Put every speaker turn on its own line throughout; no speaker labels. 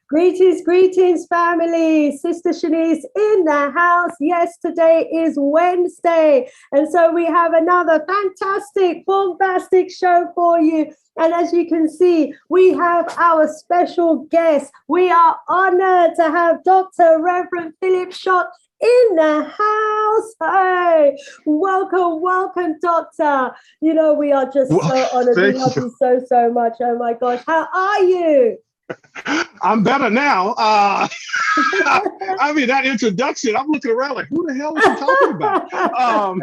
Greetings, greetings, family. Sister Shanice in the house. Yes, today is Wednesday. And so we have another fantastic, bombastic show for you. And as you can see, we have our special guest. We are honored to have Dr. Reverend Philip Schott in the house. Hey, welcome, Doctor. You know, we are just so honored. We love you so much. Oh my gosh, how are you?
I'm better now. I mean, that introduction, I'm looking around like, who the hell is he talking about? I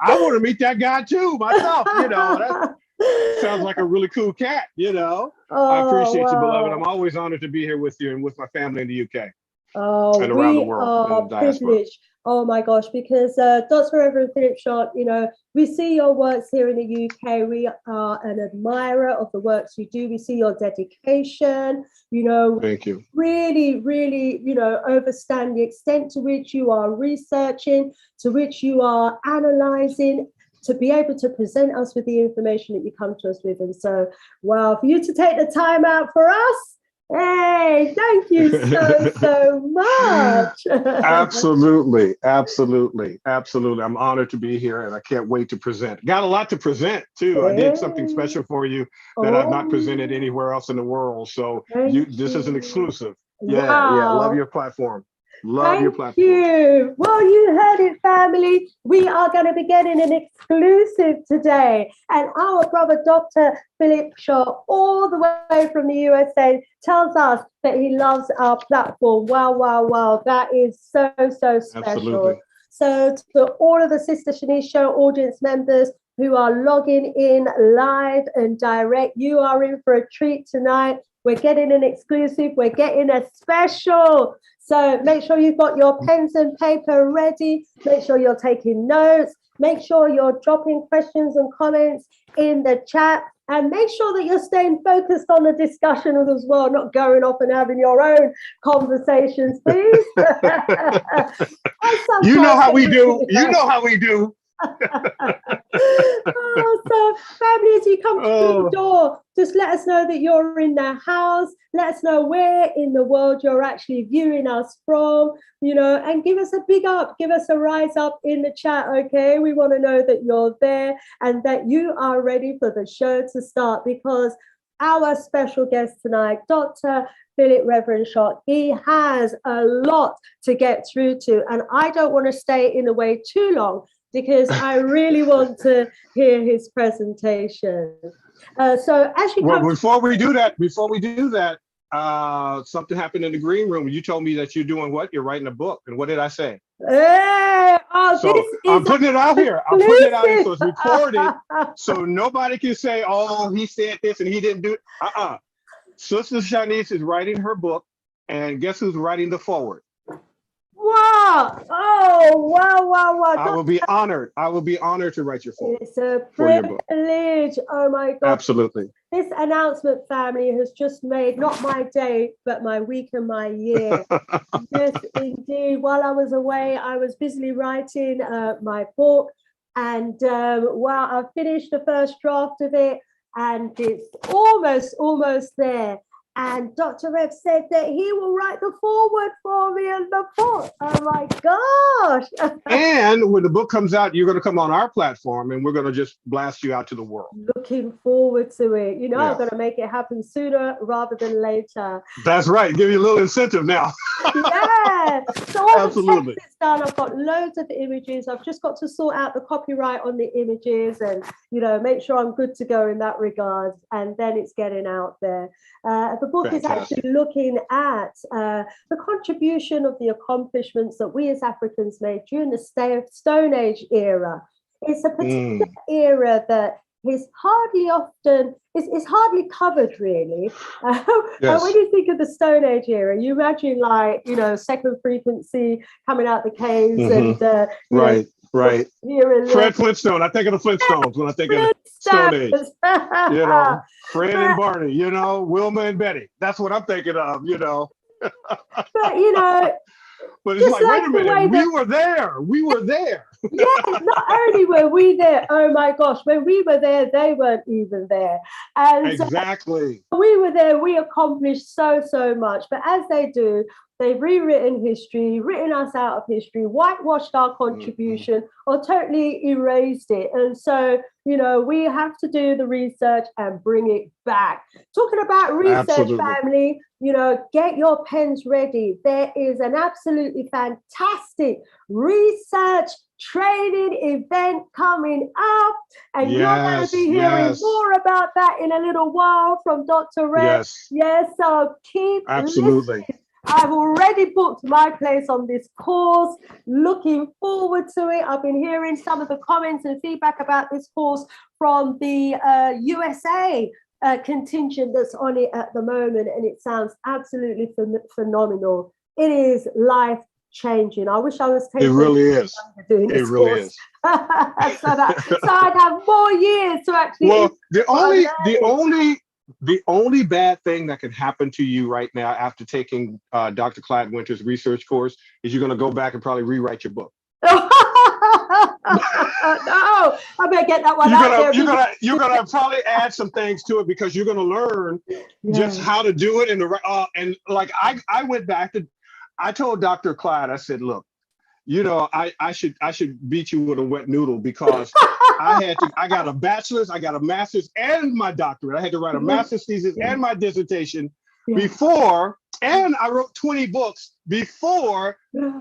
want to meet that guy too, myself. You know, that sounds like a really cool cat, you know. I appreciate you, beloved. I'm always honored to be here with you and with my family in the UK. And around the world.
We are privileged. Oh my gosh, because Dr. Reverend Philip Schott, you know, we see your works here in the UK. We are an admirer of the works you do. We see your dedication, you know.
Thank you.
Really, you know, understand the extent to which you are researching, to which you are analysing, to be able to present us with the information that you come to us with. And so, wow, for you to take the time out for us, hey, thank you so much.
Absolutely. I'm honored to be here and I can't wait to present. Got a lot to present too. I did something special for you that I've not presented anywhere else in the world. So this is an exclusive.
Wow.
Yeah, love your platform. Your platform.
Thank you. Well, you heard it, family. We are going to be getting an exclusive today. And our brother, Dr. Philip Schott, all the way from the USA, tells us that he loves our platform. Wow. That is so special.
Absolutely.
So to all of the Sister Shanice Show audience members who are logging in live and direct, you are in for a treat tonight. We're getting an exclusive. We're getting a special. So make sure you've got your pens and paper ready. Make sure you're taking notes. Make sure you're dropping questions and comments in the chat. And make sure that you're staying focused on the discussion as well, not going off and having your own conversations, please.
You know how we do.
So family, as you come through the door, just let us know that you're in the house. Let us know where in the world you're actually viewing us from, you know, and give us a big up, give us a rise up in the chat. Okay, we want to know that you're there and that you are ready for the show to start, because our special guest tonight, Dr. Philip Reverend Schott, he has a lot to get through to, and I don't want to stay in the way too long, because I really want to hear his presentation. So as you
before we do that, something happened in the green room. You told me that you're doing what? You're writing a book. And what did I say?
Hey,
so I'm putting it out here. I'm putting it out here so it's recorded, so nobody can say, oh, he said this and he didn't do it. Sister Shanice is writing her book, and guess who's writing the foreword?
Wow! Oh, wow!
I will be honored. To write your foreword.
It's a privilege. Oh my God!
Absolutely.
This announcement, family, has just made not my day, but my week and my year. Yes, indeed. While I was away, I was busily writing my book, and wow, I've finished the first draft of it, and it's almost there. And Dr. Rev said that he will write the foreword for me in the book. Oh my gosh.
And when the book comes out, you're going to come on our platform and we're going to just blast you out to the world.
Looking forward to it. You know, I'm going to make it happen sooner rather than later.
That's right. Give you a little incentive now.
Yeah. So all
absolutely.
The text is done. I've got loads of images. I've just got to sort out the copyright on the images and, you know, make sure I'm good to go in that regard. And then it's getting out there. The book is actually looking at the contribution of the accomplishments that we as Africans made during the Stone Age era. It's a particular era that is hardly covered, really. And when you think of the Stone Age era, you imagine, like, you know, second frequency coming out the caves and
right.
Fred
Flintstone. I think of the Flintstones when I think of the Stone Age. You know, Fred and Barney, you know, Wilma and Betty. That's what I'm thinking of, you know.
But, you know,
but it's like, wait a minute, we were there.
Yes, not only were we there, oh my gosh, when we were there, they weren't even there. And
Exactly.
we were there, we accomplished so much. But as they do, they've rewritten history, written us out of history, whitewashed our contribution, or totally erased it. And so, you know, we have to do the research and bring it back. Talking about research,
Absolutely.
family, you know, get your pens ready. There is an absolutely fantastic research training event coming up, and you're going to be hearing more about that in a little while from Dr. Red. Yes, so keep
absolutely
listening. I've already booked my place on this course, looking forward to it. I've been hearing some of the comments and feedback about this course from the USA contingent that's on it at the moment, and it sounds absolutely phenomenal. It is life-changing. I wish I was taking
it really is.
Doing this
it really
course.
is.
so I'd have more years to actually.
Well, the only bad thing that can happen to you right now after taking Dr. Clyde Winters' research course is you're going to go back and probably rewrite your book.
No, I better get that one out there.
You're gonna probably add some things to it because you're gonna learn just how to do it in the and like I went back to, I told Dr. Clyde, I said, look, you know, I should beat you with a wet noodle because I got a bachelor's, I got a master's and my doctorate. I had to write a master's thesis and my dissertation before, and I wrote 20 books before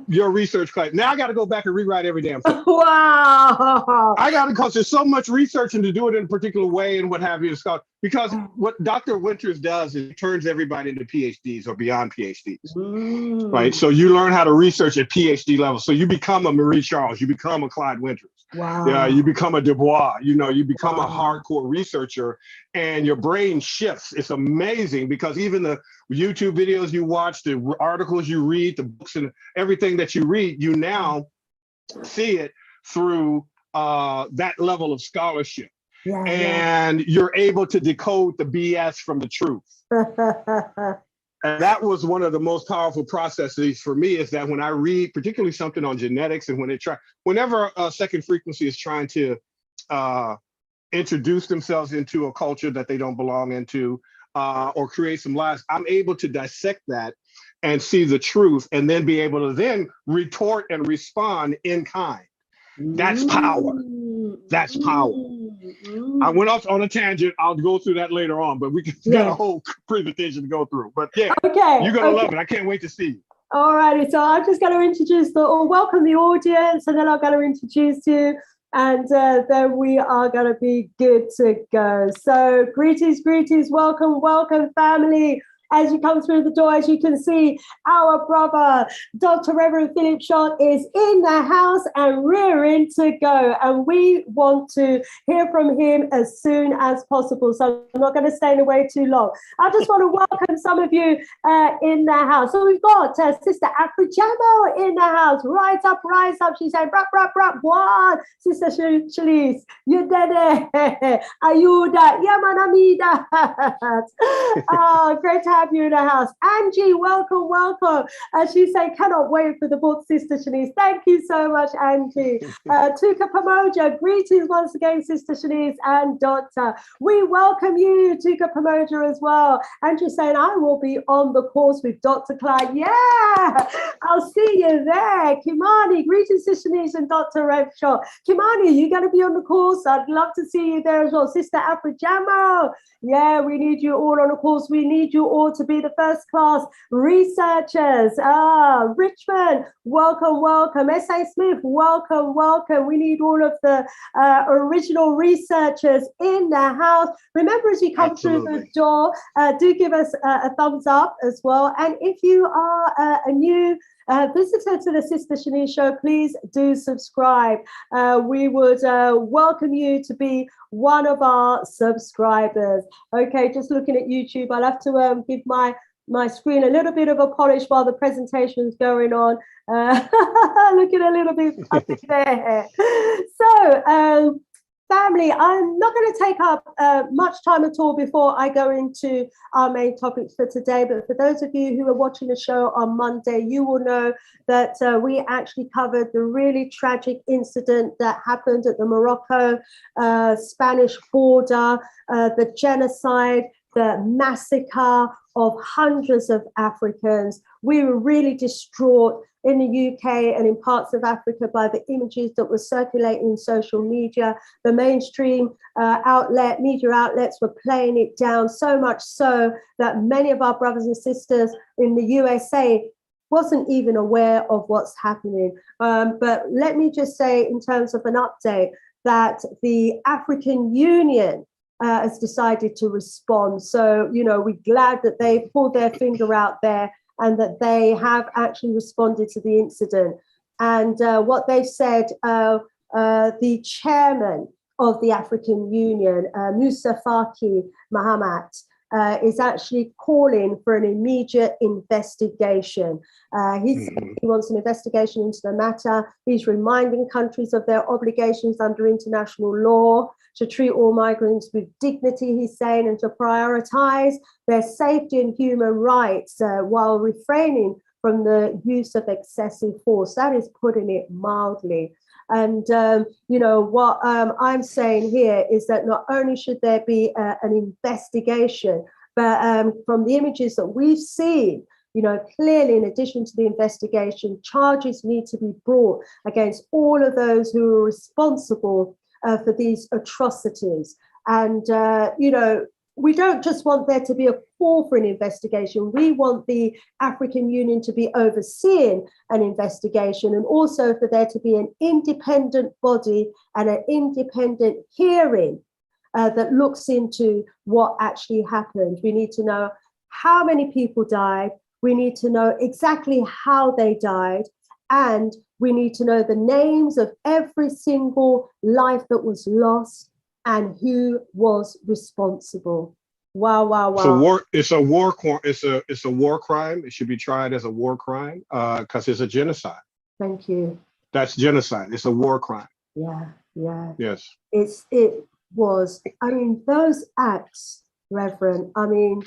your research class. Now I got to go back and rewrite every damn thing.
Wow.
I got to, because there's so much research and to do it in a particular way and what have you. Because what Dr. Winters does is it turns everybody into PhDs or beyond PhDs, right? So you learn how to research at PhD level. So you become a Marie Charles, you become a Clyde Winters.
Wow.
Yeah, you become a Dubois, you know, you become a hardcore researcher and your brain shifts. It's amazing because even the YouTube videos you watch, the articles you read, the books and everything that you read, you now see it through that level of scholarship. And you're able to decode the BS from the truth. And that was one of the most powerful processes for me, is that when I read, particularly something on genetics, and whenever a second frequency is trying to introduce themselves into a culture that they don't belong into, or create some lies, I'm able to dissect that and see the truth, and then be able to then retort and respond in kind. That's power. That's power. I went off on a tangent. I'll go through that later on, but we got a whole presentation to go through. But yeah, you're going to love it. I can't wait to see you.
All righty. So I'm just going to introduce welcome the audience, and then I'm going to introduce you, and then we are going to be good to go. So greetings, welcome, family. As you come through the door, as you can see, our brother, Dr. Reverend Philip Schott, is in the house and rearing to go. And we want to hear from him as soon as possible. So I'm not going to stay away too long. I just want to welcome some of you in the house. So we've got Sister Africana in the house. Rise up. She's saying, brap, what? Sister Shalise, you did it. Ayuda, Yamanamida. Great to have you in the house. Angie, welcome. She's saying, cannot wait for the book, Sister Shanice. Thank you so much, Angie. Tuka Pamoja, greetings once again, Sister Shanice and Doctor. We welcome you, Tuka Pamoja, as well. Andrew saying, I will be on the course with Dr. Clyde. Yeah, I'll see you there. Kimani, greetings, Sister Shanice and Dr. Rev Shaw. Kimani, you going to be on the course? I'd love to see you there as well. Sister Afrojamo, yeah, we need you all on the course. We need you all to be the first class researchers. Richmond, welcome. S.A. Smith, welcome. We need all of the original researchers in the house. Remember, as you come through the door, do give us a thumbs up as well. And if you are a new visitor to the Sister Shanice Show, please do subscribe. We would welcome you to be one of our subscribers. Okay, just looking at YouTube, I'll have to give my screen a little bit of a polish while the presentation's going on. Looking a little bit funny there. So family, I'm not going to take up much time at all before I go into our main topics for today. But for those of you who are watching the show on Monday, you will know that we actually covered the really tragic incident that happened at the Morocco Spanish border, the genocide, the massacre of hundreds of Africans. We were really distraught in the UK and in parts of Africa by the images that were circulating in social media. The mainstream media outlets were playing it down, so much so that many of our brothers and sisters in the USA wasn't even aware of what's happening. But let me just say, in terms of an update, that the African Union has decided to respond. So, we're glad that they pulled their finger out there and that they have actually responded to the incident. And what they've said, the chairman of the African Union, Musa Faki Mahamat, is actually calling for an immediate investigation. He said he wants an investigation into the matter. He's reminding countries of their obligations under international law to treat all migrants with dignity, he's saying, and to prioritize their safety and human rights while refraining from the use of excessive force. That is putting it mildly. And, what I'm saying here is that not only should there be an investigation, but from the images that we've seen, clearly, in addition to the investigation, charges need to be brought against all of those who are responsible for these atrocities. And, we don't just want there to be a call for an investigation. We want the African Union to be overseeing an investigation, and also for there to be an independent body and an independent hearing that looks into what actually happened. We need to know how many people died. We need to know exactly how they died. And we need to know the names of every single life that was lost and who was responsible. Wow, wow, wow.
It's a war crime. It should be tried as a war crime because it's a genocide.
Thank you.
That's genocide. It's a war crime.
Yeah.
Yes.
It was. I mean, those acts, Reverend. I mean,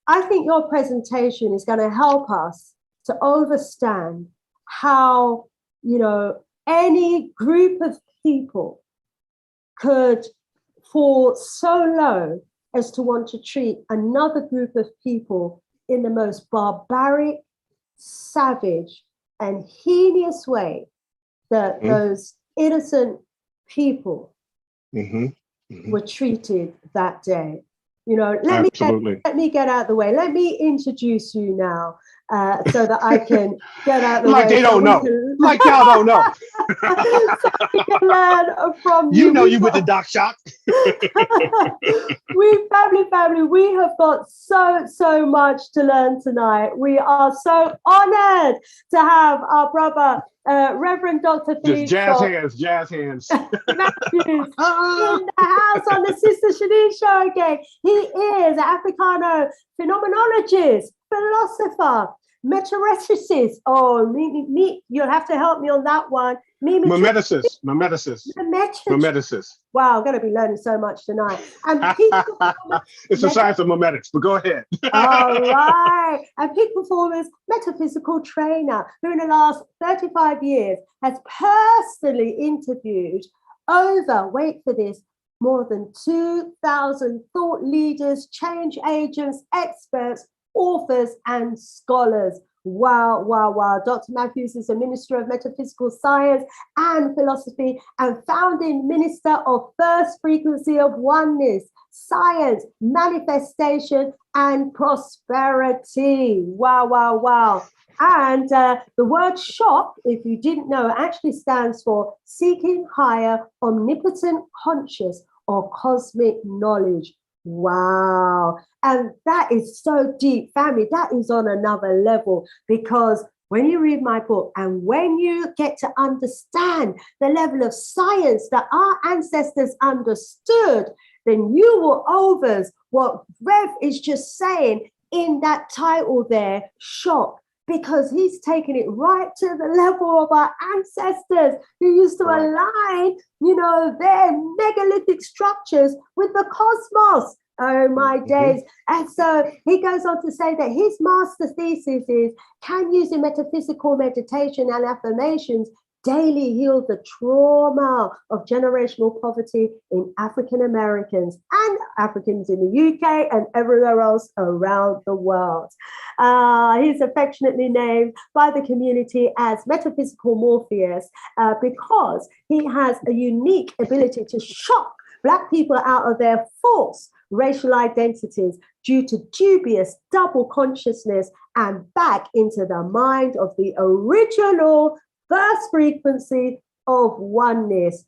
I think your presentation is going to help us to understand how, any group of people could fall so low as to want to treat another group of people in the most barbaric, savage, and heinous way that those innocent people were treated that day. Let me get out of the way. Let me introduce you now so that I can get out of the way.
Like they don't know. Like y'all don't know.
So we can learn from
you. You with the doc shop.
Family, we have got so much to learn tonight. We are so honored to have our brother, Reverend Dr.
Just jazz hands.
Matthews in the house on the Sister Shanice show again. He is an Africana Phenomenologist, philosopher, Memeticists. Oh, me, you'll have to help me on that one.
Memeticists.
Wow, I'm going to be learning so much tonight. And
it's the science of memetics, but go ahead.
All right. And peak performance metaphysical trainer who in the last 35 years has personally interviewed over, wait for this, more than 2,000 thought leaders, change agents, experts, authors, and scholars. Wow, wow, wow. Dr. Matthews is a Minister of Metaphysical Science and Philosophy and founding Minister of First Frequency of Oneness, Science, Manifestation, and Prosperity. Wow, wow, wow. And the word SHOP, if you didn't know, actually stands for Seeking Higher Omnipotent Conscious or Cosmic Knowledge. Wow. And that is so deep, family. That is on another level, because when you read my book and when you get to understand the level of science that our ancestors understood, then you will overs what Rev is just saying in that title there, SHOP. because he's taken it right to the level of our ancestors who used to align, you know, their megalithic structures with the cosmos. Oh my days. And so he goes on to say that his master thesis is, can using metaphysical meditation and affirmations daily heal the trauma of generational poverty in African Americans and Africans in the UK and everywhere else around the world. He's affectionately named by the community as Metaphysical Morpheus because he has a unique ability to shock Black people out of their false racial identities due to dubious double consciousness and back into the mind of the original first frequency of oneness.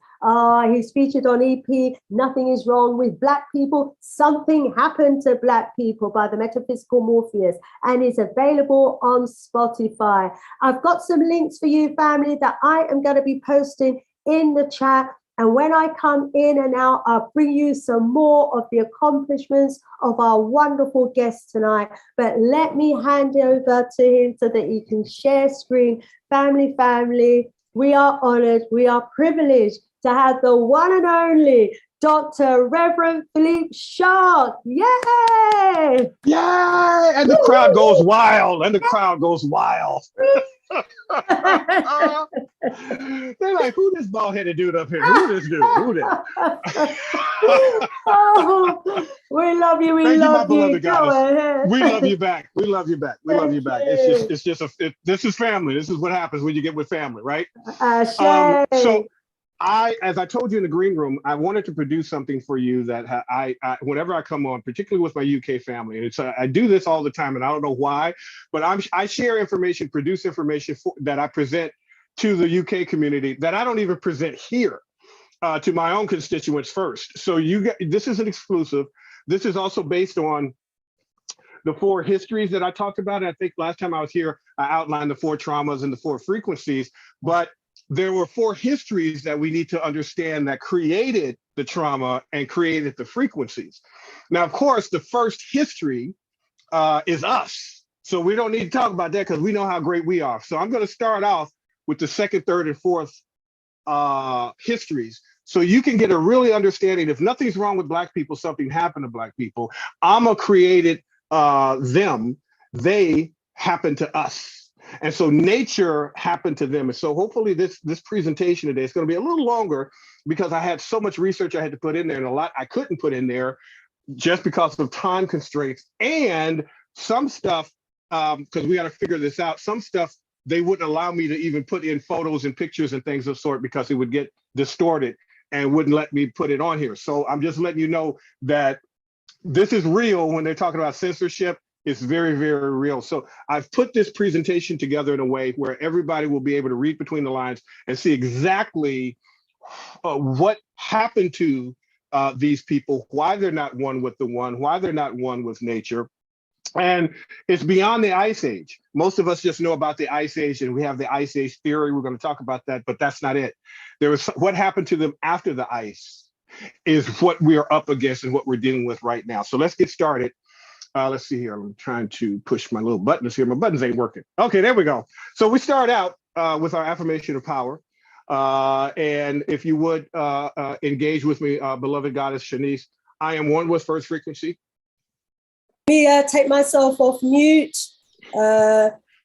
He's featured on EP, Nothing Is Wrong with Black People, Something Happened to Black People by the Metaphysical Morpheus, and is available on Spotify. I've got some links for you, family, that I am going to be posting in the chat. And when I come in and out, I'll bring you some more of the accomplishments of our wonderful guest tonight. But let me hand over to him so that he can share screen. Family, we are honored, we are privileged to have the one and only Dr. Reverend Philippe Shark. Yay!
Yay! And the crowd goes wild, and the crowd goes wild. They're like, who this bald-headed dude up here? Who this dude? Who this?
Oh, we love you. We love you. Go ahead.
We love you back. We love you back. We love you back. This is family. This is what happens when you get with family, right? So as I told you in the green room, I wanted to produce something for you that I whenever I come on, particularly with my UK family, and it's I do this all the time, and I don't know why, but I share information, produce information that I present to the UK community that I don't even present here to my own constituents first. So this is an exclusive. This is also based on the 4 histories that I talked about. And I think last time I was here, I outlined the 4 traumas and the 4 frequencies, but there were 4 histories that we need to understand that created the trauma and created the frequencies. Now, of course, the first history is us. So we don't need to talk about that because we know how great we are. So I'm going to start off with the 2nd, 3rd, and 4th histories. So you can get a really understanding, if nothing's wrong with Black people, something happened to Black people. Amma created them, they happened to us. And so nature happened to them. And so hopefully this presentation today is going to be a little longer because I had so much research I had to put in there and a lot I couldn't put in there just because of time constraints, and some stuff, because we got to figure this out, some stuff they wouldn't allow me to even put in photos and pictures and things of sort because it would get distorted and wouldn't let me put it on here. So I'm just letting you know that this is real. When they're talking about censorship, it's very, very real. So I've put this presentation together in a way where everybody will be able to read between the lines and see exactly what happened to these people, why they're not one with the one, why they're not one with nature. And it's beyond the Ice Age. Most of us just know about the Ice Age, and we have the Ice Age theory. We're going to talk about that, but that's not it. There was what happened to them after the ice is what we are up against and what we're dealing with right now. So let's get started. Let's see here. I'm trying to push my little buttons here. My buttons ain't working. Okay, there we go. So we start out with our affirmation of power. And if you would engage with me, beloved goddess Shanice, I am one with first frequency.
Let me take myself off mute.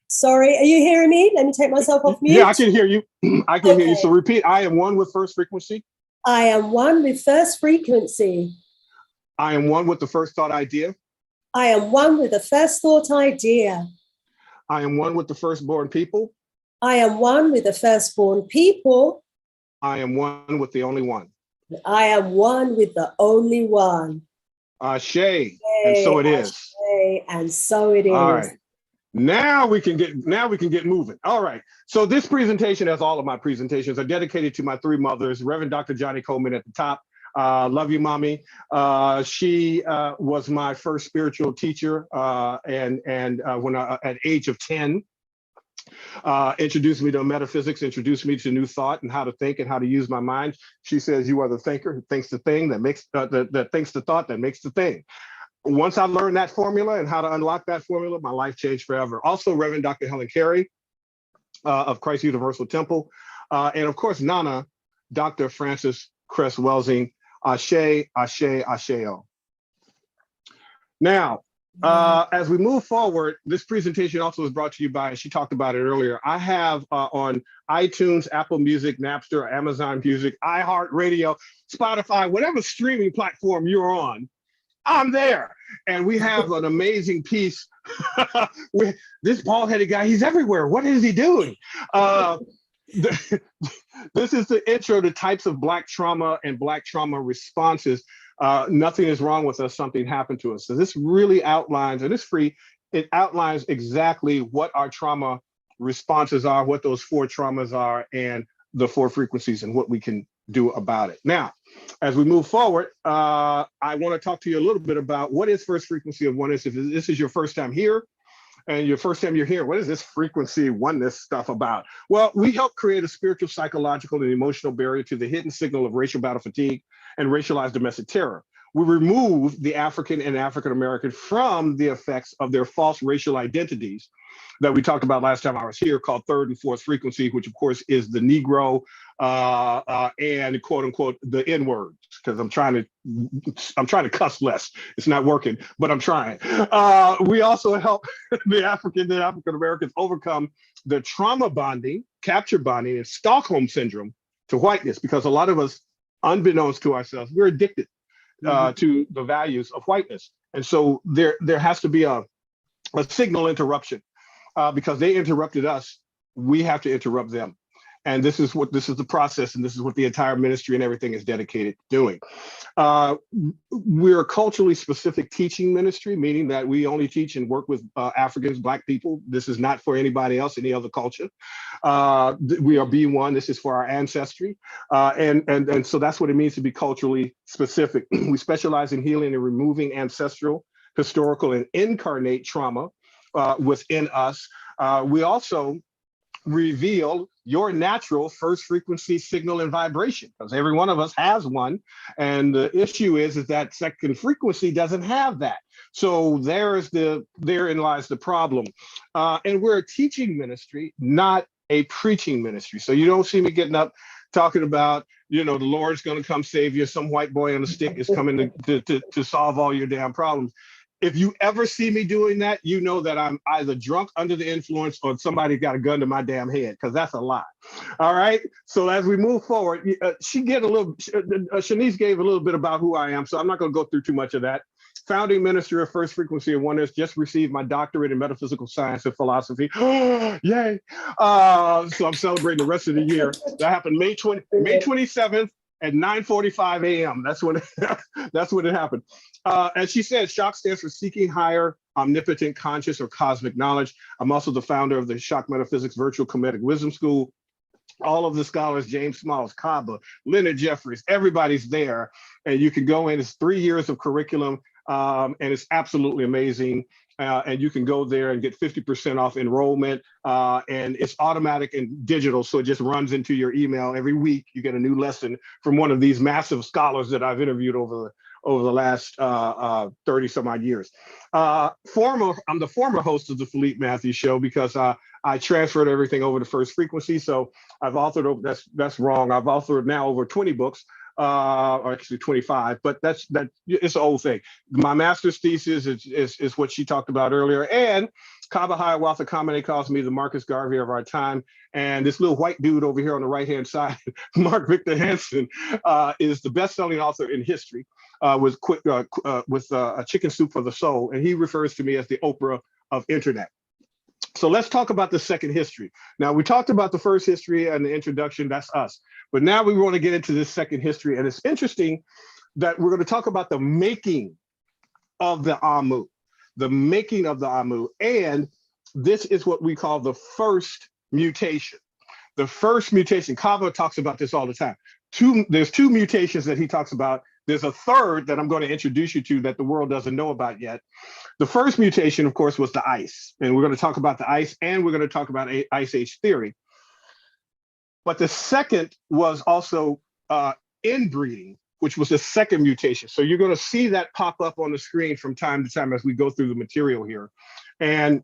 Sorry, are you hearing me? Let me take myself off mute.
Yeah, I can hear you. I can hear you. So repeat, I am one with first frequency.
I am one with first frequency.
I am one with the first thought idea.
I am one with the first thought idea.
I am one with the firstborn people.
I am one with the firstborn people.
I am one with the only one.
I am one with the only one.
Ashe, and so it is.
And so it is.
All right. Now we can get moving. All right. So this presentation, as all of my presentations, are dedicated to my 3 mothers. Reverend Dr. Johnny Coleman at the top. Love you, mommy. She was my first spiritual teacher, and when at age of 10, introduced me to metaphysics, introduced me to new thought and how to think and how to use my mind. She says, "You are the thinker who thinks the thing that makes that thinks the thought that makes the thing." once I learned that formula and how to unlock that formula, my life changed forever. Also, Reverend Dr. Helen Carey of Christ Universal Temple. And of course, Nana, Dr. Frances Cress Welsing, Ashe, Ashe, Asheo. Now, as we move forward, this presentation also is brought to you by, she talked about it earlier, I have on iTunes, Apple Music, Napster, Amazon Music, iHeartRadio, Spotify, whatever streaming platform you're on, I'm there. And we have an amazing piece with this bald-headed guy. He's everywhere. What is he doing? This is the intro to types of Black trauma and Black trauma responses. Nothing is wrong with us, something happened to us. So this really outlines, and it's free, it outlines exactly what our trauma responses are, what those 4 traumas are, and the 4 frequencies and what we can do about it. Now, as we move forward, I want to talk to you a little bit about what is first frequency of oneness. If this is your first time here, and your first time you're here, what is this frequency oneness stuff about? Well, we help create a spiritual, psychological, and emotional barrier to the hidden signal of racial battle fatigue and racialized domestic terror. We remove the African and African American from the effects of their false racial identities that we talked about last time I was here, called third and fourth frequency, which of course is the Negro and quote unquote the N words, because I'm trying to cuss less. It's not working, but I'm trying. We also help the African and African Americans overcome the trauma bonding, capture bonding, and Stockholm syndrome to whiteness, because a lot of us, unbeknownst to ourselves, we're addicted to the values of whiteness. And so there has to be a signal interruption because they interrupted us. We have to interrupt them. And this is the process, and this is what the entire ministry and everything is dedicated to doing. We're a culturally specific teaching ministry, meaning that we only teach and work with Africans, Black people. This is not for anybody else, any other culture. We are B1. This is for our ancestry. And so that's what it means to be culturally specific. We specialize in healing and removing ancestral, historical, and incarnate trauma within us. We also reveal your natural first frequency signal and vibration, because every one of us has one. And the issue is that second frequency doesn't have that. So therein lies the problem. And we're a teaching ministry, not a preaching ministry. So you don't see me getting up talking about, the Lord's going to come save you. Some white boy on a stick is coming to solve all your damn problems. If you ever see me doing that, you know that I'm either drunk, under the influence, or somebody got a gun to my damn head, because that's a lie. All right. So as we move forward, Shanice gave a little bit about who I am, so I'm not going to go through too much of that. Founding minister of First Frequency of Oneness, just received my doctorate in metaphysical science and philosophy. Yay. So I'm celebrating the rest of the year. That happened May 27th. At 9:45 a.m. That's when it happened. And she said, SHOCK stands for Seeking Higher, Omnipotent, Conscious, or Cosmic Knowledge. I'm also the founder of the SHOCK Metaphysics Virtual Comedic Wisdom School. All of the scholars, James Smalls, Kaba, Leonard Jeffries, everybody's there. And you can go in, it's 3 years of curriculum, and it's absolutely amazing. And you can go there and get 50% off enrollment, and it's automatic and digital. So it just runs into your email every week. You get a new lesson from one of these massive scholars that I've interviewed over the last 30 some odd years. I'm the former host of the Philippe Matthews Show, because I transferred everything over to First Frequency. So I've authored, that's wrong. I've authored now over 20 books. Or actually 25, but it's an old thing. My master's thesis is what she talked about earlier. And Kaba Hiawatha Kamene calls me the Marcus Garvey of our time. And this little white dude over here on the right-hand side, Mark Victor Hansen, is the best-selling author in history with A Chicken Soup for the Soul. And he refers to me as the Oprah of internet. So let's talk about the second history. Now, we talked about the first history and the introduction, that's us. But now we want to get into this second history. And it's interesting that we're going to talk about the making of the Aamu, And this is what we call the first mutation. The first mutation, Kava talks about this all the time. There's 2 mutations that he talks about. There's a third that I'm going to introduce you to that the world doesn't know about yet. The first mutation, of course, was the ice. And we're going to talk about the ice, and we're going to talk about ice age theory. But the second was also inbreeding. which was the second mutation. So you're going to see that pop up on the screen from time to time as we go through the material here. And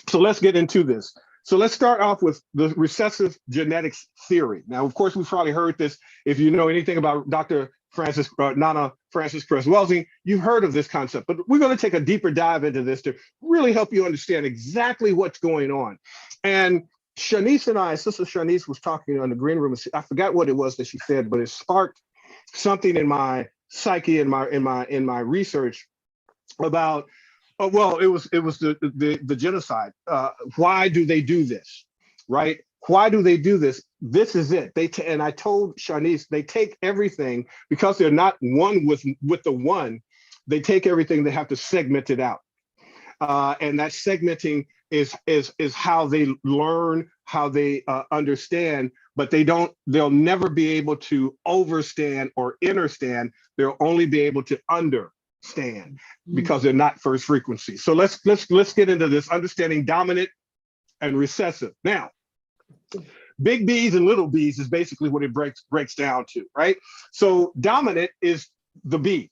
so let's get into this. So let's start off with the recessive genetics theory. Now, of course, we've probably heard this. If you know anything about Dr. Nana Francis Cress Welsing, you've heard of this concept, but we're going to take a deeper dive into this to really help you understand exactly what's going on. And Shanice and I, Sister Shanice was talking in the green room. I forgot what it was that she said, but it sparked something in my psyche, in my research about. Well, it was the genocide. Why do they do this, right? Why do they do this? This is it. And I told Shanice, they take everything because they're not one with the one. They take everything. They have to segment it out, and that segmenting is how they learn, how they understand. But they'll never be able to overstand or understand. They'll only be able to understand because they're not first frequency. So let's get into this, understanding dominant and recessive. Now, big B's and little b's is basically what it breaks down to, right? So dominant is the B,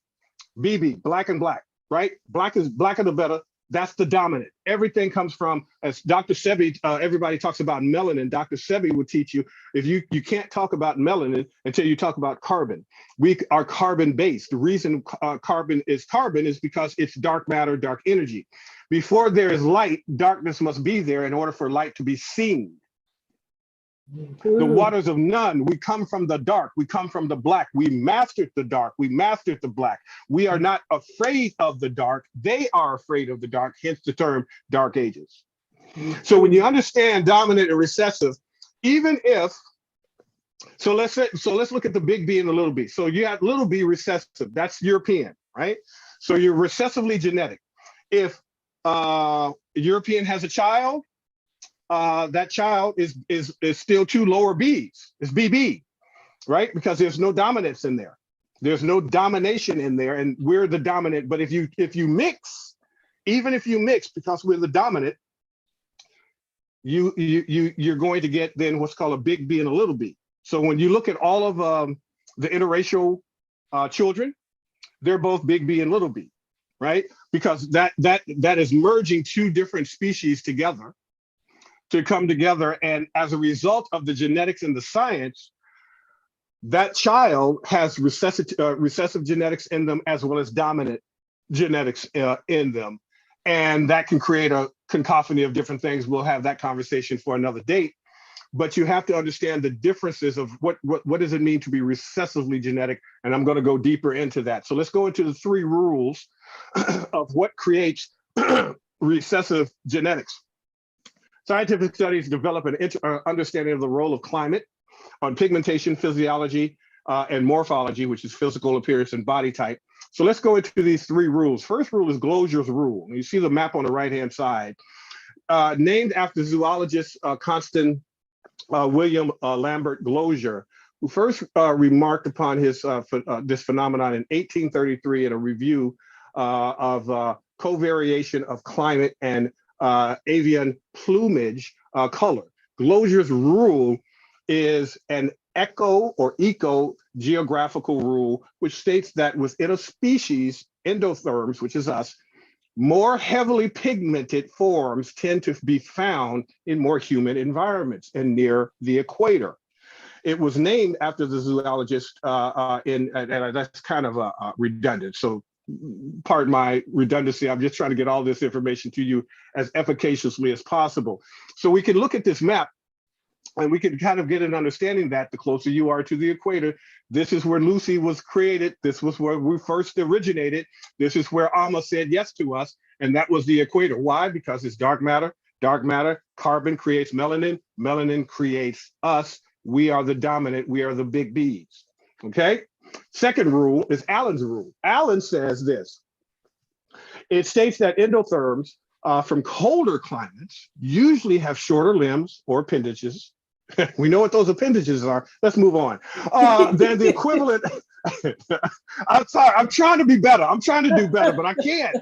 BB, black and black, right? Blacker the better. That's the dominant. Everything comes from, as Dr. Sebi, everybody talks about melanin. Dr. Sebi will teach you, if you can't talk about melanin until you talk about carbon. We are carbon based. The reason carbon is because it's dark matter, dark energy. Before there is light, darkness must be there in order for light to be seen. The waters of none, we come from the dark, we come from the black. We mastered the dark, we mastered the black. We are not afraid of the dark, they are afraid of the dark, hence the term dark ages. So when you understand dominant and recessive, even if, so let's look at the big B and the little b. So you have little b recessive, that's European, right? So you're recessively genetic. If European has a child, that child is still two lower B's. It's BB, right? Because there's no dominance in there. There's no domination in there, and we're the dominant. But if you mix, even if you mix, because we're the dominant, you're going to get then what's called a big B and a little b. So when you look at all of the interracial children, they're both big B and little b, right? Because that is merging two different species together to come together. And as a result of the genetics and the science, that child has recessive genetics in them as well as dominant genetics in them. And that can create a cacophony of different things. We'll have that conversation for another date. But you have to understand the differences of what does it mean to be recessively genetic? And I'm going to go deeper into that. So let's go into the 3 rules of what creates recessive genetics. Scientific studies develop an understanding of the role of climate on pigmentation, physiology, and morphology, which is physical appearance and body type. So let's go into these 3 rules. First rule is Glosier's rule. You see the map on the right-hand side. Named after zoologist Constant William Lambert Glosier, who first remarked upon this phenomenon in 1833 in a review of covariation of climate and avian plumage color. Glosier's rule is an eco-geographical rule, which states that within a species, endotherms, which is us, more heavily pigmented forms tend to be found in more humid environments and near the equator. It was named after the zoologist, and that's kind of redundant. So pardon my redundancy. I'm just trying to get all this information to you as efficaciously as possible. So we can look at this map and we can kind of get an understanding that the closer you are to the equator, this is where Lucy was created. This was where we first originated. This is where Aamu said yes to us. And that was the equator. Why? Because it's dark matter. Dark matter, carbon creates melanin. Melanin creates us. We are the dominant. We are the big B's. Okay? Second rule is Allen's rule. Allen says this. It states that endotherms from colder climates usually have shorter limbs or appendages. We know what those appendages are. Let's move on. Then the equivalent. I'm sorry. I'm trying to be better. I'm trying to do better, but I can't.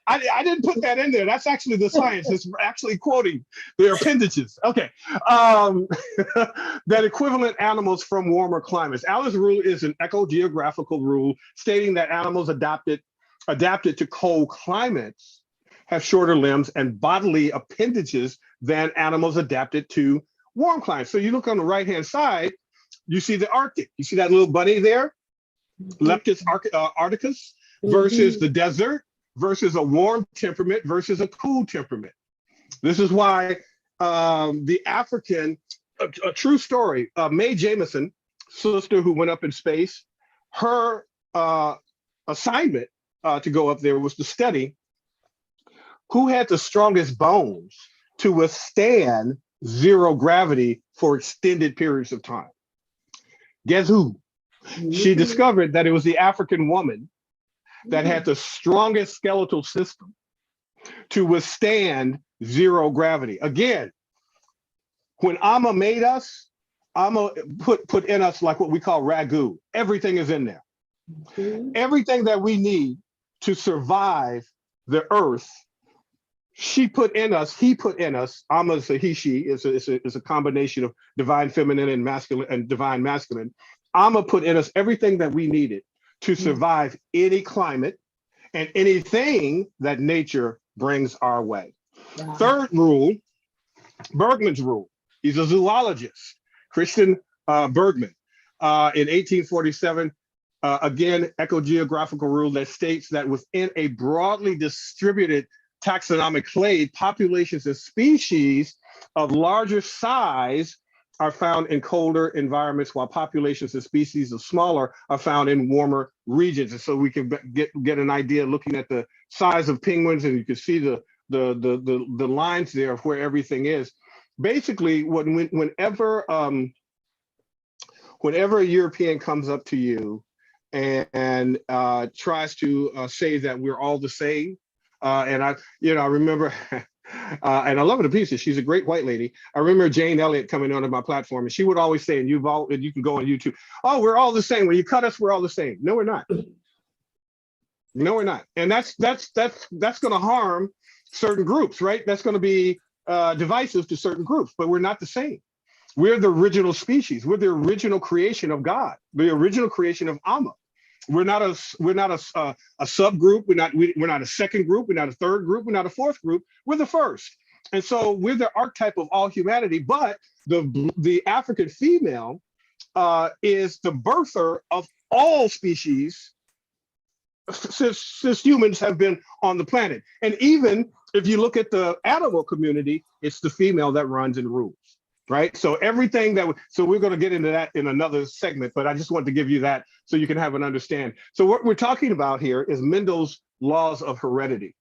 I didn't put that in there. That's actually the science. It's actually quoting their appendages. Okay. That equivalent animals from warmer climates. Alice's rule is an ecogeographical rule stating that animals adapted to cold climates have shorter limbs and bodily appendages than animals adapted to warm climates. So you look on the right-hand side, you see the Arctic. You see that little bunny there? Leptis arcticus versus the desert versus a warm temperament versus a cool temperament. This is why the African, a true story, Mae Jemison, sister who went up in space, her assignment to go up there was to study who had the strongest bones to withstand zero gravity for extended periods of time. Guess who? She discovered that it was the African woman that had the strongest skeletal system to withstand zero gravity. Again, when Aamu made us, Aamu put in us like what we call ragu. Everything is in there. Everything that we need to survive the earth, she put in us, he put in us. Aamu is a he, she, is a combination of divine feminine and masculine and divine masculine. Aamu put in us everything that we needed to survive any climate and anything that nature brings our way. Wow. Third rule, Bergman's rule. He's a zoologist, Christian Bergman. In 1847, again, ecogeographical rule that states that within a broadly distributed taxonomic clade, populations of species of larger size are found in colder environments, while populations of species of smaller are found in warmer regions. And so we can get an idea looking at the size of penguins, and you can see the lines there of where everything is. Basically, whenever a European comes up to you and tries to say that we're all the same, and I remember. And I love her to pieces. She's a great white lady. I remember Jane Elliott coming onto my platform, and she would always say, and you can go on YouTube, oh, we're all the same. When you cut us, we're all the same. No, we're not. No, we're not. And that's going to harm certain groups, right? That's going to be divisive to certain groups, but we're not the same. We're the original species. We're the original creation of God, the original creation of Aamu. We're not a subgroup. We're not a second group. We're not a third group. We're not a fourth group. We're the first. And so we're the archetype of all humanity. But the African female is the birther of all species since humans have been on the planet. And even if you look at the animal community, it's the female that runs and rules. Right. So everything so we're going to get into that in another segment, but I just wanted to give you that so you can have an understand. So what we're talking about here is Mendel's laws of heredity.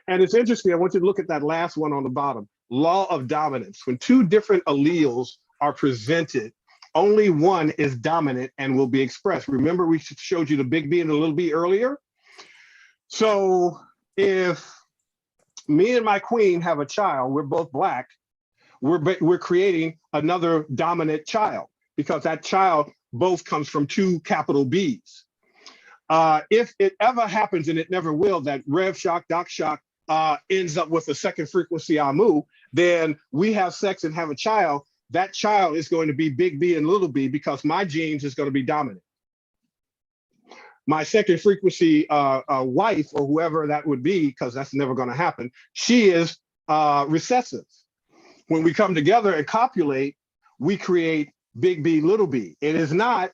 And it's interesting. I want you to look at that last one on the bottom, law of dominance. When two different alleles are presented, only one is dominant and will be expressed. Remember, we showed you the big B and the little b earlier. So if me and my queen have a child, we're both Black. We're creating another dominant child because that child both comes from two capital B's. If it ever happens, and it never will, that Rev Shock, Doc Shock ends up with a second frequency Aamu, then we have sex and have a child. That child is going to be big B and little b because my genes is going to be dominant. My second frequency wife, or whoever that would be, because that's never going to happen, she is recessive. When we come together and copulate, we create big B, little b. It is not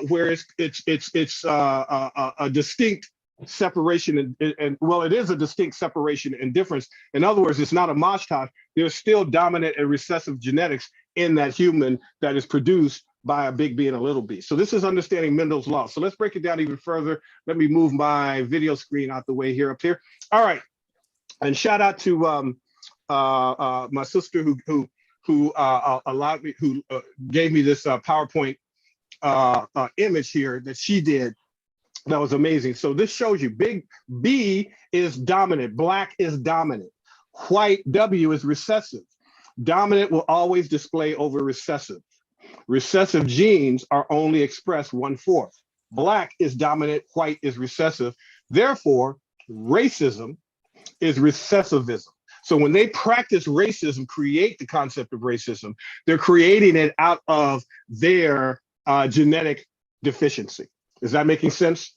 where it's a distinct separation, and well, it is a distinct separation and difference. In other words, it's not a mashtosh. There's still dominant and recessive genetics in that human that is produced by a big B and a little b. So this is understanding Mendel's law. So let's break it down even further. Let me move my video screen out the way here up here. All right, and shout out to my sister who allowed me, who gave me this PowerPoint image here that she did. That was amazing. So this shows you big B is dominant, Black is dominant, white W is recessive. Dominant will always display over recessive. Recessive genes are only expressed 1/4. Black is dominant, white is recessive. Therefore, racism is recessivism. So when they practice racism, create the concept of racism, they're creating it out of their genetic deficiency. Is that making sense?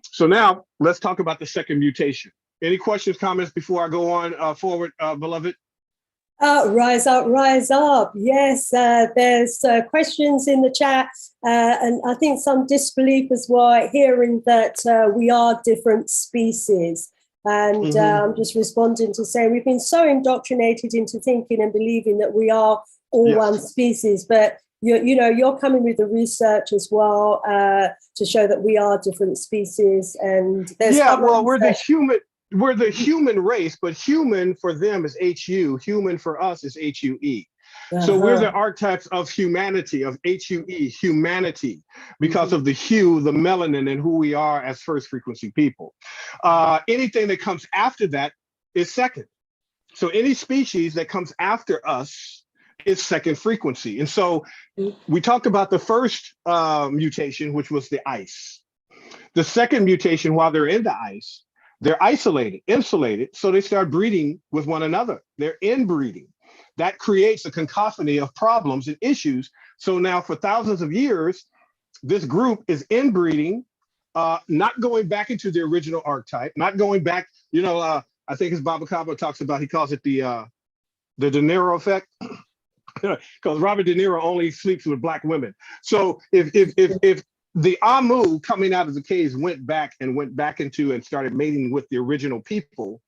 So now let's talk about the second mutation. Any questions, comments before I go on forward, beloved?
Rise up, rise up. Yes, there's questions in the chat, and I think some disbelief as well, hearing that we are different species. And I'm just responding to say we've been so indoctrinated into thinking and believing that we are all one species, but you're coming with the research as well to show that we are different species. And there's
we're the human race, but human for them is HU, human for us is HUE. So we're the archetypes of humanity, of HUE, humanity, because of the hue, the melanin, and who we are as first frequency people. Anything that comes after that is second. So any species that comes after us is second frequency. And so we talked about the first mutation, which was the ice. The second mutation, while they're in the ice, they're isolated, insulated, so they start breeding with one another. They're inbreeding. That creates a cacophony of problems and issues. So now for thousands of years, this group is inbreeding, not going back into the original archetype, not going back, I think as Baba Kaba talks about, he calls it the De Niro effect, because Robert De Niro only sleeps with black women. So if the Aamu coming out of the caves went back into and started mating with the original people,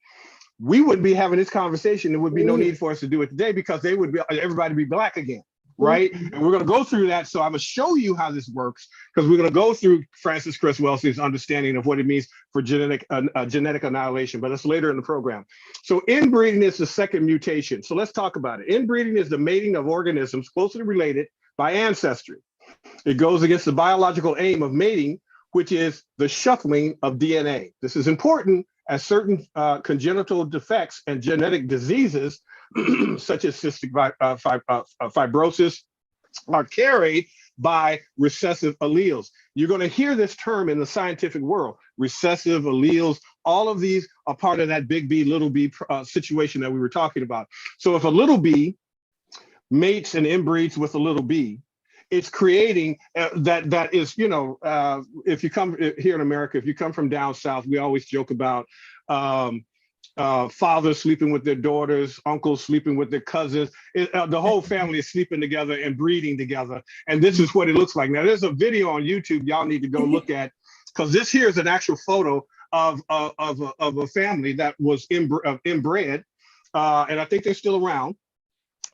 we wouldn't be having this conversation. There would be no need for us to do it today because everybody be black again, right? And we're going to go through that. So I'm going to show you how this works because we're going to go through Francis Chris Wellesley's understanding of what it means for genetic annihilation, but that's later in the program. So inbreeding is the second mutation. So let's talk about it. Inbreeding is the mating of organisms closely related by ancestry. It goes against the biological aim of mating, which is the shuffling of DNA. This is important as certain congenital defects and genetic diseases, such as cystic fibrosis, are carried by recessive alleles. You're going to hear this term in the scientific world, recessive alleles. All of these are part of that big B, little b situation that we were talking about. So if a little b mates and inbreeds with a little b, it's creating that is, if you come here in America, if you come from down south, we always joke about fathers sleeping with their daughters, uncles sleeping with their cousins. The whole family is sleeping together and breeding together. And this is what it looks like. Now, there's a video on YouTube y'all need to go look at, because this here is an actual photo of a family that was inbred. And I think they're still around.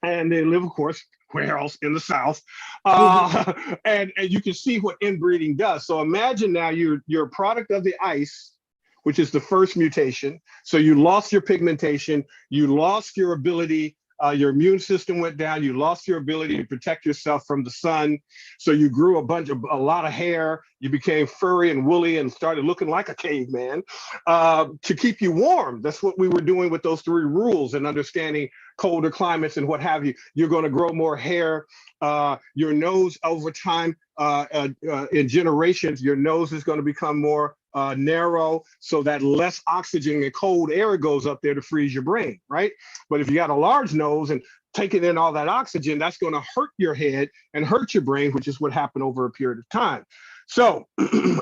And they live, of course, where else in the South, and you can see what inbreeding does. So imagine now you're a product of the ice, which is the first mutation. So you lost your pigmentation, you lost your ability, your immune system went down, you lost your ability to protect yourself from the sun. So you grew a lot of hair, you became furry and woolly and started looking like a caveman to keep you warm. That's what we were doing with those 3 rules and understanding colder climates and what have you. You're going to grow more hair. Your nose over time, in generations, your nose is going to become more narrow, so that less oxygen and cold air goes up there to freeze your brain, right? But if you got a large nose and taking in all that oxygen, that's going to hurt your head and hurt your brain, which is what happened over a period of time. So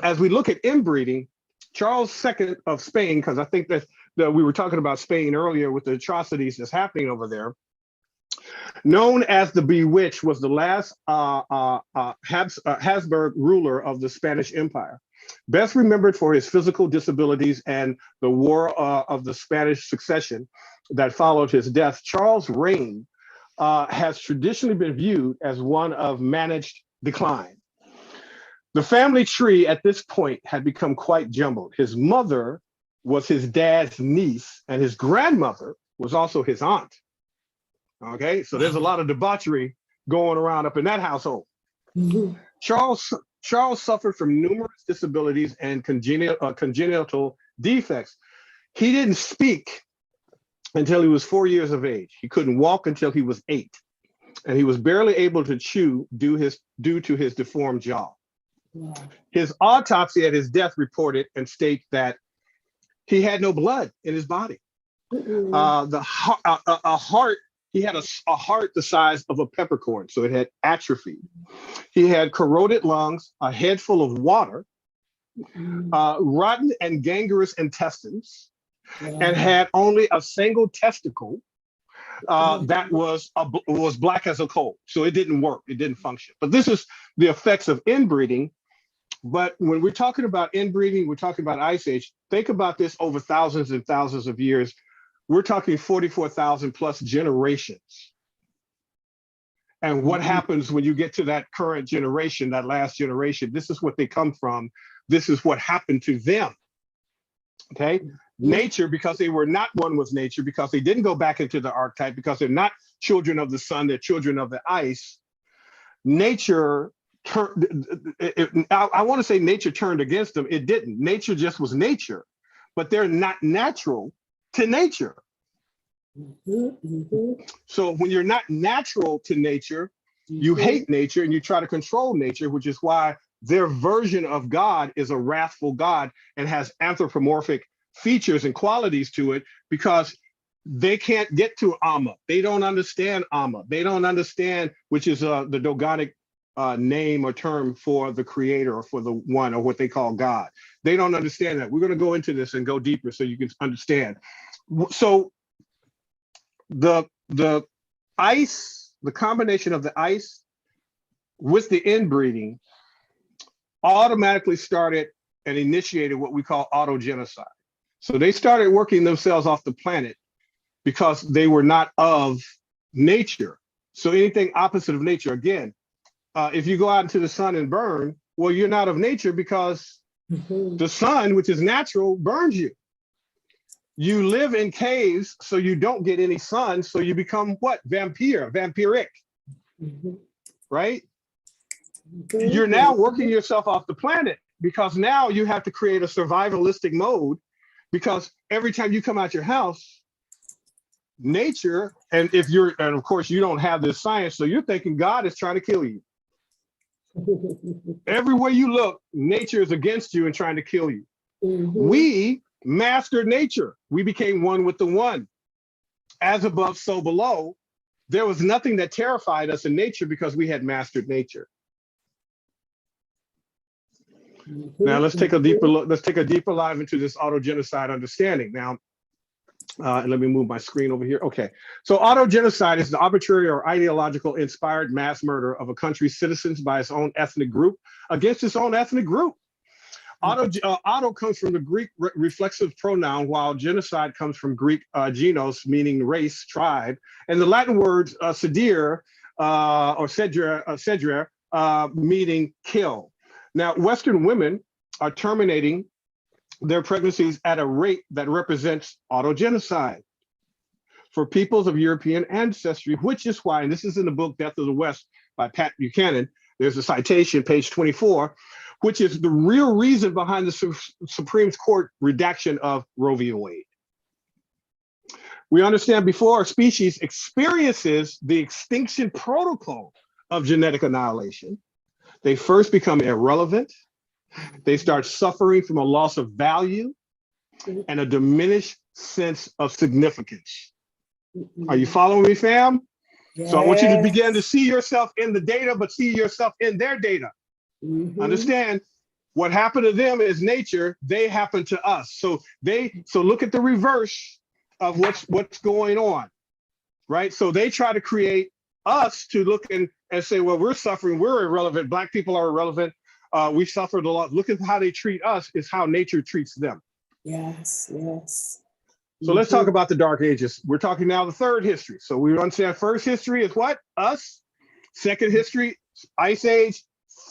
as we look at inbreeding, Charles II of Spain, because I think that we were talking about Spain earlier with the atrocities that's happening over there, known as the Bewitched, was the last Habsburg ruler of the Spanish Empire. Best remembered for his physical disabilities and the War of the Spanish Succession that followed his death, Charles' reign has traditionally been viewed as one of managed decline. The family tree at this point had become quite jumbled. His mother was his dad's niece, and his grandmother was also his aunt. Okay, so there's a lot of debauchery going around up in that household. Charles suffered from numerous disabilities and congenital defects. He didn't speak until he was 4 years of age. He couldn't walk until he was 8. And he was barely able to chew due to his deformed jaw. Yeah. His autopsy at his death reported and states that He had no blood in his body. A heart, he had a heart the size of a peppercorn, so it had atrophied. He had corroded lungs, a head full of water, rotten and gangrenous intestines, and had only a single testicle that was black as a coal. So it didn't work, it didn't function. But this is the effects of inbreeding. But when we're talking about inbreeding, we're talking about Ice Age. Think about this over thousands and thousands of years. We're talking 44,000 plus generations. And what happens when you get to that current generation, that last generation? This is what they come from. This is what happened to them. Okay? Nature, because they were not one with nature, because they didn't go back into the archetype, because they're not children of the sun, they're children of the ice. Nature I want to say nature turned against them. It didn't. Nature just was nature, but they're not natural to nature. So when you're not natural to nature, you hate nature and you try to control nature, which is why their version of God is a wrathful God and has anthropomorphic features and qualities to it, because they can't get to Aamu. They don't understand Aamu. They don't understand, which is the Dogonic name or term for the creator or for the one, or what they call God. They don't understand that. We're going to go into this and go deeper so you can understand. So the ice, the combination of the ice with the inbreeding automatically started and initiated what we call autogenocide. So they started working themselves off the planet because they were not of nature. So anything opposite of nature, again, if you go out into the sun and burn, well, you're not of nature, because the sun, which is natural, burns you. You live in caves, so you don't get any sun, so you become what? Vampiric, right? You're now working yourself off the planet, because now you have to create a survivalistic mode, because every time you come out your house, nature, and of course you don't have this science, so you're thinking God is trying to kill you. Everywhere you look, nature is against you and trying to kill you. We mastered nature. We became one with the one. As above, so below. There was nothing that terrified us in nature because we had mastered nature. Now let's take a deeper look. Let's take a deeper dive into this autogenocide understanding. Now, let me move my screen over here. Okay, so autogenocide is the arbitrary or ideological inspired mass murder of a country's citizens by its own ethnic group against its own ethnic group. Auto comes from the Greek reflexive pronoun, while genocide comes from Greek genos, meaning race, tribe, and the Latin words sedere or sedere, meaning kill. Now, Western women are terminating their pregnancies at a rate that represents autogenocide for peoples of European ancestry, which is why, and this is in the book Death of the West by Pat Buchanan, there's a citation, page 24, which is the real reason behind the Supreme Court redaction of Roe v. Wade. We understand before a species experiences the extinction protocol of genetic annihilation, they first become irrelevant. They start suffering from a loss of value and a diminished sense of significance. Are you following me, fam? Yes. So I want you to begin to see yourself in the data, but see yourself in their data. Understand, what happened to them is nature, they happen to us. So look at the reverse of what's going on, right? So they try to create us to look and say, well, we're suffering, we're irrelevant, Black people are irrelevant. We suffered a lot. Look at how they treat us is how nature treats them. Yes, yes. So let's talk about the Dark Ages. We're talking now the third history. So we understand first history is what? Us. Second history, Ice Age.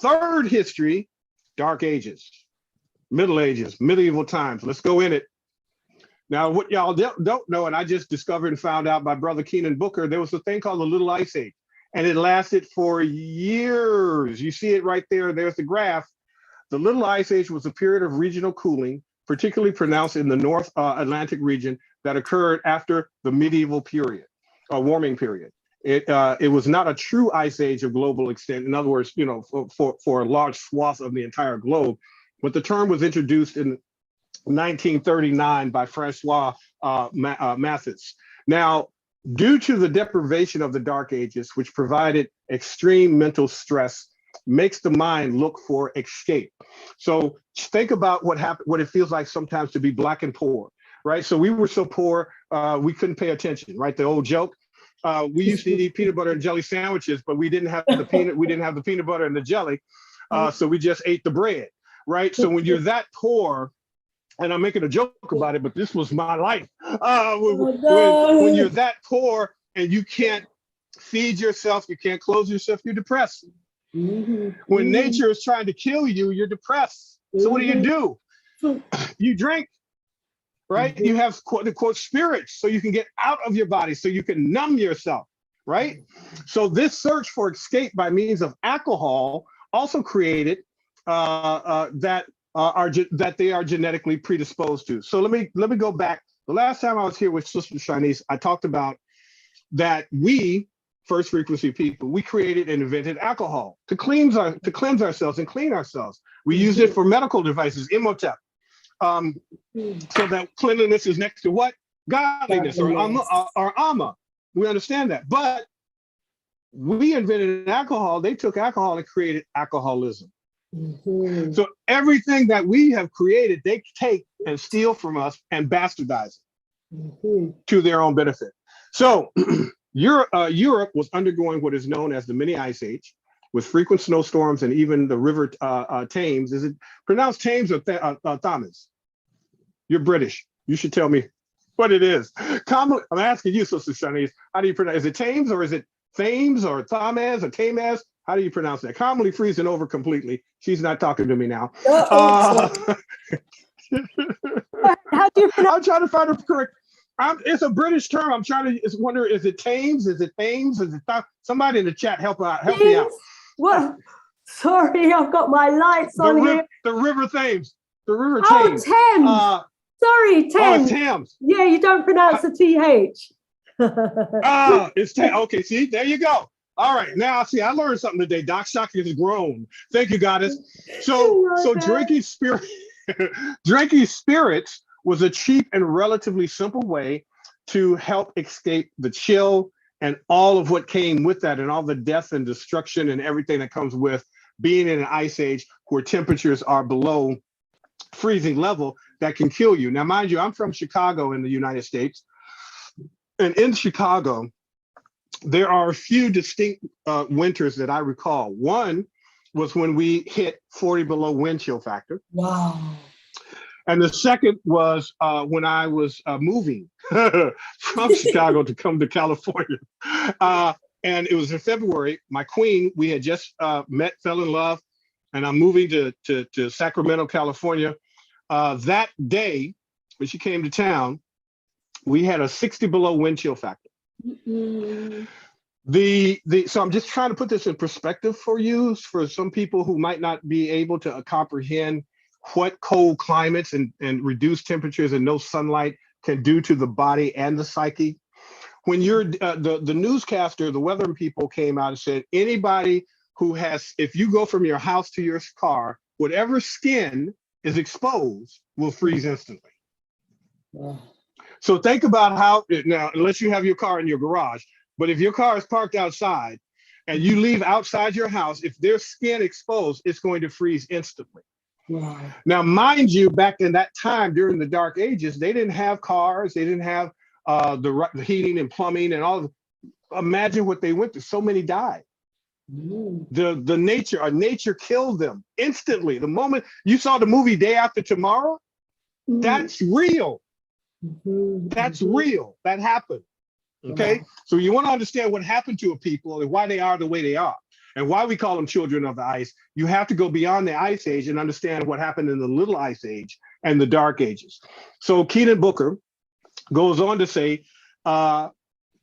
Third history, Dark Ages, Middle Ages, medieval times. Let's go in it. Now, what y'all don't know, and I just discovered and found out by Brother Keenan Booker, there was a thing called the Little Ice Age. And it lasted for years. You see it right there. There's the graph. The Little Ice Age was a period of regional cooling, particularly pronounced in the North Atlantic region, that occurred after the medieval period, warming period. It was not a true ice age of global extent. In other words, for a large swath of the entire globe. But the term was introduced in 1939 by Francois Mathis. Now, due to the deprivation of the Dark Ages, which provided extreme mental stress, makes the mind look for escape. So think about what happened, what it feels like sometimes to be Black and poor, right? So we were so poor, we couldn't pay attention, right? The old joke. We used to eat peanut butter and jelly sandwiches, but we didn't have the peanut butter and the jelly, so we just ate the bread, right? So when you're that poor, and I'm making a joke about it, but this was my life. When you're that poor and you can't feed yourself, you can't clothe yourself, you're depressed. When nature is trying to kill you, you're depressed. So what do? You drink, right? You have quote unquote spirits, so you can get out of your body, so you can numb yourself, right? So this search for escape by means of alcohol also created that they are genetically predisposed to. So let me go back. The last time I was here with Sister Shanice, I talked about that we, first frequency people, we created and invented alcohol to cleanse ourselves and clean ourselves. We used it for medical devices, Imhotep. So that cleanliness is next to what? Godliness or Amma. We understand that. But we invented alcohol. They took alcohol and created alcoholism. So everything that we have created, they take and steal from us and bastardize it to their own benefit. So Europe was undergoing what is known as the mini ice age, with frequent snowstorms and even the river Thames. Is it pronounced Thames or Thames? You're British. You should tell me what it is. I'm asking you, Sister Shanice, how do you pronounce? Is it Thames or is it Thames or Thames or Thames? How do you pronounce that? Commonly freezing over completely. She's not talking to me now.
How do you pronounce?
I'm trying to find a correct. It's a British term. I'm trying to wonder, is it Thames? Is it Thames? Is it somebody in the chat help me out?
What? Sorry, I've got my lights on here.
The River Thames. The River
Thames.
Thames.
Sorry, Thames.
Oh, it's Thames.
Yeah, you don't pronounce the TH.
It's Thames. Okay, see, there you go. All right, now see, I learned something today. Doc Shock is grown. Thank you, Goddess. So drinking spirits was a cheap and relatively simple way to help escape the chill and all of what came with that, and all the death and destruction and everything that comes with being in an ice age where temperatures are below freezing level that can kill you. Now, mind you, I'm from Chicago in the United States, and in Chicago, there are a few distinct winters that I recall. One was when we hit 40 below wind chill factor.
Wow.
And the second was when I was moving from Chicago to come to California. And it was in February. My queen, we had just met, fell in love, and I'm moving to Sacramento, California. That day, when she came to town, we had a 60 below wind chill factor. So I'm just trying to put this in perspective for you, for some people who might not be able to comprehend what cold climates and reduced temperatures and no sunlight can do to the body and the psyche. When you're the newscaster, the weather people came out and said, anybody who has, if you go from your house to your car, whatever skin is exposed will freeze instantly. Wow. So think about how, now, unless you have your car in your garage, but if your car is parked outside and you leave outside your house, if there's skin exposed, it's going to freeze instantly. Wow. Now, mind you, back in that time during the Dark Ages, they didn't have cars, they didn't have the heating and plumbing and all. Imagine what they went through. So many died. Nature killed them instantly. The moment you saw the movie Day After Tomorrow, that's real. That's real. That happened. Okay, so you want to understand what happened to a people and why they are the way they are, and why we call them children of the ice. You have to go beyond the ice age and understand what happened in the little ice age and the Dark Ages. So Keenan Booker goes on to say,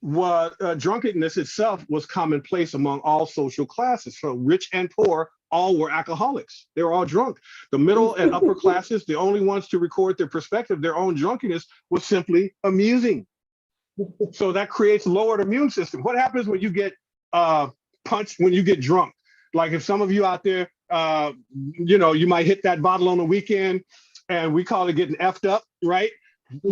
drunkenness itself was commonplace among all social classes. So rich and poor all were alcoholics. They were all drunk. The middle and upper classes, the only ones to record their perspective, their own drunkenness, was simply amusing. So that creates lowered immune system. What happens when you get punched, when you get drunk? Like if some of you out there, you might hit that bottle on the weekend and we call it getting effed up, right?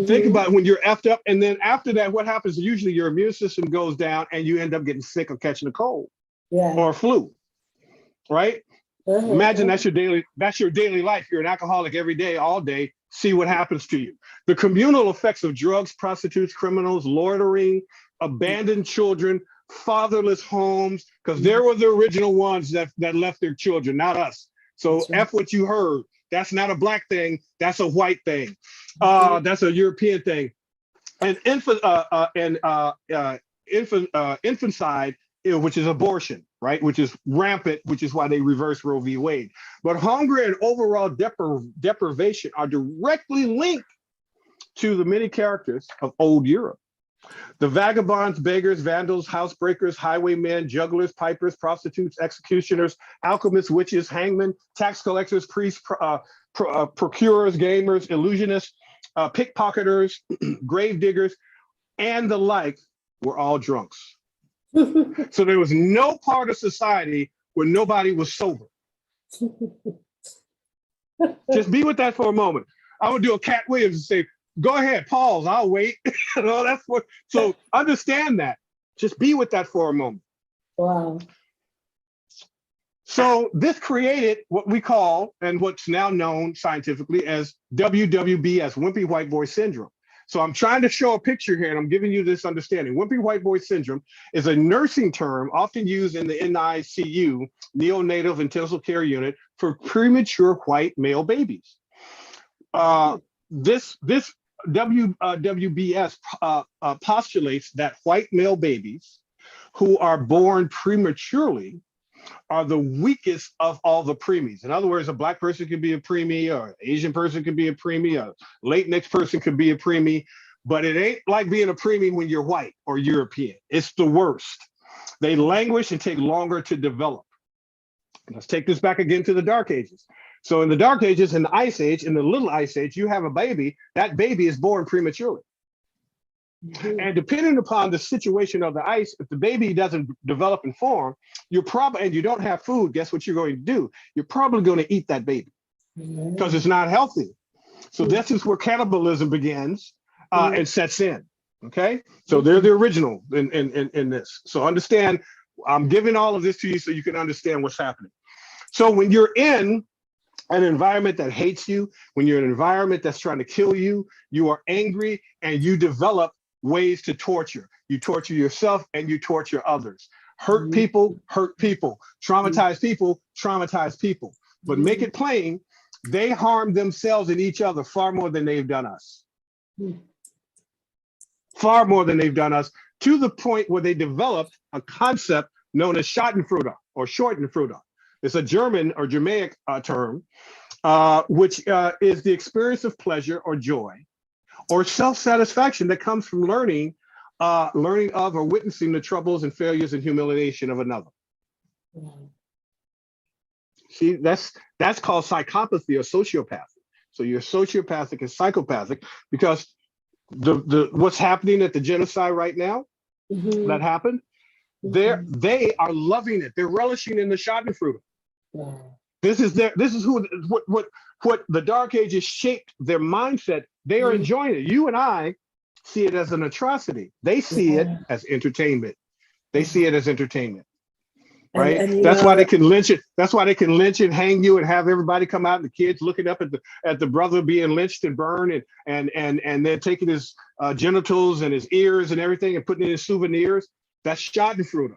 Think about when you're effed up, and then after that, what happens? Usually your immune system goes down and you end up getting sick or catching a cold or a flu, right? Imagine that's your daily life. You're an alcoholic every day, all day. See what happens to you. The communal effects of drugs, prostitutes, criminals, loitering, abandoned children, fatherless homes, because they were the original ones that left their children, not us. So F what you heard. That's not a black thing. That's a white thing. That's a European thing. And infanticide, which is abortion, right? Which is rampant, which is why they reversed Roe v. Wade. But hunger and overall deprivation are directly linked to the many characters of old Europe. The vagabonds, beggars, vandals, housebreakers, highwaymen, jugglers, pipers, prostitutes, executioners, alchemists, witches, hangmen, tax collectors, priests, procurers, gamers, illusionists, pickpocketers, grave diggers, and the like were all drunks. So there was no part of society where nobody was sober. Just be with that for a moment. I would do a Cat Williams and say, go ahead, pause, I'll wait. That's what. So understand that. Just be with that for a moment.
Wow.
So this created what we call, and what's now known scientifically as WWBS, Wimpy White Boy Syndrome. So I'm trying to show a picture here, and I'm giving you this understanding. Wimpy White Boy Syndrome is a nursing term often used in the NICU, neonatal intensive care unit, for premature white male babies. This WWBS postulates that white male babies who are born prematurely are the weakest of all the preemies. In other words, a black person can be a preemie, or an Asian person can be a preemie, a Latinx person could be a preemie, but it ain't like being a preemie when you're white or European. It's the worst. They languish and take longer to develop. Let's take this back again to the Dark Ages. So in the Dark Ages, in the Ice Age, in the Little Ice Age, you have a baby, that baby is born prematurely. And depending upon the situation of the ice, if the baby doesn't develop and form, and you don't have food, guess what you're going to do? You're probably going to eat that baby because it's not healthy. So this is where cannibalism begins and sets in, okay? So they're the original in this. So understand, I'm giving all of this to you so you can understand what's happening. So when you're in an environment that hates you, when you're in an environment that's trying to kill you, you are angry and you develop ways to torture. You torture yourself and you torture others. Hurt people, traumatize people. But make it plain, they harm themselves and each other far more than they've done us. Far more than they've done us, to the point where they developed a concept known as Schadenfreude or Schadenfreude. It's a German or Germanic term, which is the experience of pleasure or joy or self-satisfaction that comes from learning of or witnessing the troubles and failures and humiliation of another. See, that's called psychopathy or sociopathy. So you're sociopathic and psychopathic because the what's happening at the genocide right now that happened, they are loving it. They're relishing in the Schadenfreude. This is what the Dark Ages shaped their mindset. They are enjoying it. You and I see it as an atrocity. They see it as entertainment. They see it as entertainment. Right? And that's why they can lynch it. That's why they can lynch and hang you and have everybody come out and the kids looking up at the brother being lynched and burned and then taking his genitals and his ears and everything and putting it in souvenirs. That's Schadenfreude.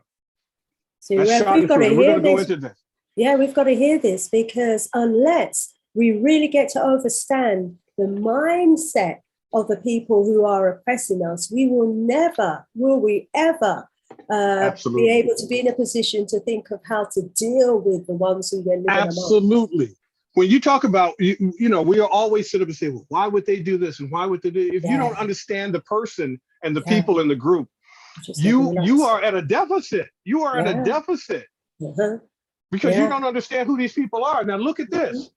So we've got to hear this. Yeah, we've got to hear this, because unless we really get to understand the mindset of the people who are oppressing us, will we ever be able to be in a position to think of how to deal with the ones who we're living among.
Absolutely. When you talk about, you know, we are always sit up and say, well, why would they do this? And why would they do it? If you don't understand the person and the people in the group, you are at a deficit. You are at a deficit. Because you don't understand who these people are. Now look at this.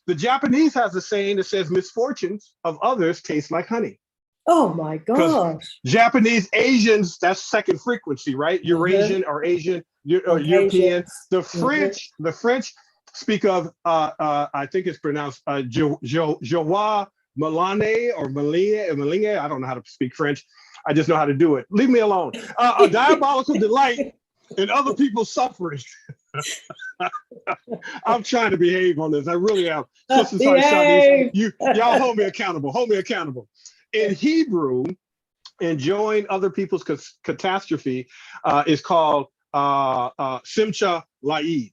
The Japanese has a saying that says misfortunes of others taste like honey.
Oh my gosh.
Japanese, Asians, that's second frequency, right? Eurasian or Asian, or European. The French speak of, I think it's pronounced Joie Malane or Maline. I don't know how to speak French. I just know how to do it. Leave me alone. A diabolical delight in other people's suffering. I'm trying to behave on this. I really am. Y'all hold me accountable. Hold me accountable. In Hebrew, enjoying other people's catastrophe is called Simcha Laid.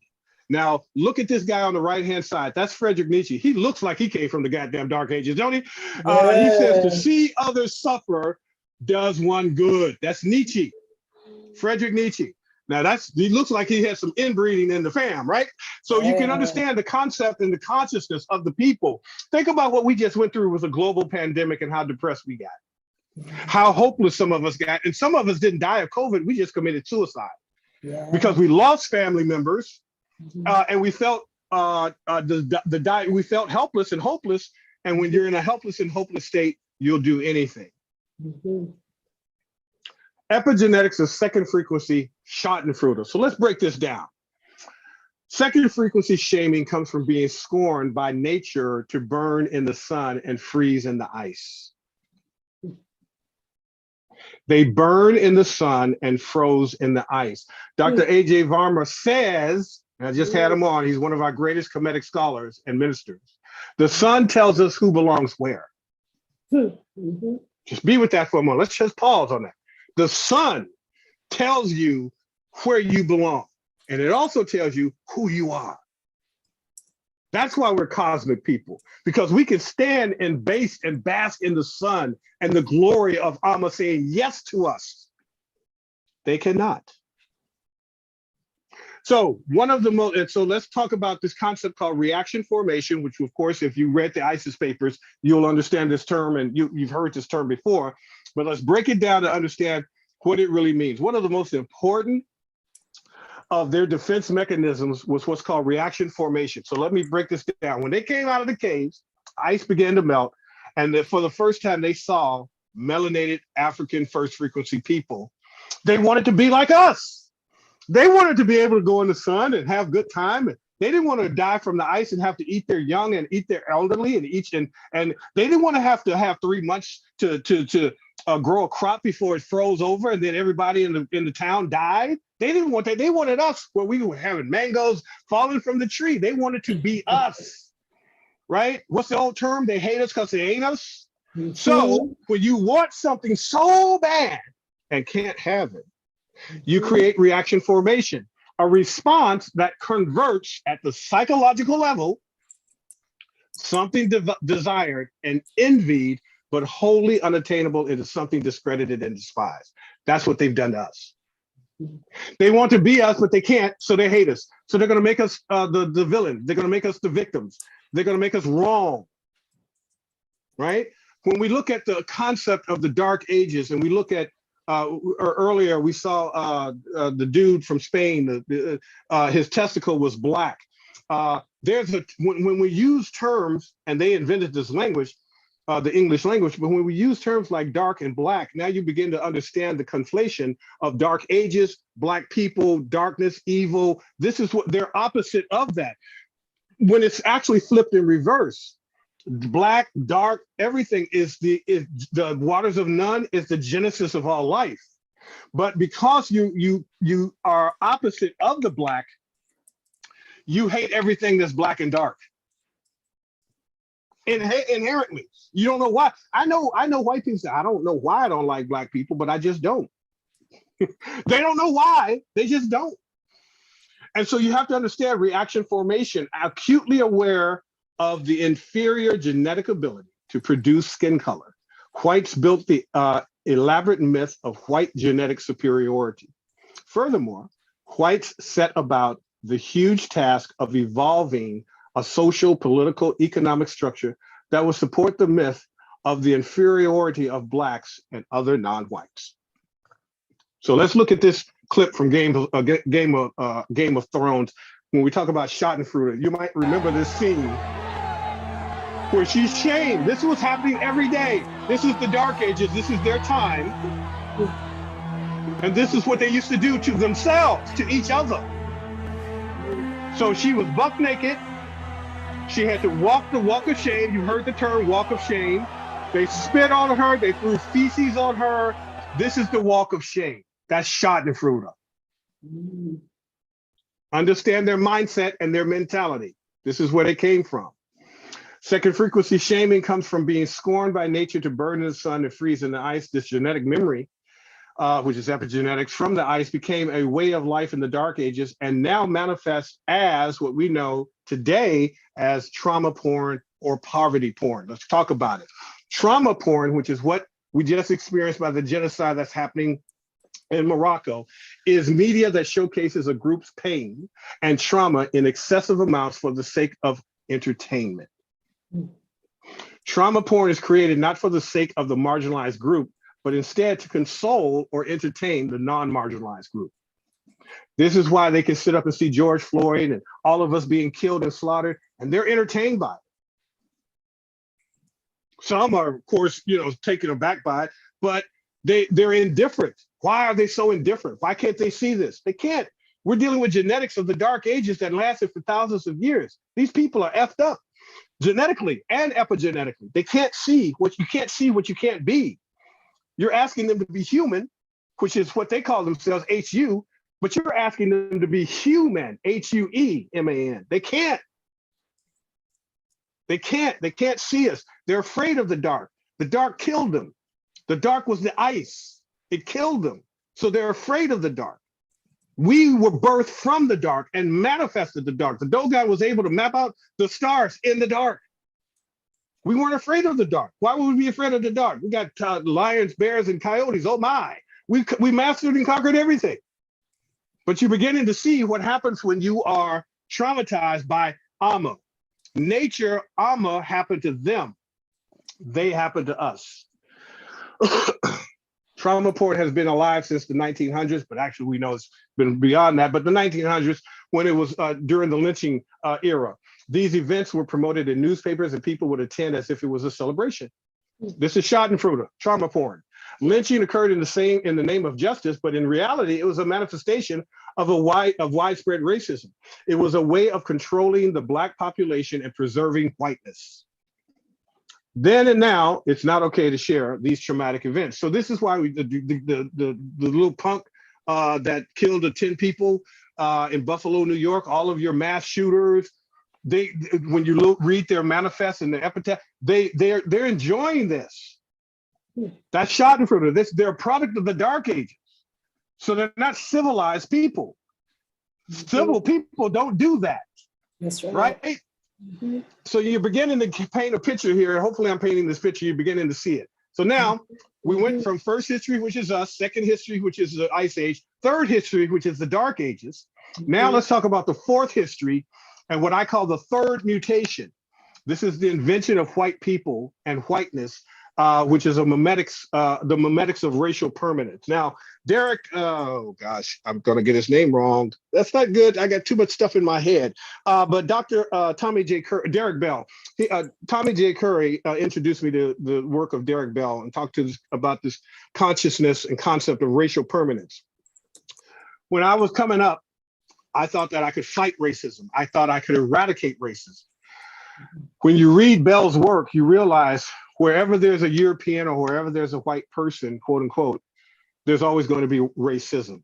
Now, look at this guy on the right-hand side. That's Friedrich Nietzsche. He looks like he came from the goddamn Dark Ages, don't he? He says, to see others suffer does one good. That's Nietzsche, Friedrich Nietzsche. Now, he looks like he has some inbreeding in the fam, right? So you can understand the concept and the consciousness of the people. Think about what we just went through with a global pandemic and how depressed we got, how hopeless some of us got. And some of us didn't die of COVID. We just committed suicide because we lost family members. And we felt we felt helpless and hopeless. And when you're in a helpless and hopeless state, you'll do anything. Epigenetics is second frequency Schadenfreude. So let's break this down. Second frequency shaming comes from being scorned by nature to burn in the sun and freeze in the ice. They burn in the sun and froze in the ice. Dr. A.J. Varma says, I just had him on. He's one of our greatest Kemetic scholars and ministers. The sun tells us who belongs where. Just be with that for a moment. Let's just pause on that. The sun tells you where you belong, and it also tells you who you are. That's why we're cosmic people, because we can stand and bask in the sun and the glory of Aamu saying yes to us. They cannot. So so let's talk about this concept called reaction formation, which of course, if you read the ISIS papers, you'll understand this term, and you've heard this term before, but let's break it down to understand what it really means. One of the most important of their defense mechanisms was what's called reaction formation. So let me break this down. When they came out of the caves, ice began to melt, and for the first time they saw melanated African first frequency people. They wanted to be like us. They wanted to be able to go in the sun and have good time. They didn't want to die from the ice and have to eat their young and eat their elderly and they didn't want to have 3 months to grow a crop before it froze over and then everybody in the town died. They didn't want that. They wanted us where we were having mangoes falling from the tree. They wanted to be us, right? What's the old term? They hate us because they ain't us. So when you want something so bad and can't have it, you create reaction formation, a response that converts at the psychological level something desired and envied, but wholly unattainable into something discredited and despised. That's what they've done to us. They want to be us, but they can't, so they hate us. So they're going to make us the villain. They're going to make us the victims. They're going to make us wrong, right? When we look at the concept of the Dark Ages and we look at earlier, we saw the dude from Spain, his testicle was black. When we use terms, and they invented this language, the English language, but when we use terms like dark and black, now you begin to understand the conflation of Dark Ages, black people, darkness, evil. This is what they're opposite of that. When it's actually flipped in reverse, black, dark, everything is the waters of none is the genesis of all life. But because you are opposite of the black, you hate everything that's black and dark. Inherently, you don't know why. I know white people say, I don't know why I don't like black people, but I just don't. They don't know why, they just don't. And so you have to understand reaction formation, acutely aware of the inferior genetic ability to produce skin color. Whites built the elaborate myth of white genetic superiority. Furthermore, whites set about the huge task of evolving a social, political, economic structure that will support the myth of the inferiority of blacks and other non-whites. So let's look at this clip from Game of Thrones. When we talk about Schadenfreude, you might remember this scene where she's shamed. This was happening every day. This is the Dark Ages. This is their time. And this is what they used to do to themselves, to each other. So she was buck naked. She had to walk the walk of shame. You heard the term walk of shame. They spit on her. They threw feces on her. This is the walk of shame. That's Schadenfreude. Understand their mindset and their mentality. This is where they came from. Second frequency shaming comes from being scorned by nature to burn in the sun and freeze in the ice. This genetic memory, which is epigenetics, from the ice became a way of life in the Dark Ages and now manifests as what we know today as trauma porn or poverty porn. Let's talk about it. Trauma porn, which is what we just experienced by the genocide that's happening in Morocco, is media that showcases a group's pain and trauma in excessive amounts for the sake of entertainment. Trauma porn is created not for the sake of the marginalized group, but instead to console or entertain the non-marginalized group. This is why they can sit up and see George Floyd and all of us being killed and slaughtered, and they're entertained by it. Some are, of course, taken aback by it, but they're indifferent. Why are they so indifferent? Why can't they see this? They can't. We're dealing with genetics of the Dark Ages that lasted for thousands of years. These people are effed up genetically and epigenetically. They can't see what you can't be. You're asking them to be human, which is what they call themselves, HU, but you're asking them to be human, HUEMAN. They can't. They can't see us. They're afraid of the dark. The dark killed them. The dark was the ice. It killed them. So they're afraid of the dark. We were birthed from the dark and manifested the dark. The Dogon was able to map out the stars in the dark. We weren't afraid of the dark. Why would we be afraid of the dark? We got lions, bears, and coyotes. Oh my. We mastered and conquered everything. But you're beginning to see what happens when you are traumatized by Aamu. Nature, Aamu happened to them. They happened to us. Trauma porn has been alive since the 1900s, but actually we know it's been beyond that. But the 1900s, when it was during the lynching era, these events were promoted in newspapers and people would attend as if it was a celebration. This is Schadenfreude, trauma porn. Lynching occurred in the name of justice, but in reality, it was a manifestation of widespread racism. It was a way of controlling the Black population and preserving whiteness. Then and now, it's not okay to share these traumatic events. So this is why the little punk that killed the 10 people in Buffalo, New York, all of your mass shooters, when you read their manifest and their epitaph, they're enjoying this. That's Schadenfreude. They're a product of the Dark Ages. So they're not civilized people. Civil people don't do that.
That's right.
Right? Mm-hmm. So you're beginning to paint a picture here. Hopefully I'm painting this picture. You're beginning to see it. So now we went from first history, which is us, second history, which is the Ice Age, third history, which is the Dark Ages. Now let's talk about the fourth history and what I call the third mutation. This is the invention of white people and whiteness, which is the memetics of racial permanence. Now, Derek, oh gosh, I'm gonna get his name wrong. That's not good. I got too much stuff in my head. But Dr. Tommy J. Curry, Derek Bell, Tommy J. Curry introduced me to the work of Derek Bell and talked about this consciousness and concept of racial permanence. When I was coming up, I thought that I could fight racism. I thought I could eradicate racism. When you read Bell's work, you realize wherever there's a European or wherever there's a white person, quote unquote, there's always going to be racism.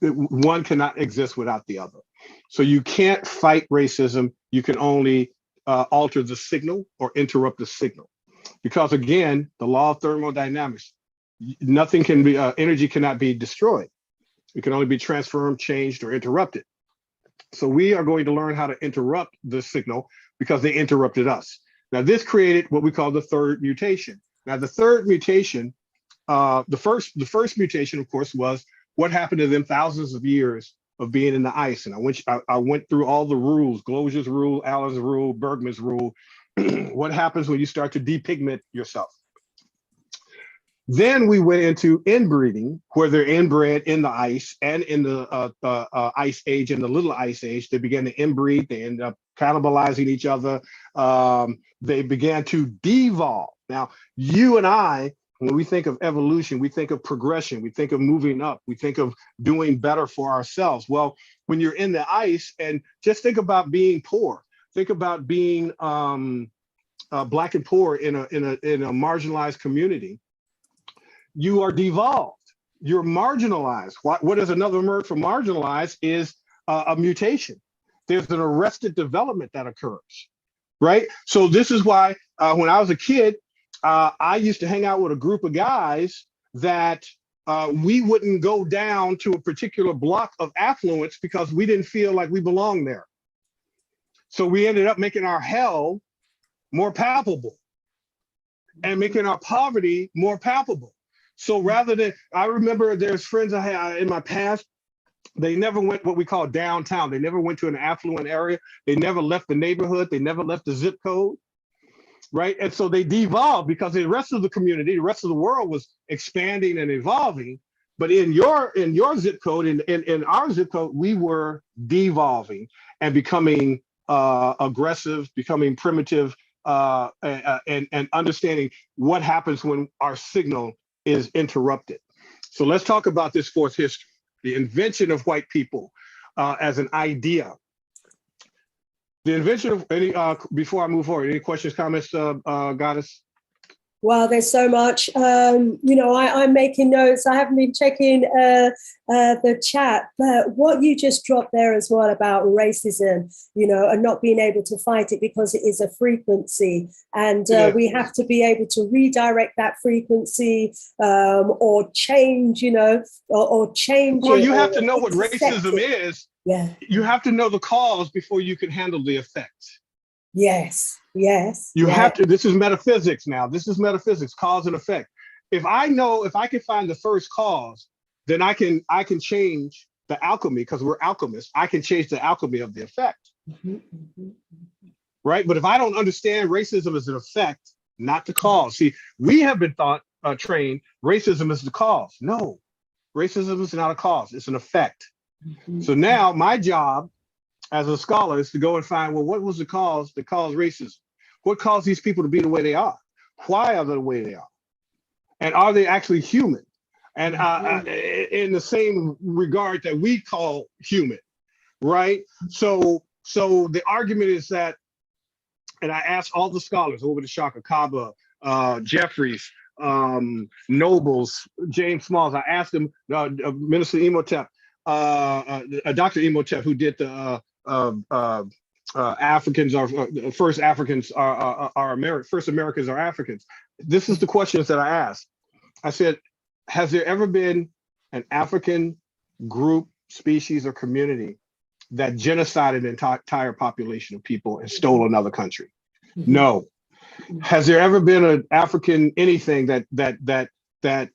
One cannot exist without the other. So you can't fight racism. You can only alter the signal or interrupt the signal. Because again, the law of thermodynamics, nothing can be, energy cannot be destroyed. It can only be transformed, changed, or interrupted. So we are going to learn how to interrupt the signal because they interrupted us. Now this created what we call the third mutation. Now the third mutation, the first mutation, of course, was what happened to them thousands of years of being in the ice. And I went through all the rules, Glosier's rule, Allen's rule, Bergman's rule, what happens when you start to depigment yourself. Then we went into inbreeding, where they're inbred in the ice and in the ice age and the little ice age. They began to inbreed. They end up cannibalizing each other. They began to devolve. Now, you and I, when we think of evolution, we think of progression, we think of moving up, we think of doing better for ourselves. Well, when you're in the ice, and just think about being poor, think about being Black and poor in a marginalized community. You are devolved. You're marginalized. What is another word for marginalized is a mutation. There's an arrested development that occurs, right? So this is why when I was a kid, I used to hang out with a group of guys that we wouldn't go down to a particular block of affluence because we didn't feel like we belonged there. So we ended up making our hell more palpable and making our poverty more palpable. So rather than, I remember there's friends I had in my past, they never went what we call downtown. They never went to an affluent area. They never left the neighborhood. They never left the zip code, right? And so they devolved because the rest of the community, the rest of the world was expanding and evolving. But in your zip code, in our zip code, we were devolving and becoming aggressive, becoming primitive, and understanding what happens when our signal is interrupted. So let's talk about this fourth history, the invention of white people as an idea. The invention of any, before I move forward, any questions, comments, Goddess?
Wow, there's so much. I'm making notes. I haven't been checking the chat, but what you just dropped there as well about racism, and not being able to fight it because it is a frequency. And we have to be able to redirect that frequency or change, or change it.
Well, you have to know what racism is.
Yeah.
You have to know the cause before you can handle the effects.
Yes.
You have to, this is metaphysics now. This is metaphysics, cause and effect. If I can find the first cause, then I can change the alchemy, because we're alchemists. I can change the alchemy of the effect. Right? But if I don't understand racism as an effect, not the cause. See, we have been trained, racism is the cause. No, racism is not a cause, it's an effect. So now my job as a scholar is to go and find, well, what was the cause that caused racism? What caused these people to be the way they are? Why are they the way they are? And are they actually human? And in the same regard that we call human, right? So the argument is that, and I asked all the scholars over the Shaka, Kaba, Jeffries, Nobles, James Smalls, I asked them, Minister Imhotep, Dr. Imhotep, who did the Africans are first Africans are American, first Americans are Africans. This is the questions that I asked. I said, has there ever been an African group, species, or community that genocided an entire population of people and stole another country? No. Has there ever been an African anything that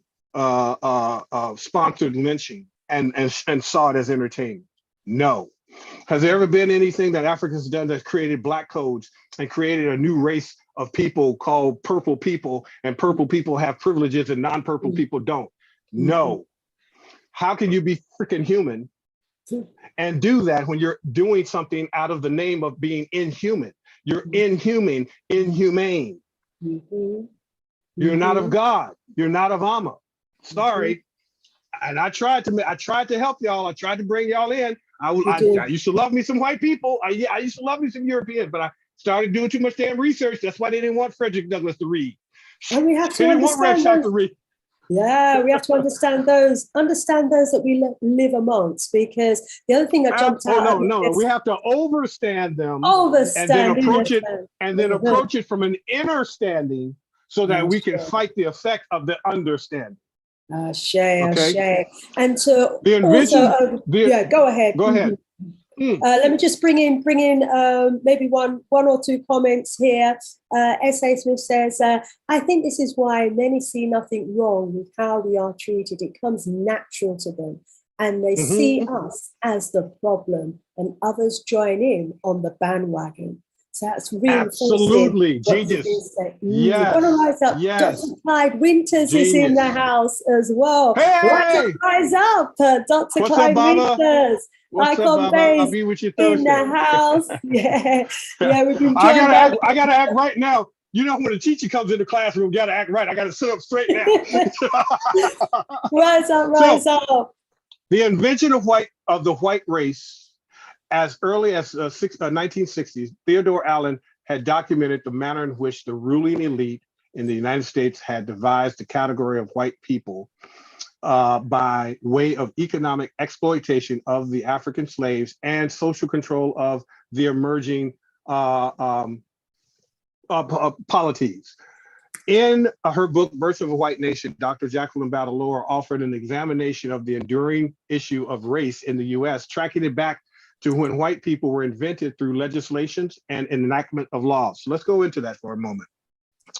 sponsored lynching and saw it as entertainment? No. Has there ever been anything that Africans done that created black codes and created a new race of people called purple people, and purple people have privileges and non-purple people don't? No. How can you be freaking human and do that when you're doing something out of the name of being inhuman? You're inhuman, inhumane. You're not of God. You're not of Aamu. Sorry. And I tried to help y'all. I tried to bring y'all in. I used to love me some white people. I used to love me some Europeans, but I started doing too much damn research. That's why they didn't want Frederick Douglass to read.
And we have to understand those. To read. Yeah, we have to understand those that we live amongst, because the other thing that jumped out.
No, we have to overstand them.
And
then approach it from an inner standing so that we can fight the effect of the understanding.
Share. And to also, go ahead.
Go ahead.
Let me just bring in maybe one or two comments here. S.A. Smith says, I think this is why many see nothing wrong with how we are treated. It comes natural to them, and they see us as the problem, and others join in on the bandwagon. So that's
absolutely genius.
Yes. Dr. Clyde Winters is in the house as well.
Hey!
Rise up, Dr. Clyde Winters. Icon Base
I'll be with you Thursday.
In the house. Yeah, we've been
I gotta act right now. You know, when a teacher comes in the classroom, got to act right. I got to sit up straight now.
Rise up, rise up.
The invention of the white race, as early as 1960s, Theodore Allen had documented the manner in which the ruling elite in the United States had devised the category of white people by way of economic exploitation of the African slaves and social control of the emerging polities. In her book, Birth of a White Nation, Dr. Jacqueline Badalore offered an examination of the enduring issue of race in the US, tracking it back to when white people were invented through legislations and enactment of laws. So let's go into that for a moment.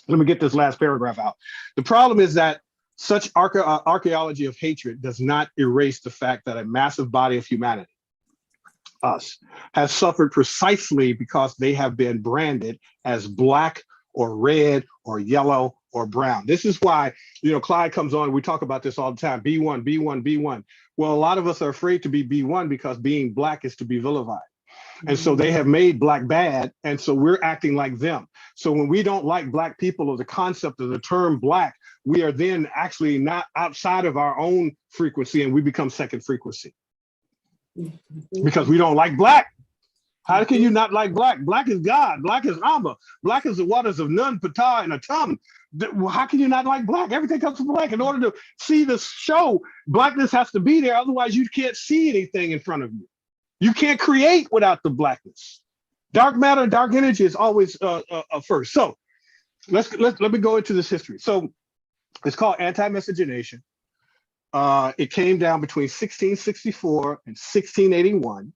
Let me get this last paragraph out. The problem is that such archaeology of hatred does not erase the fact that a massive body of humanity, us, has suffered precisely because they have been branded as Black or red or yellow or brown. This is why, you know, Clyde comes on, we talk about this all the time, B1, B1, B1. Well, a lot of us are afraid to be B1 because being Black is to be vilified. And so they have made Black bad, and so we're acting like them. So when we don't like Black people or the concept of the term Black, we are then actually not outside of our own frequency, and we become second frequency. Because we don't like Black. How can you not like Black? Black is God. Black is Aamu. Black is the waters of Nun, Ptah, and Atum. How can you not like Black? Everything comes from Black. In order to see this show, Blackness has to be there. Otherwise, you can't see anything in front of you. You can't create without the Blackness. Dark matter, dark energy is always first. So let me go into this history. So it's called anti-miscegenation. It came down between 1664 and 1681.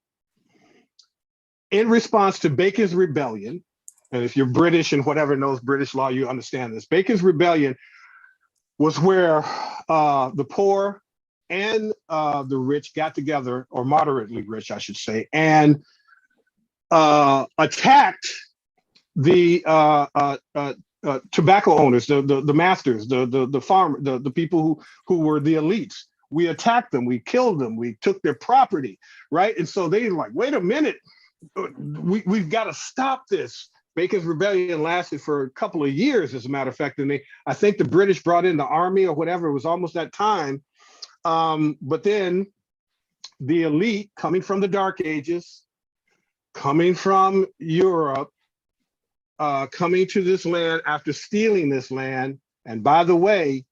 In response to Bacon's Rebellion, and if you're British and whatever knows British law, you understand this. Bacon's Rebellion was where the poor and the rich got together, or moderately rich, I should say, and attacked the tobacco owners, the masters, the farmer, the people who were the elites. We attacked them, we killed them, we took their property, right? And so they like, wait a minute. We've got to stop this. Bacon's Rebellion lasted for a couple of years, as a matter of fact, and I think the British brought in the army or whatever. It was almost that time. But then the elite, coming from the Dark Ages, coming from Europe, coming to this land after stealing this land. And by the way,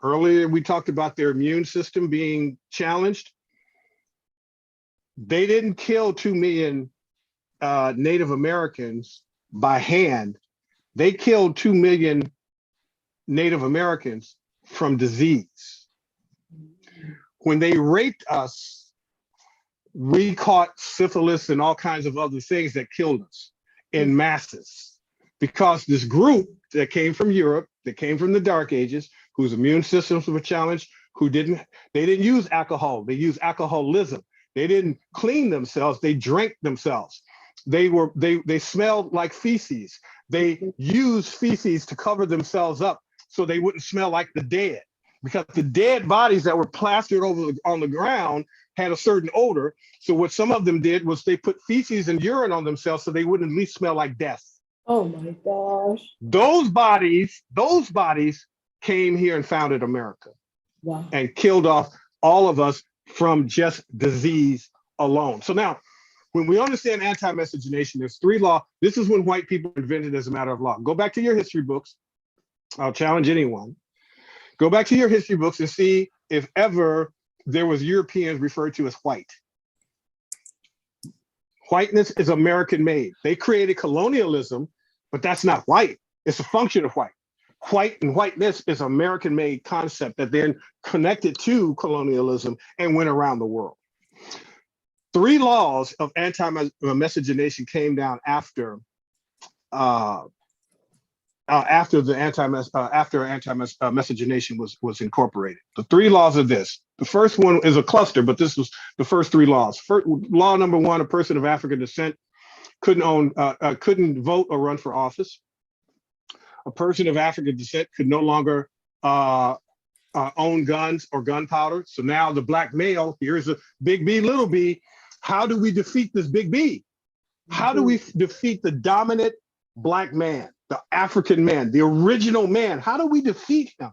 earlier we talked about their immune system being challenged. They didn't kill 2 million Native Americans by hand. They killed 2 million Native Americans from disease. When they raped us, we caught syphilis and all kinds of other things that killed us in masses, because this group that came from Europe, that came from the Dark Ages, whose immune systems were challenged, they didn't use alcohol, they used alcoholism. They didn't clean themselves, they drank themselves. They smelled like feces. They used feces to cover themselves up so they wouldn't smell like the dead, because the dead bodies that were plastered on the ground had a certain odor. So what some of them did was they put feces and urine on themselves so they wouldn't at least smell like death.
Oh my gosh.
Those bodies came here and founded America. Wow. And killed off all of us from just disease alone. So now, when we understand anti-miscegenation, there's 3 laws. This is when white people invented as a matter of law. Go back to your history books. I'll challenge anyone. Go back to your history books and see if ever there was Europeans referred to as white. Whiteness is American made. They created colonialism, but that's not white. It's a function of white. White and whiteness is American made concept that then connected to colonialism and went around the world. 3 laws of anti-miscegenation came down after anti-miscegenation was incorporated. The 3 laws are this. The first one is a cluster, but this was the first 3 laws. Law number 1: a person of African descent couldn't vote or run for office. A person of African descent could no longer own guns or gunpowder. So now the Black male, here's a big B, little b. How do we defeat this big B? How do we defeat the dominant Black man, the African man, the original man. How do we defeat him?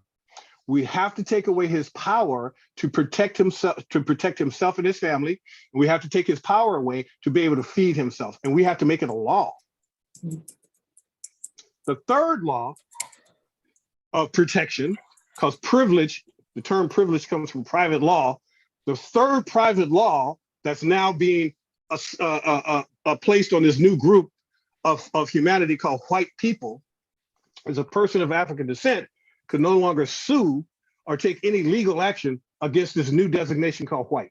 We have to take away his power to protect himself and his family. We have to take his power away to be able to feed himself. And we have to make it a law. The third law of protection, because privilege, the term privilege comes from private law. The third private law that's now being placed on this new group of humanity called white people is a person of African descent could no longer sue or take any legal action against this new designation called white.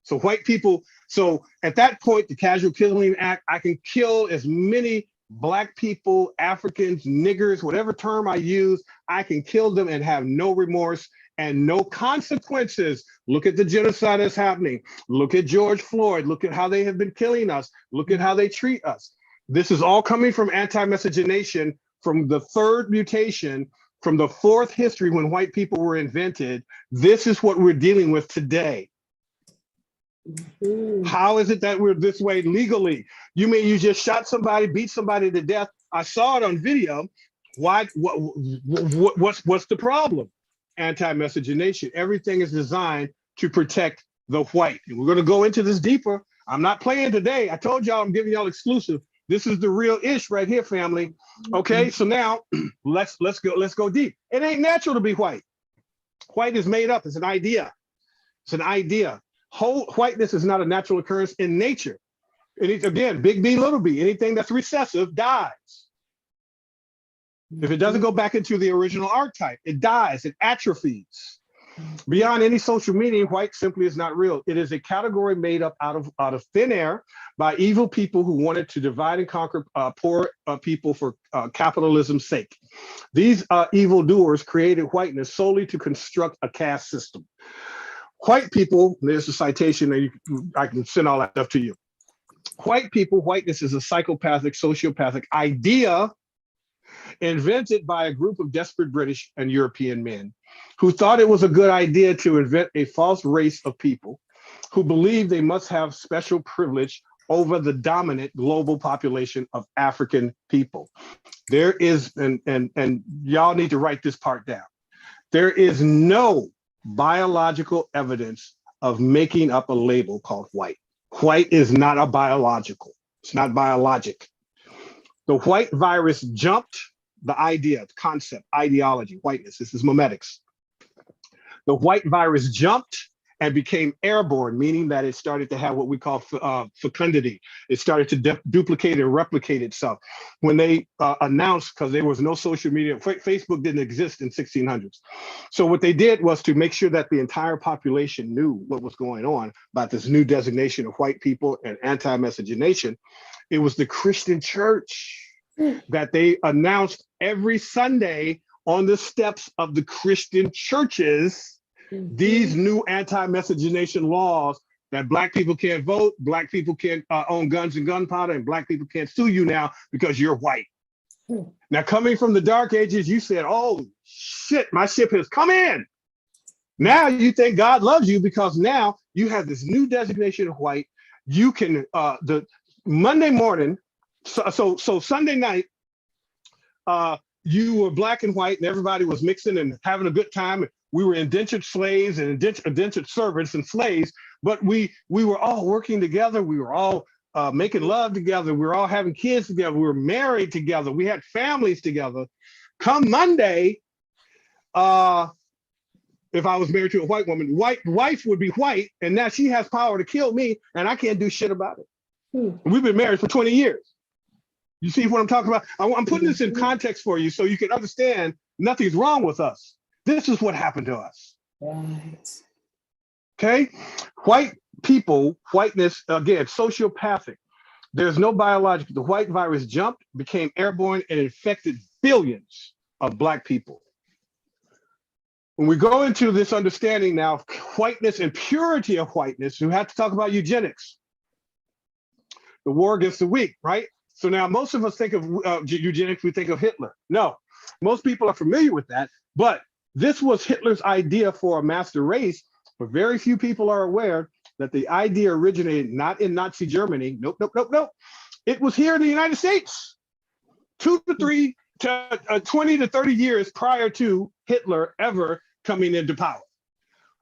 So white people, so at that point, the Casual Killing Act, I can kill as many Black people, Africans, niggers, whatever term I use, I can kill them and have no remorse and no consequences. Look at the genocide that's happening. Look at George Floyd. Look at how they have been killing us. Look at how they treat us. This is all coming from anti-miscegenation, from the third mutation, from the fourth history when white people were invented. This is what we're dealing with today. How is it that we're this way legally? You mean you just shot somebody, beat somebody to death? I saw it on video. Why? What's the problem? Anti-miscegenation. Everything is designed to protect the white. And we're going to go into this deeper. I'm not playing today. I told y'all I'm giving y'all exclusive. This is the real ish right here, family. Okay, so now let's go deep. It ain't natural to be white. White is made up. It's an idea. It's an idea. Whole whiteness is not a natural occurrence in nature. And again, big B, little b, anything that's recessive dies. If it doesn't go back into the original archetype, it dies, it atrophies. Beyond any social meaning, white simply is not real. It is a category made up out of thin air by evil people who wanted to divide and conquer poor people for capitalism's sake. These evildoers created whiteness solely to construct a caste system. White people, there's a citation, and I can send all that stuff to you. White people, whiteness is a psychopathic, sociopathic idea invented by a group of desperate British and European men who thought it was a good idea to invent a false race of people who believed they must have special privilege over the dominant global population of African people. There is, and y'all need to write this part down. There is no biological evidence of making up a label called white. White is not a biological. It's not biologic. The white virus jumped the idea, the concept, ideology, whiteness. This is memetics. The white virus jumped and became airborne, meaning that it started to have what we call fecundity. It started to duplicate and replicate itself. When they announced, because there was no social media, Facebook didn't exist in 1600s. So what they did was to make sure that the entire population knew what was going on about this new designation of white people and anti-miscegenation. It was the Christian church that they announced every Sunday on the steps of the Christian churches, these new anti-miscegenation laws that Black people can't vote, Black people can't own guns and gunpowder, and Black people can't sue you now because you're white. Now, coming from the Dark Ages, you said, oh, shit, my ship has come in. Now you think God loves you because now you have this new designation of white. You can, the Monday morning, so Sunday night, you were Black and white and everybody was mixing and having a good time. We were indentured slaves and indentured servants and slaves, but we were all working together. We were all making love together. We were all having kids together. We were married together. We had families together. Come Monday, if I was married to a white woman, wife would be white, and now she has power to kill me, and I can't do shit about it. We've been married for 20 years. You see what I'm talking about? I'm putting this in context for you so you can understand nothing's wrong with us. This is what happened to us.
Right.
Okay? White people, whiteness, again, sociopathic. There's no biological. The white virus jumped, became airborne, and infected billions of Black people. When we go into this understanding now of whiteness and purity of whiteness, we have to talk about eugenics. The war against the weak, right? So now most of us think of eugenics, we think of Hitler. No, most people are familiar with that, but this was Hitler's idea for a master race, but very few people are aware that the idea originated not in Nazi Germany. Nope. It was here in the United States. 20 to 30 years prior to Hitler ever coming into power.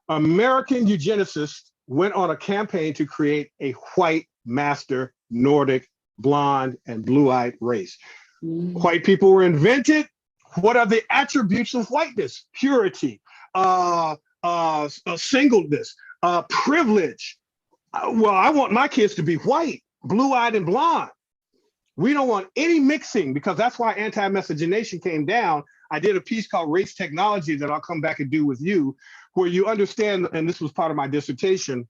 American eugenicists went on a campaign to create a white master Nordic blonde and blue-eyed race. White people were invented. What are the attributes of whiteness? Purity, singleness, privilege. Well, I want my kids to be white, blue-eyed and blonde. We don't want any mixing, because that's why anti-miscegenation came down. I did a piece called Race Technology that I'll come back and do with you, where you understand, and this was part of my dissertation,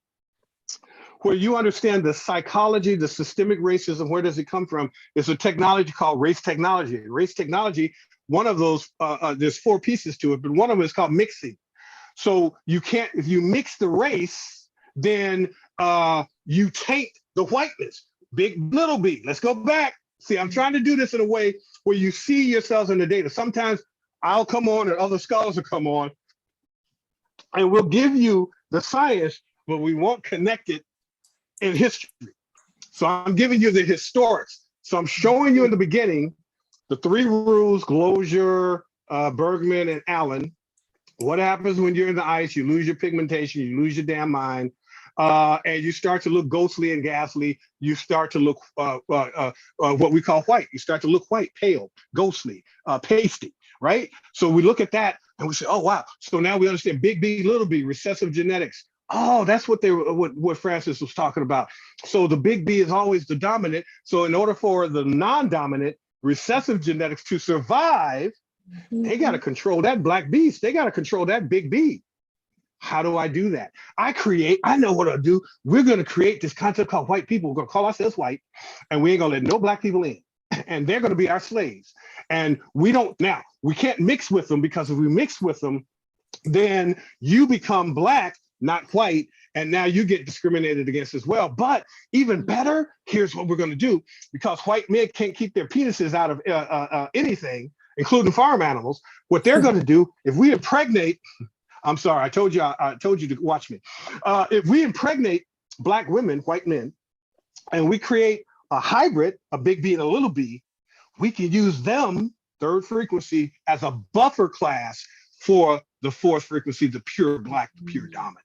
where you understand the psychology, the systemic racism, where does it come from? It's a technology called race technology. Race technology, one of those, there's 4 pieces to it, but one of them is called mixing. So you can't, if you mix the race, then you taint the whiteness. Big, little b. Let's go back. See, I'm trying to do this in a way where you see yourselves in the data. Sometimes I'll come on and other scholars will come on and we'll give you the science, but we won't connect it in history. So I'm giving you the historics. So I'm showing you in the beginning the 3 rules, Glozier, Bergman, and Allen. What happens when you're in the ice? You lose your pigmentation, you lose your damn mind, and you start to look ghostly and ghastly. You start to look what we call white. You start to look white, pale, ghostly, pasty, right? So we look at that and we say, oh, wow. So now we understand big B, little b, recessive genetics. Oh, that's what what Francis was talking about. So the big B is always the dominant. So in order for the non-dominant recessive genetics to survive, they got to control that black beast. They got to control that big B. How do I do that? I know what I'll do. We're going to create this concept called white people. We're going to call ourselves white, and we ain't going to let no black people in. And they're going to be our slaves. And we can't mix with them, because if we mix with them, then you become black, not white, and now you get discriminated against as well. But even better, here's what we're going to do, because white men can't keep their penises out of anything, including farm animals. What they're going to do, if we impregnate, I'm sorry, I told you to watch me. If we impregnate black women, white men, and we create a hybrid, a big B and a little b, we can use them, 3rd frequency, as a buffer class for the 4th frequency, the pure black, the pure dominant.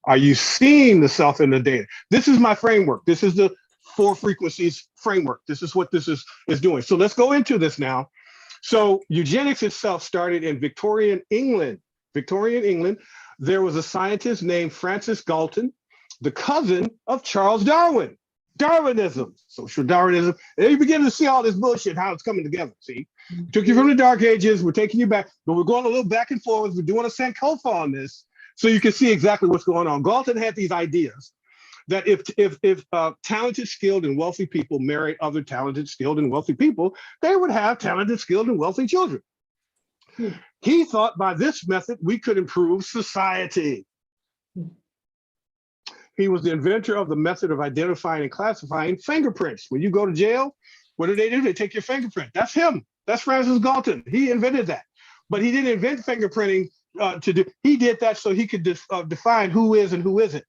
Are you seeing the self in the data? This is my framework. This is the 4 frequencies framework. This is what this is doing. So let's go into this now. So eugenics itself started in Victorian England. There was a scientist named Francis Galton, the cousin of Charles Darwin. Darwinism, social Darwinism. And you begin to see all this bullshit, how it's coming together. See, we took you from the dark ages, we're taking you back, but we're going a little back and forth. We're doing a Sankofa on this, so you can see exactly what's going on. Galton had these ideas that if talented, skilled, and wealthy people married other talented, skilled, and wealthy people, they would have talented, skilled, and wealthy children. He thought by this method we could improve society. He was the inventor of the method of identifying and classifying fingerprints. When you go to jail, what do? They take your fingerprint. That's him. That's Francis Galton. He invented that. But he didn't invent fingerprinting he did that so he could define who is and who isn't.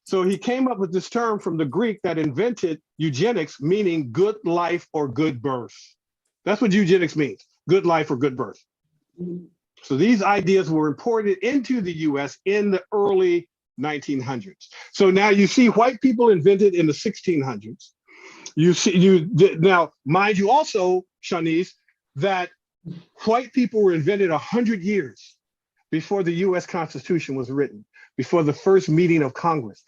So he came up with this term from the Greek that invented eugenics, meaning good life or good birth. That's what eugenics means, good life or good birth. So these ideas were imported into the US in the early 1900s. So now you see white people invented in the 1600s. Now, mind you also, Shanice, that white people were invented 100 years before the US Constitution was written, before the first meeting of Congress.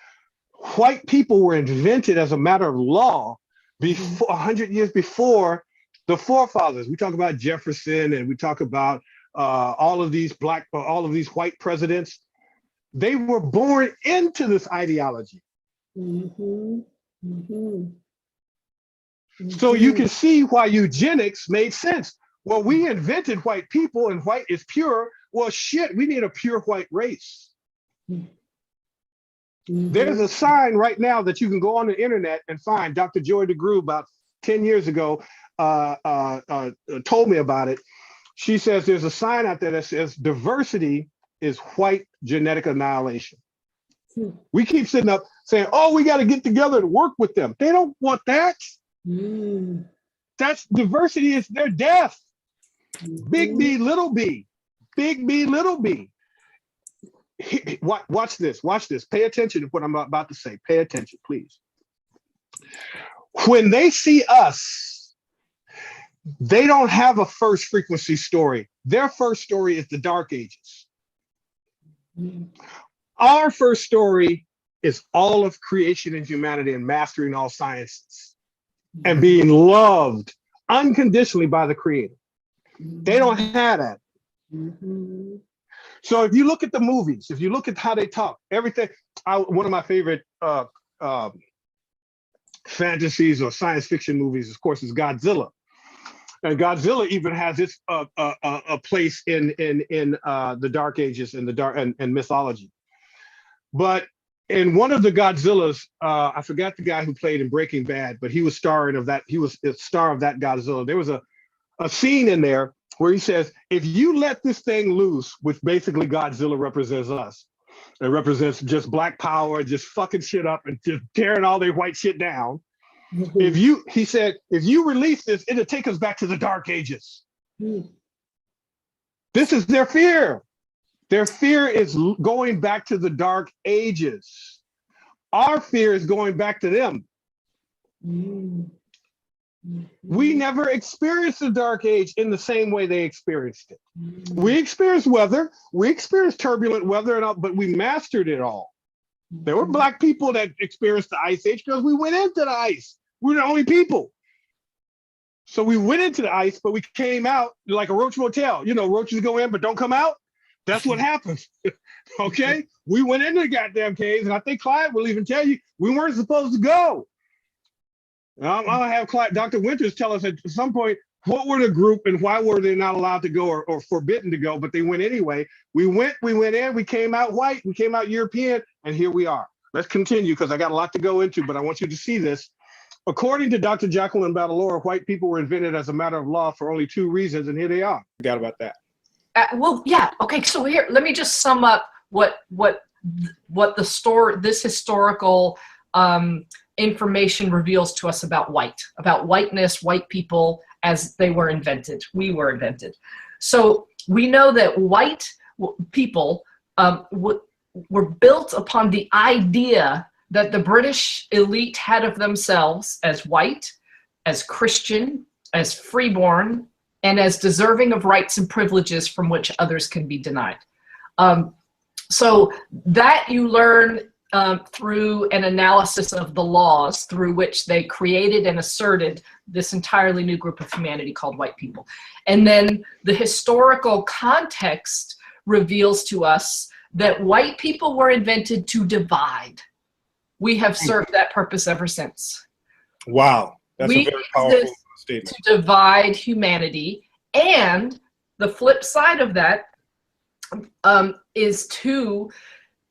White people were invented as a matter of law before 100 years before the forefathers. We talk about Jefferson and we talk about all of these white presidents. They were born into this ideology. So you can see why eugenics made sense. Well, we invented white people and white is pure. Well, shit, we need a pure white race. There's a sign right now that you can go on the internet and find. Dr. Joy DeGruy about 10 years ago told me about it. She says there's a sign out there that says diversity is white genetic annihilation. We keep sitting up saying, oh, we got to get together to work with them. They don't want that. That's diversity is their death. Big B, little b. Big B, little b. Watch this. Watch this. Pay attention to what I'm about to say. Pay attention, please. When they see us, they don't have a first frequency story. Their first story is the Dark Ages. Our first story is all of creation and humanity and mastering all sciences and being loved unconditionally by the Creator. They don't have that. So if you look at the movies, if you look at how they talk, everything, one of my favorite fantasies or science fiction movies, of course, is Godzilla. And Godzilla even has its a place in the Dark Ages and and mythology. But in one of the Godzillas, I forgot the guy who played in Breaking Bad, but he was starring of that. He was the star of that Godzilla. There was a scene in there where he says, if you let this thing loose, which basically Godzilla represents us, it represents just black power, just fucking shit up and just tearing all their white shit down. He said, if you release this, it'll take us back to the Dark Ages. This is their fear. Their fear is going back to the Dark Ages. Our fear is going back to them. We never experienced the Dark Age in the same way they experienced it. We experienced weather, we experienced turbulent weather, and all, but we mastered it all. There were Black people that experienced the Ice Age because we went into the ice. We were the only people. So we went into the ice, but we came out like a roach motel. You know, roaches go in, but don't come out. That's what happens. Okay? We went into the goddamn caves, and I think Clyde will even tell you we weren't supposed to go. I'll have Dr. Winters tell us at some point what were the group and why were they not allowed to go or forbidden to go, but they went anyway. We went in, we came out white, we came out European, and here we are. Let's continue because I got a lot to go into, but I want you to see this. According to Dr. Jacqueline Badalora, white people were invented as a matter of law for only 2 reasons, and here they are. Forgot about that.
Well, yeah. Okay, so here, let me just sum up what the story, this historical information reveals to us about whiteness, white people as they were invented. We were invented. So we know that white people were built upon the idea that the British elite had of themselves as white, as Christian, as freeborn, and as deserving of rights and privileges from which others can be denied. So that you learn through an analysis of the laws through which they created and asserted this entirely new group of humanity called white people. And then the historical context reveals to us that white people were invented to divide. We have served that purpose ever since.
Wow, that's a very powerful statement.
To divide humanity, and the flip side of that is to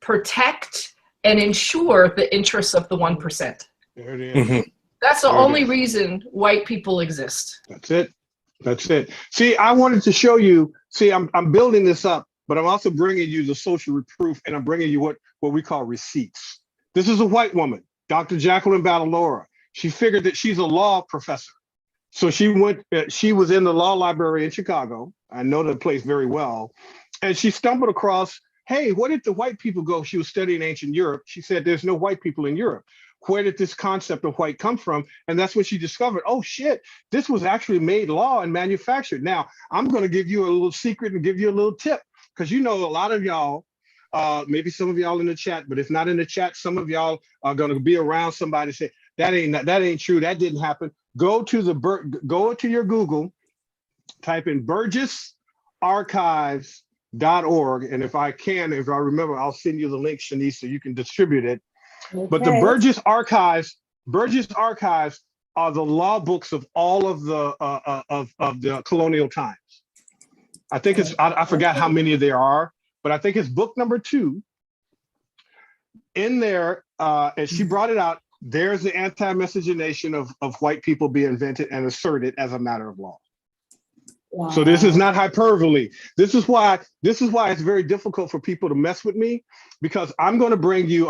protect and ensure the interests of the 1%.
There it is.
That's the only reason white people exist.
That's it. That's it. See, I wanted to show you, see, I'm building this up, but I'm also bringing you the social reproof, and I'm bringing you what we call receipts. This is a white woman, Dr. Jacqueline Badalora. She figured that she's a law professor. So she was in the law library in Chicago. I know the place very well. And she stumbled across, hey, where did the white people go? She was studying ancient Europe. She said, there's no white people in Europe. Where did this concept of white come from? And that's when she discovered, oh shit, this was actually made law and manufactured. Now, I'm gonna give you a little secret and give you a little tip, because you know a lot of y'all, maybe some of y'all in the chat, but if not in the chat, some of y'all are gonna be around somebody say, that ain't true, that didn't happen. Go to your Google, type in burgessarchives.org, and if I remember, I'll send you the link, Shanice, so you can distribute it. Okay. But the Burgess Archives are the law books of all of the colonial times. I think it's, I forgot how many there are, but I think it's book number 2. In there, and she brought it out, there's the anti-miscegenation of white people being invented and asserted as a matter of law. Wow. So this is not hyperbole. This is why it's very difficult for people to mess with me, because I'm going to bring you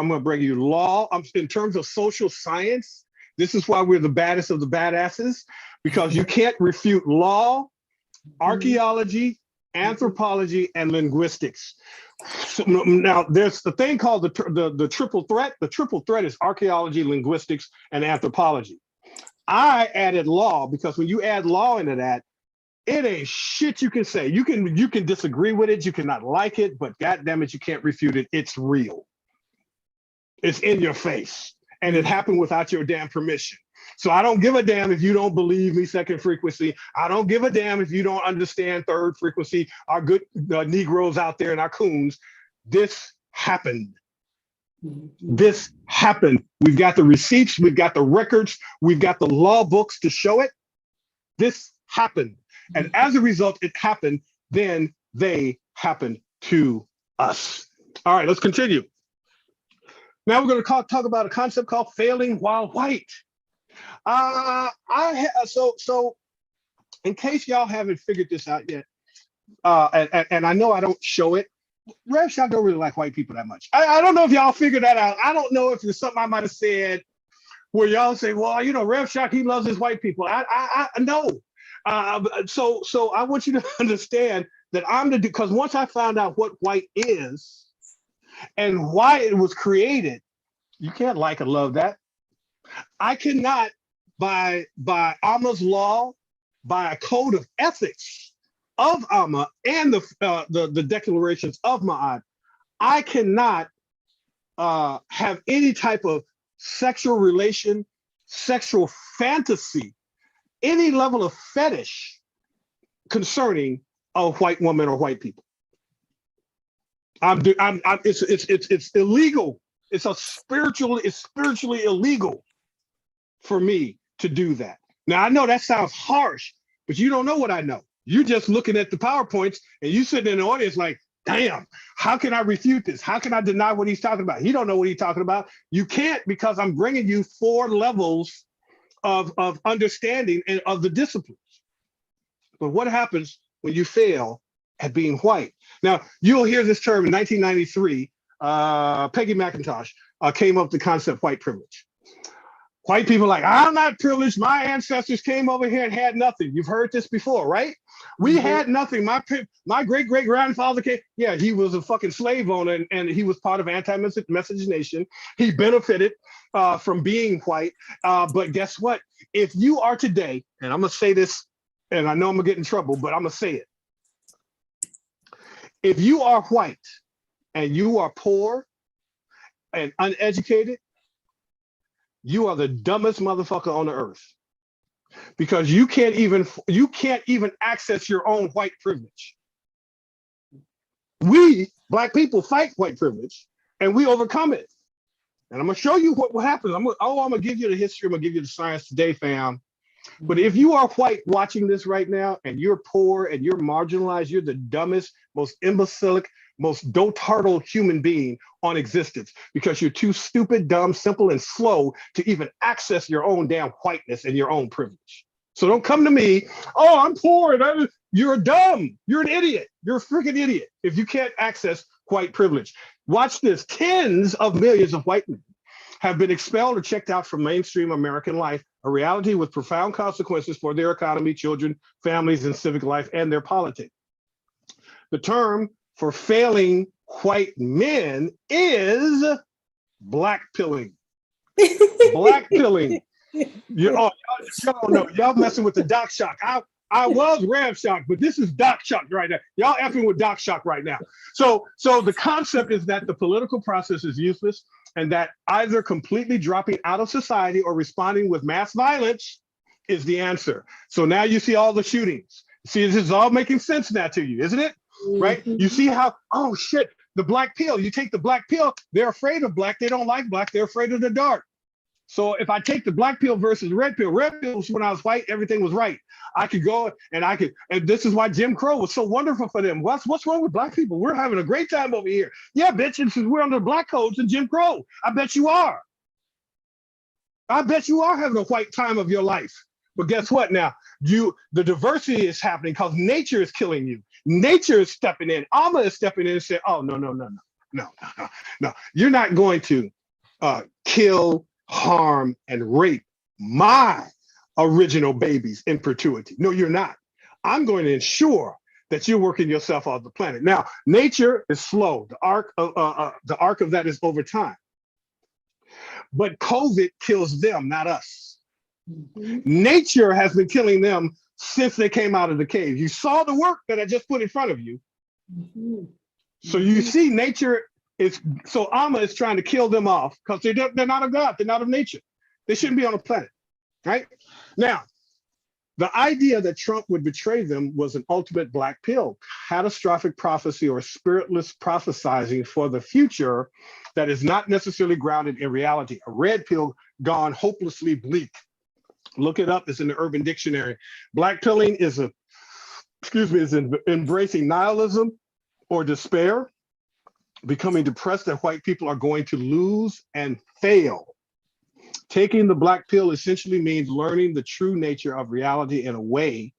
law in terms of social science. This is why we're the baddest of the badasses, because you can't refute law, archaeology, anthropology, and linguistics. So, now, there's the thing called the triple threat. The triple threat is archaeology, linguistics, and anthropology. I added law because when you add law into that, it ain't shit you can say. You can disagree with it, you cannot like it, but goddamn it, you can't refute it. It's real. It's in your face, and it happened without your damn permission. So I don't give a damn if you don't believe me, second frequency. I don't give a damn if you don't understand third frequency, our good Negroes out there and our coons. This happened. This happened. We've got the receipts, we've got the records, we've got the law books to show it. This happened. And as a result, it happened, then they happened to us. All right, let's continue. Now we're going to talk about a concept called failing while white. So in case y'all haven't figured this out yet, and I know I don't show it, Rev Shock don't really like white people that much. I don't know if y'all figured that out. I don't know if there's something I might have said where y'all say, well, you know, Rev Shock, he loves his white people. I know. So I want you to understand that because once I found out what white is and why it was created, you can't like and love that. I cannot, by Aamu's law, by a code of ethics of Aamu and the declarations of Ma'at, I cannot have any type of sexual relation, sexual fantasy, any level of fetish concerning a white woman or white people. It's illegal. It's spiritually illegal for me to do that. Now I know that sounds harsh, but you don't know what I know. You're just looking at the PowerPoints and you sitting in the audience like, damn, how can I refute this? How can I deny what he's talking about? He don't know what he's talking about. You can't, because I'm bringing you 4 levels of understanding and of the disciplines. But what happens when you fail at being white? Now, you'll hear this term in 1993, Peggy McIntosh came up with the concept white privilege. White people are like, I'm not privileged. My ancestors came over here and had nothing. You've heard this before, right? We had nothing. My great-great-grandfather came. Yeah, he was a fucking slave owner and he was part of anti-miscegenation. He benefited from being white. But guess what? If you are today, and I'm going to say this, and I know I'm going to get in trouble, but I'm going to say it. If you are white and you are poor and uneducated, you are the dumbest motherfucker on the earth, because you can't even access your own white privilege. We Black people fight white privilege and we overcome it. And I'm gonna show you what happens. I'm gonna give you the history. I'm gonna give you the science today, fam. But if you are white watching this right now and you're poor and you're marginalized, you're the dumbest, most imbecilic, most dotardal human being on existence, because you're too stupid, dumb, simple, and slow to even access your own damn whiteness and your own privilege. So don't come to me, oh, I'm poor, and you're dumb, you're an idiot, you're a freaking idiot if you can't access white privilege. Watch this, tens of millions of white men have been expelled or checked out from mainstream American life, a reality with profound consequences for their economy, children, families, and civic life, and their politics. The term for failing white men is black pilling. Black pilling. Y'all don't know. Y'all messing with the Doc Shock. I was Rev Shock, but this is Doc Shock right now. Y'all effing with Doc Shock right now. So the concept is that the political process is useless, and that either completely dropping out of society or responding with mass violence is the answer. So now you see all the shootings. See, this is all making sense now to you, isn't it? Right? You see how, oh shit, the black pill, you take the black pill, they're afraid of black, they don't like black, they're afraid of the dark. So if I take the black pill versus red pill was when I was white, everything was right. I could go and this is why Jim Crow was so wonderful for them. What's wrong with black people? We're having a great time over here. Yeah, bitch, it's we're under black codes and Jim Crow. I bet you are. I bet you are having a white time of your life. But guess what now? The diversity is happening because nature is killing you. Nature is stepping in. Aamu is stepping in and saying, oh, no. You're not going to kill, harm, and rape my original babies in perpetuity. No, you're not. I'm going to ensure that you're working yourself off the planet. Now, nature is slow. The arc of that is over time. But COVID kills them, not us. Mm-hmm. Nature has been killing them since they came out of the cave. You saw the work that I just put in front of you. Mm-hmm. So you see nature is, so Aamu is trying to kill them off because they're not of God, they're not of nature. They shouldn't be on the planet, right? Now, the idea that Trump would betray them was an ultimate black pill, catastrophic prophecy or spiritless prophesizing for the future that is not necessarily grounded in reality. A red pill gone hopelessly bleak. Look it up, it's in the Urban Dictionary. Black pilling is embracing nihilism or despair, becoming depressed that white people are going to lose and fail. Taking the black pill essentially means learning the true nature of reality in a way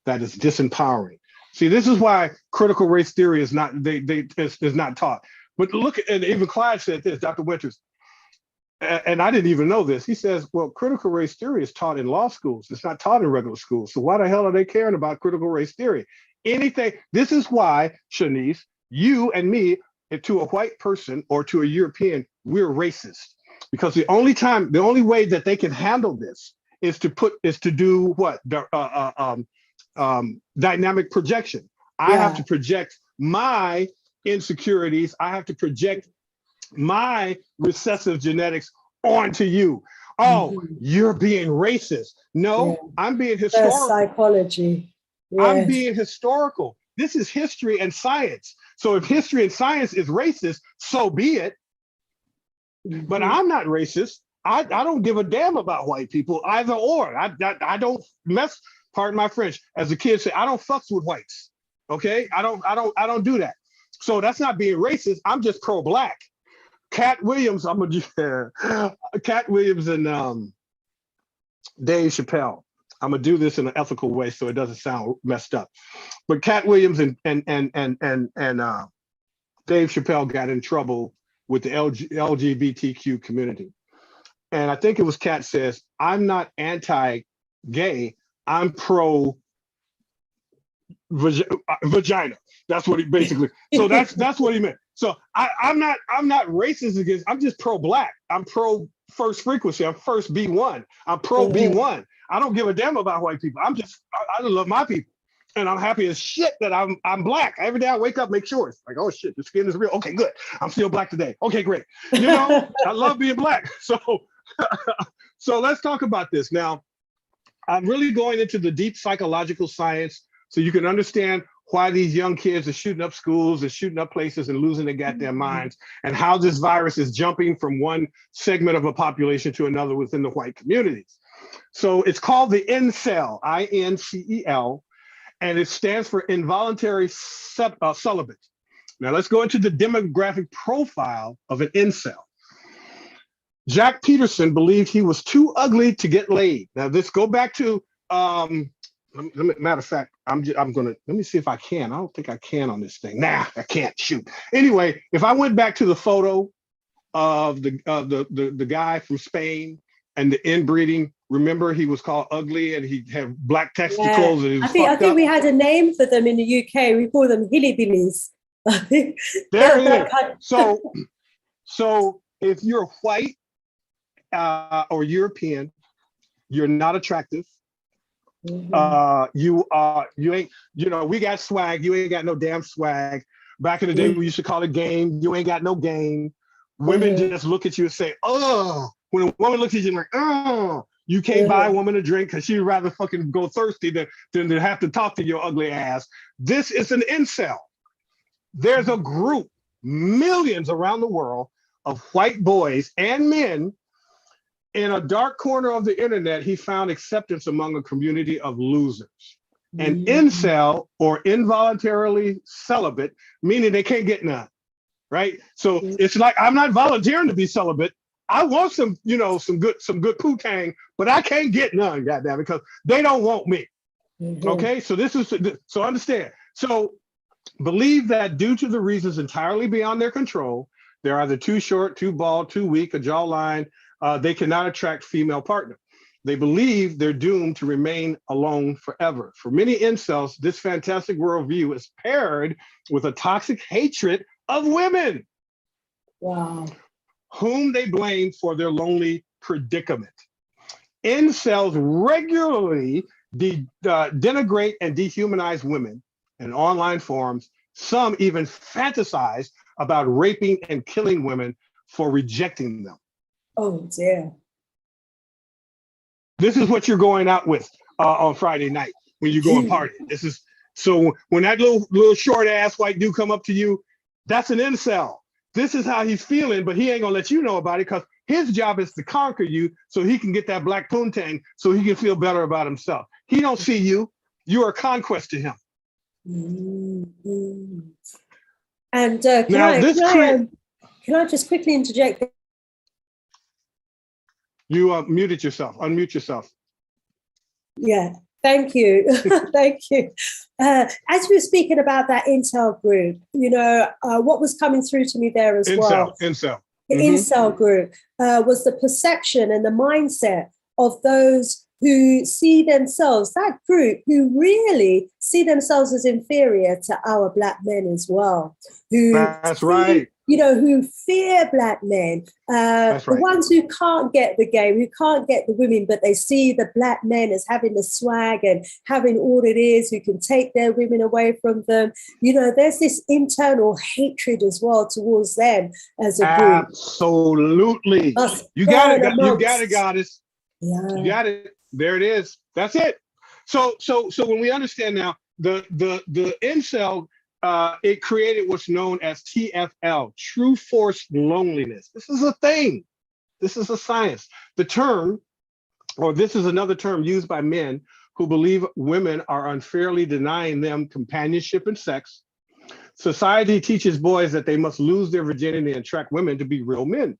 that is disempowering. See, this is why critical race theory is not is not taught. But look, and even Clyde said this, Dr. Winters, and I didn't even know this. He says, well, critical race theory is taught in law schools. It's not taught in regular schools. So why the hell are they caring about critical race theory? Anything. This is why, Shanice, you and me, to a white person or to a European, we're racist. Because the only way that they can handle this is to do what? Dynamic projection. I have to project my insecurities. I have to project my recessive genetics onto you. Oh, you're being racist. No, I'm being historical.
That's psychology. Yes.
I'm being historical. This is history and science. So if history and science is racist, so be it. But I'm not racist. I don't give a damn about white people either or. I don't mess. Pardon my French. As the kids say, I don't fucks with whites. Okay, I don't do that. So that's not being racist. I'm just pro-black. Cat Williams. Cat Williams and Dave Chappelle. I'm gonna do this in an ethical way so it doesn't sound messed up. But Cat Williams and Dave Chappelle got in trouble with the LGBTQ community. And I think it was Cat says, I'm not anti-gay, I'm pro-vagina. That's what he basically, so that's what he meant. So I'm not racist against, I'm just pro-black. I'm pro first frequency, I'm first B1. I'm pro B1. I don't give a damn about white people. I love my people. And I'm happy as shit that I'm black. Every day I wake up, make sure it's like, oh shit, the skin is real. Okay, good. I'm still black today. Okay, great. You know, I love being black. So, so let's talk about this. Now, I'm really going into the deep psychological science so you can understand why these young kids are shooting up schools and shooting up places and losing their goddamn minds, and how this virus is jumping from one segment of a population to another within the white communities. So it's called the incel, INCEL. And it stands for involuntary celibate. Now let's go into the demographic profile of an incel. Jack Peterson believed he was too ugly to get laid. Now let's go back to, matter of fact, I'm gonna, let me see if I can. I don't think I can on this thing. Nah, I can't, shoot. Anyway, if I went back to the photo of the guy from Spain and the inbreeding, remember he was called ugly and he had black testicles. And he was
I think we had a name for them in the UK. We call them hillybillies.
There it is. So if you're white or European, you're not attractive. You ain't, you know, we got swag. You ain't got no damn swag. Back in the day, we used to call it game. You ain't got no game. Women just look at you and say, oh. When a woman looks at you like, oh, you can't buy a woman a drink because she'd rather fucking go thirsty than to have to talk to your ugly ass. This is an incel. There's a group, millions around the world, of white boys and men. In a dark corner of the internet, he found acceptance among a community of losers. An incel, or involuntarily celibate, meaning they can't get none, right? So it's like, I'm not volunteering to be celibate. I want some, you know, some good poo-tang, but I can't get none, goddamn, because they don't want me. Okay, so so understand. So believe that due to the reasons entirely beyond their control, they're either too short, too bald, too weak, a jawline, they cannot attract female partner. They believe they're doomed to remain alone forever. For many incels, this fantastic worldview is paired with a toxic hatred of women.
Wow.
Whom they blame for their lonely predicament. Incels regularly denigrate and dehumanize women in online forums. Some even fantasize about raping and killing women for rejecting them.
Oh dear.
This is what you're going out with on Friday night when you go and party. This is so when that little short ass white dude come up to you, that's an incel. This is how he's feeling, but he ain't gonna let you know about it because his job is to conquer you so he can get that black poontang so he can feel better about himself. He don't see you. You are a conquest to him.
Mm-hmm. And can I just quickly interject?
You muted yourself. Unmute yourself.
Yeah, thank you. Thank you. As we were speaking about that incel group, what was coming through to me there as well.
Incel.
The incel group was the perception and the mindset of those who see themselves, that group who really see themselves as inferior to our Black men as well.
That's right.
Who fear Black men,
That's right.
The ones who can't get the game, who can't get the women, but they see the Black men as having the swag and having all it is, who can take their women away from them. There's this internal hatred as well towards them as a group.
Absolutely. You got it, goddess.
Yeah.
You got it. There it is. That's it. So when we understand now the incel, it created what's known as TFL, true forced loneliness. This is a thing. This is a science. The term, or this is another term used by men who believe women are unfairly denying them companionship and sex. Society teaches boys that they must lose their virginity and attract women to be real men.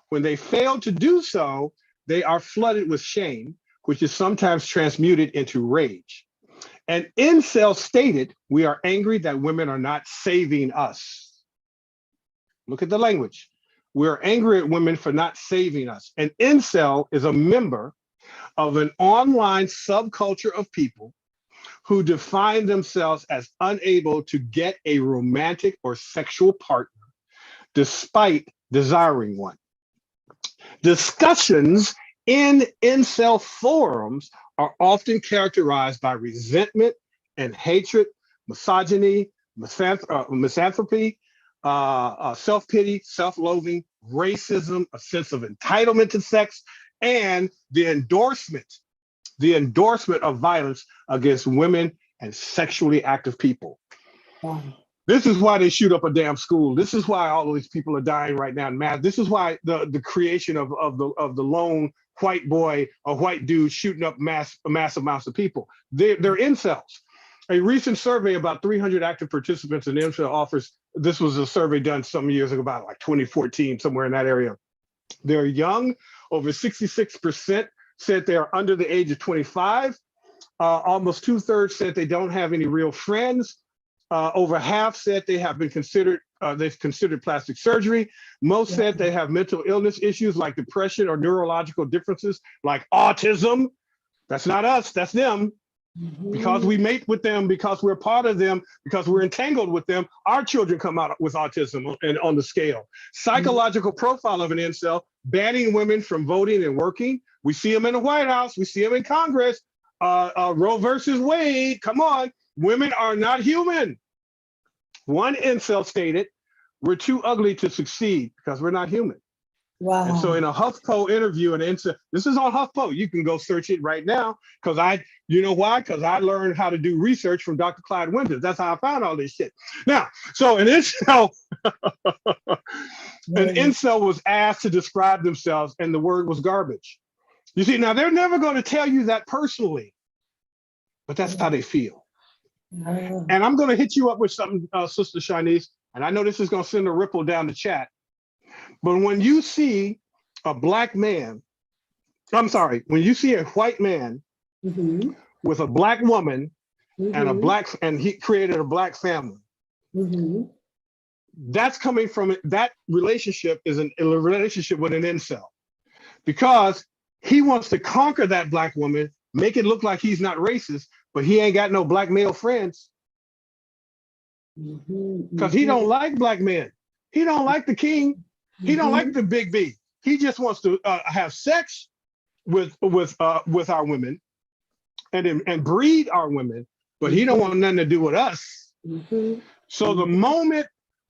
When they fail to do so, they are flooded with shame, which is sometimes transmuted into rage. And incel stated, we are angry that women are not saving us. Look at the language. We're angry at women for not saving us. An incel is a member of an online subculture of people who define themselves as unable to get a romantic or sexual partner despite desiring one. Discussions in incel forums are often characterized by resentment and hatred, misogyny, misanthropy, self-pity, self-loathing, racism, a sense of entitlement to sex, and the endorsement of violence against women and sexually active people.
Wow.
This is why they shoot up a damn school. This is why all of these people are dying right now in mass. This is why the creation of the lone white boy or white dude shooting up mass amounts of people. They're incels. A recent survey about 300 active participants in incel offers, this was a survey done some years ago, about like 2014, somewhere in that area. They're young. Over 66% said they are under the age of 25. Almost 2/3 said they don't have any real friends. Over half said they have been considered, they've considered plastic surgery. Most said they have mental illness issues like depression or neurological differences like autism. That's not us, that's them. Because we mate with them, because we're part of them, because we're entangled with them, our children come out with autism and on the scale. Psychological profile of an incel, banning women from voting and working. We see them in the White House, we see them in Congress. Roe versus Wade, come on. Women are not human. One incel stated, we're too ugly to succeed because we're not human.
Wow.
And so in a HuffPo interview, an incel, this is on HuffPo, you can go search it right now, because you know why? Because I learned how to do research from Dr. Clyde Winters. That's how I found all this shit. Now, so an incel, an incel was asked to describe themselves and the word was garbage. You see, now they're never going to tell you that personally, but that's how they feel. And I'm going to hit you up with something, Sister Shanice, and I know this is going to send a ripple down the chat. But when you see a black man, when you see a white man with a black woman and he created a black family, that's coming from, that relationship is a relationship with an incel, because he wants to conquer that black woman, make it look like he's not racist, but he ain't got no black male friends. Because he don't like black men. He don't like the king. He don't like the big B. He just wants to have sex with our women and breed our women, but he don't want nothing to do with us. So the moment,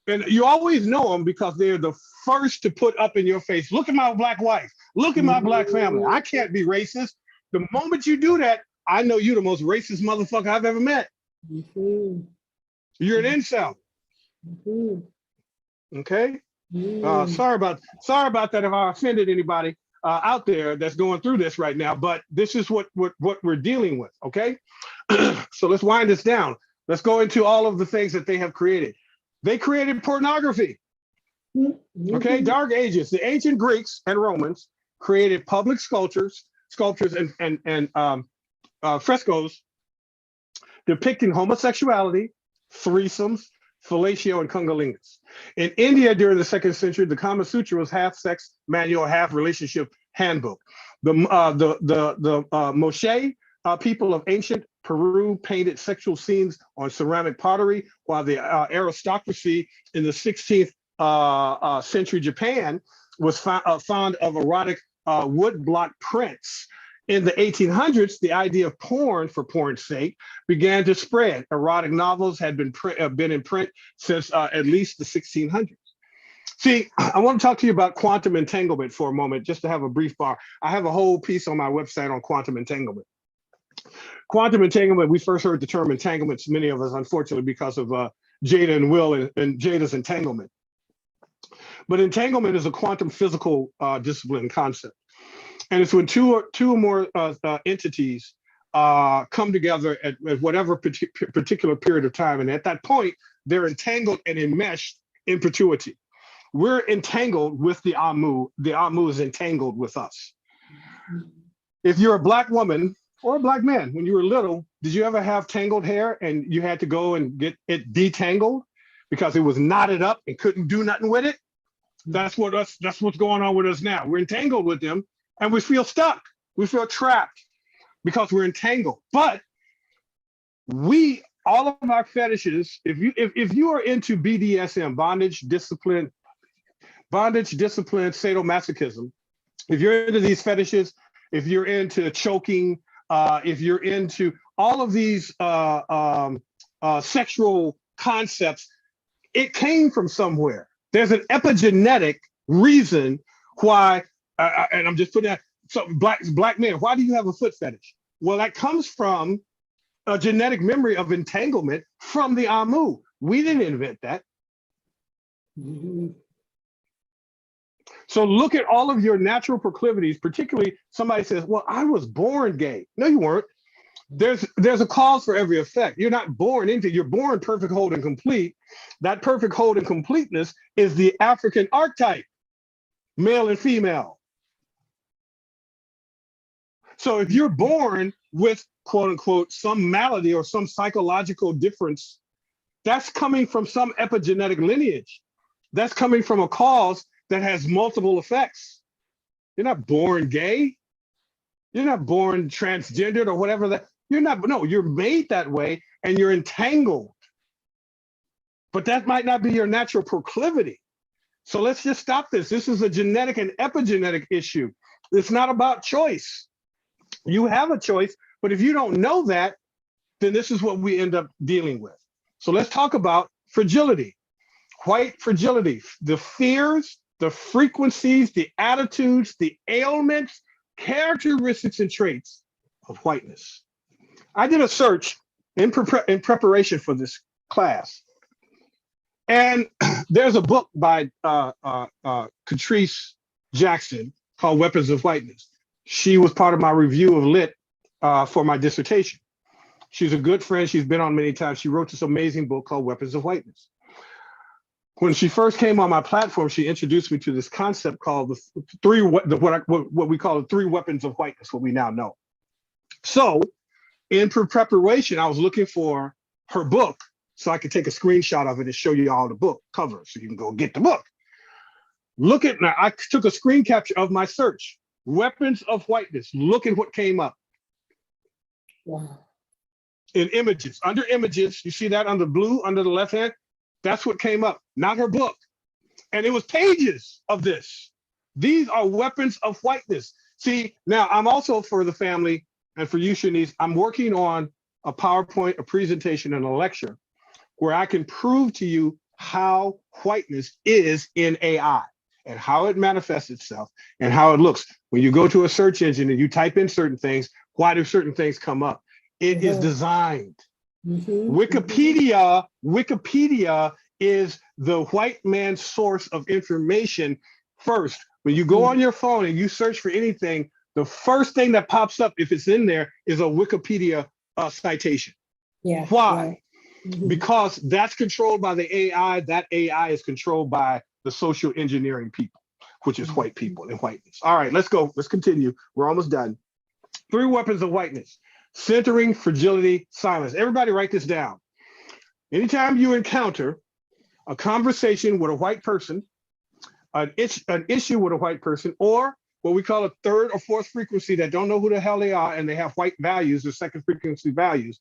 and you always know them because they're the first to put up in your face, look at my black wife, look at my black family. I can't be racist. The moment you do that, I know you're the most racist motherfucker I've ever met. You're an incel. Okay? Sorry about that if I offended anybody out there that's going through this right now, but this is what we're dealing with, okay? So let's wind this down. Let's go into all of the things that they have created. They created pornography. Okay, Dark Ages. The ancient Greeks and Romans created public sculptures and frescoes depicting homosexuality, threesomes, fellatio, and cunnilingus. In India during the 2nd century, the Kama Sutra was half sex manual, half relationship handbook. The Moshe people of ancient Peru painted sexual scenes on ceramic pottery, while the aristocracy in the 16th century Japan was fond of erotic woodblock prints. In the 1800s, the idea of porn for porn's sake began to spread. Erotic novels had been in print since at least the 1600s. See, I want to talk to you about quantum entanglement for a moment, just to have a brief bar. I have a whole piece on my website on quantum entanglement. Quantum entanglement, we first heard the term entanglements, many of us, unfortunately, because of Jada and Will and Jada's entanglement. But entanglement is a quantum physical discipline concept. And it's when two or more entities come together at whatever particular period of time. And at that point, they're entangled and enmeshed in perpetuity. We're entangled with the Aamu. The Aamu is entangled with us. If you're a black woman or a black man, when you were little, did you ever have tangled hair and you had to go and get it detangled because it was knotted up and couldn't do nothing with it? That's what's going on with us now. We're entangled with them and we feel stuck. We feel trapped because we're entangled. But all of our fetishes, if you are into BDSM, bondage, discipline, sadomasochism, if you're into these fetishes, if you're into choking, if you're into all of these sexual concepts, it came from somewhere. There's an epigenetic reason why, and I'm just putting that, so black men, why do you have a foot fetish? Well, that comes from a genetic memory of entanglement from the Aamu. We didn't invent that. So look at all of your natural proclivities, particularly somebody says, well, I was born gay. No, you weren't. There's a cause for every effect. You're not born into, you're born perfect, whole, and complete. That perfect, whole, and completeness is the African archetype, male and female. So if you're born with, quote unquote, some malady or some psychological difference, that's coming from some epigenetic lineage. That's coming from a cause that has multiple effects. You're not born gay. You're not born transgendered or whatever that, you're made that way and you're entangled. But that might not be your natural proclivity. So let's just stop this. This is a genetic and epigenetic issue. It's not about choice. You have a choice, but if you don't know that, then this is what we end up dealing with. So let's talk about fragility, white fragility, the fears, the frequencies, the attitudes, the ailments, characteristics, and traits of whiteness. I did a search in preparation for this class. And there's a book by Catrice Jackson called Weapons of Whiteness. She was part of my review of Lit for my dissertation. She's a good friend. She's been on many times. She wrote this amazing book called Weapons of Whiteness. When she first came on my platform, she introduced me to this concept called what we call the 3 weapons of whiteness, what we now know. So in preparation, I was looking for her book so I could take a screenshot of it and show you all the book cover so you can go get the book. Now, I took a screen capture of my search. Weapons of whiteness. Look at what came up.
Wow.
In images, under images, you see that under blue, under the left hand? That's what came up, not her book. And it was pages of this. These are weapons of whiteness. See, now I'm also, for the family and for you, Shanice, I'm working on a PowerPoint, a presentation, and a lecture where I can prove to you how whiteness is in AI and how it manifests itself and how it looks. When you go to a search engine and you type in certain things, why do certain things come up? It is designed. Wikipedia is the white man's source of information first. When you go on your phone and you search for anything, the first thing that pops up, if it's in there, is a Wikipedia citation.
Yeah.
Why?
Yeah.
Because that's controlled by the AI. That AI is controlled by the social engineering people, which is white people and whiteness. All right, let's go. Let's continue. We're almost done. 3 weapons of whiteness: centering, fragility, silence. Everybody write this down. Anytime you encounter a conversation with a white person, an issue with a white person, or what we call a third or fourth frequency that don't know who the hell they are and they have white values or second frequency values,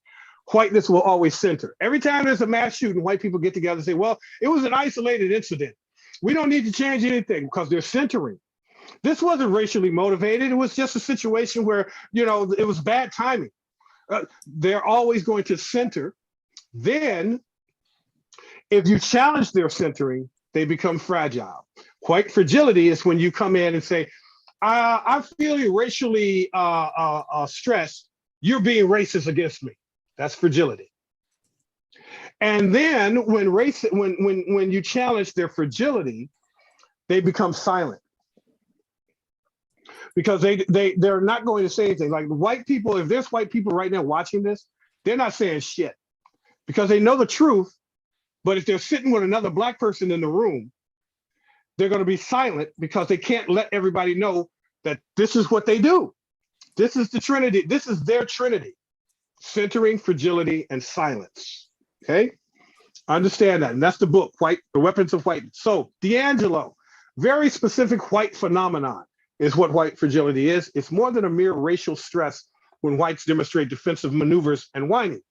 whiteness will always center. Every time there's a mass shooting, white people get together and say, well, it was an isolated incident. We don't need to change anything, because they're centering. This wasn't racially motivated. It was just a situation where, you know, it was bad timing. They're always going to center. Then, if you challenge their centering, they become fragile. White fragility is when you come in and say, I'm feeling racially stressed. You're being racist against me. That's fragility. And then when you challenge their fragility, they become silent. Because they're not going to say anything. Like white people, if there's white people right now watching this, they're not saying shit because they know the truth. But if they're sitting with another black person in the room, they're going to be silent because they can't let everybody know that this is what they do. This is the Trinity. This is their Trinity: centering, fragility, and silence. Okay, understand that. And that's the book, The Weapons of Whiteness. So D'Angelo, very specific white phenomenon is what white fragility is. It's more than a mere racial stress when whites demonstrate defensive maneuvers and whining.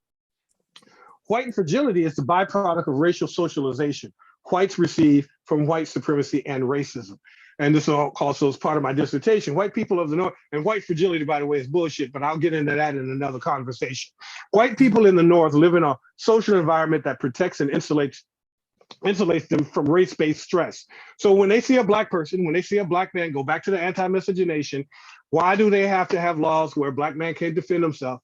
White fragility is the byproduct of racial socialization whites receive from white supremacy and racism. And this also is part of my dissertation. White people of the North, and white fragility, by the way, is bullshit, but I'll get into that in another conversation. White people in the North live in a social environment that protects and insulates them from race-based stress. So when they see a black person, when they see a black man, go back to the anti-miscegenation, why do they have to have laws where a black man can't defend himself?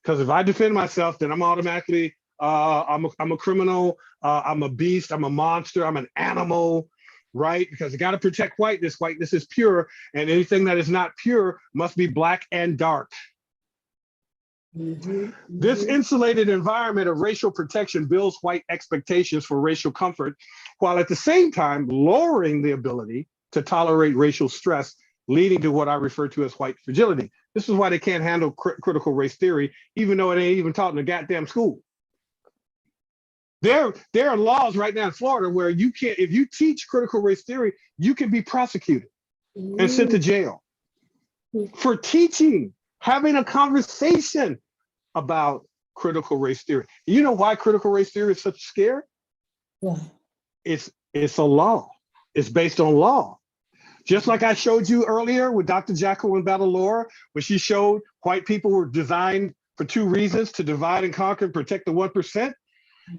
Because if I defend myself, then I'm automatically, I'm a criminal, I'm a beast, I'm a monster, I'm an animal, right? Because you got to protect whiteness. Whiteness is pure, and anything that is not pure must be black and dark. This insulated environment of racial protection builds white expectations for racial comfort, while at the same time lowering the ability to tolerate racial stress, leading to what I refer to as white fragility. This is why they can't handle critical race theory, even though it ain't even taught in the goddamn school. There are laws right now in Florida where you can't, if you teach critical race theory, you can be prosecuted and sent to jail for teaching, having a conversation about critical race theory. You know why critical race theory is such a scare?
Yeah.
It's a law. It's based on law. Just like I showed you earlier with Dr. Jacqueline Battalore, when she showed white people were designed for 2 reasons: to divide and conquer and protect the 1%.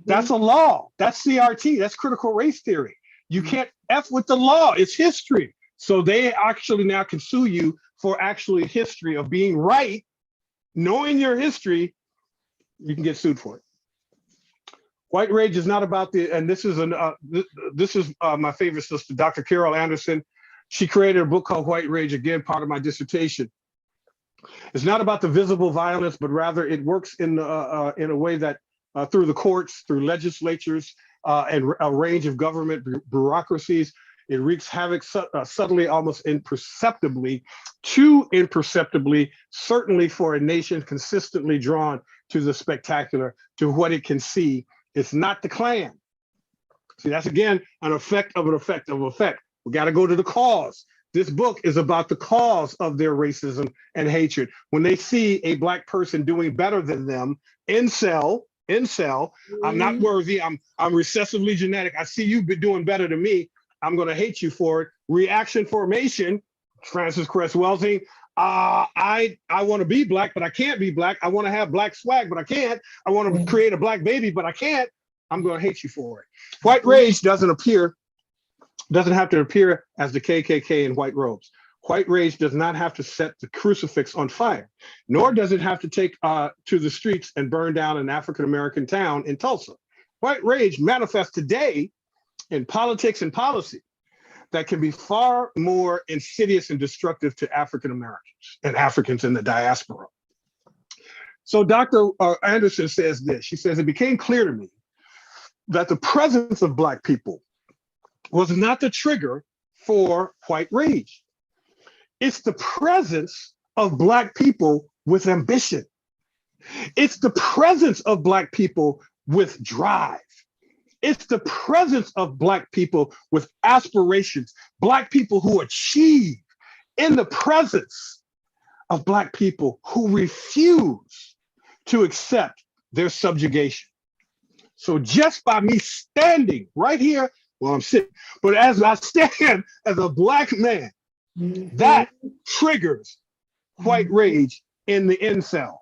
That's a law. That's CRT. That's critical race theory. You can't F with the law. It's history. So they actually now can sue you for actually history of being right. Knowing your history, you can get sued for it. White rage is not about the, and this is my favorite sister, Dr. Carol Anderson. She created a book called White Rage, again, part of my dissertation. It's not about the visible violence, but rather it works in a way that through the courts, through legislatures, and a range of government bureaucracies, it wreaks havoc subtly, almost imperceptibly, too imperceptibly, certainly for a nation consistently drawn to the spectacular, to what it can see. It's not the Klan. See, that's again an effect of an effect of effect. We got to go to the cause. This book is about the cause of their racism and hatred. When they see a Black person doing better than them, incel, I'm not worthy, I'm recessively genetic, I see you doing better than me, I'm gonna hate you for it. Reaction formation, Francis Cress Welsing, I want to be Black, but I can't be Black. I want to have Black swag, but I can't. I want to create a Black baby, but I can't. I'm going to hate you for it. White rage doesn't have to appear as the KKK in white robes. White rage does not have to set the crucifix on fire, nor does it have to take to the streets and burn down an African-American town in Tulsa. White rage manifests today in politics and policy that can be far more insidious and destructive to African Americans and Africans in the diaspora. So Dr. Anderson says this, she says, it became clear to me that the presence of Black people was not the trigger for white rage. It's the presence of Black people with ambition. It's the presence of Black people with drive. It's the presence of Black people with aspirations, Black people who achieve, in the presence of Black people who refuse to accept their subjugation. So just by me standing right here, well, I'm sitting, but as I stand as a Black man, that triggers white rage in the incel.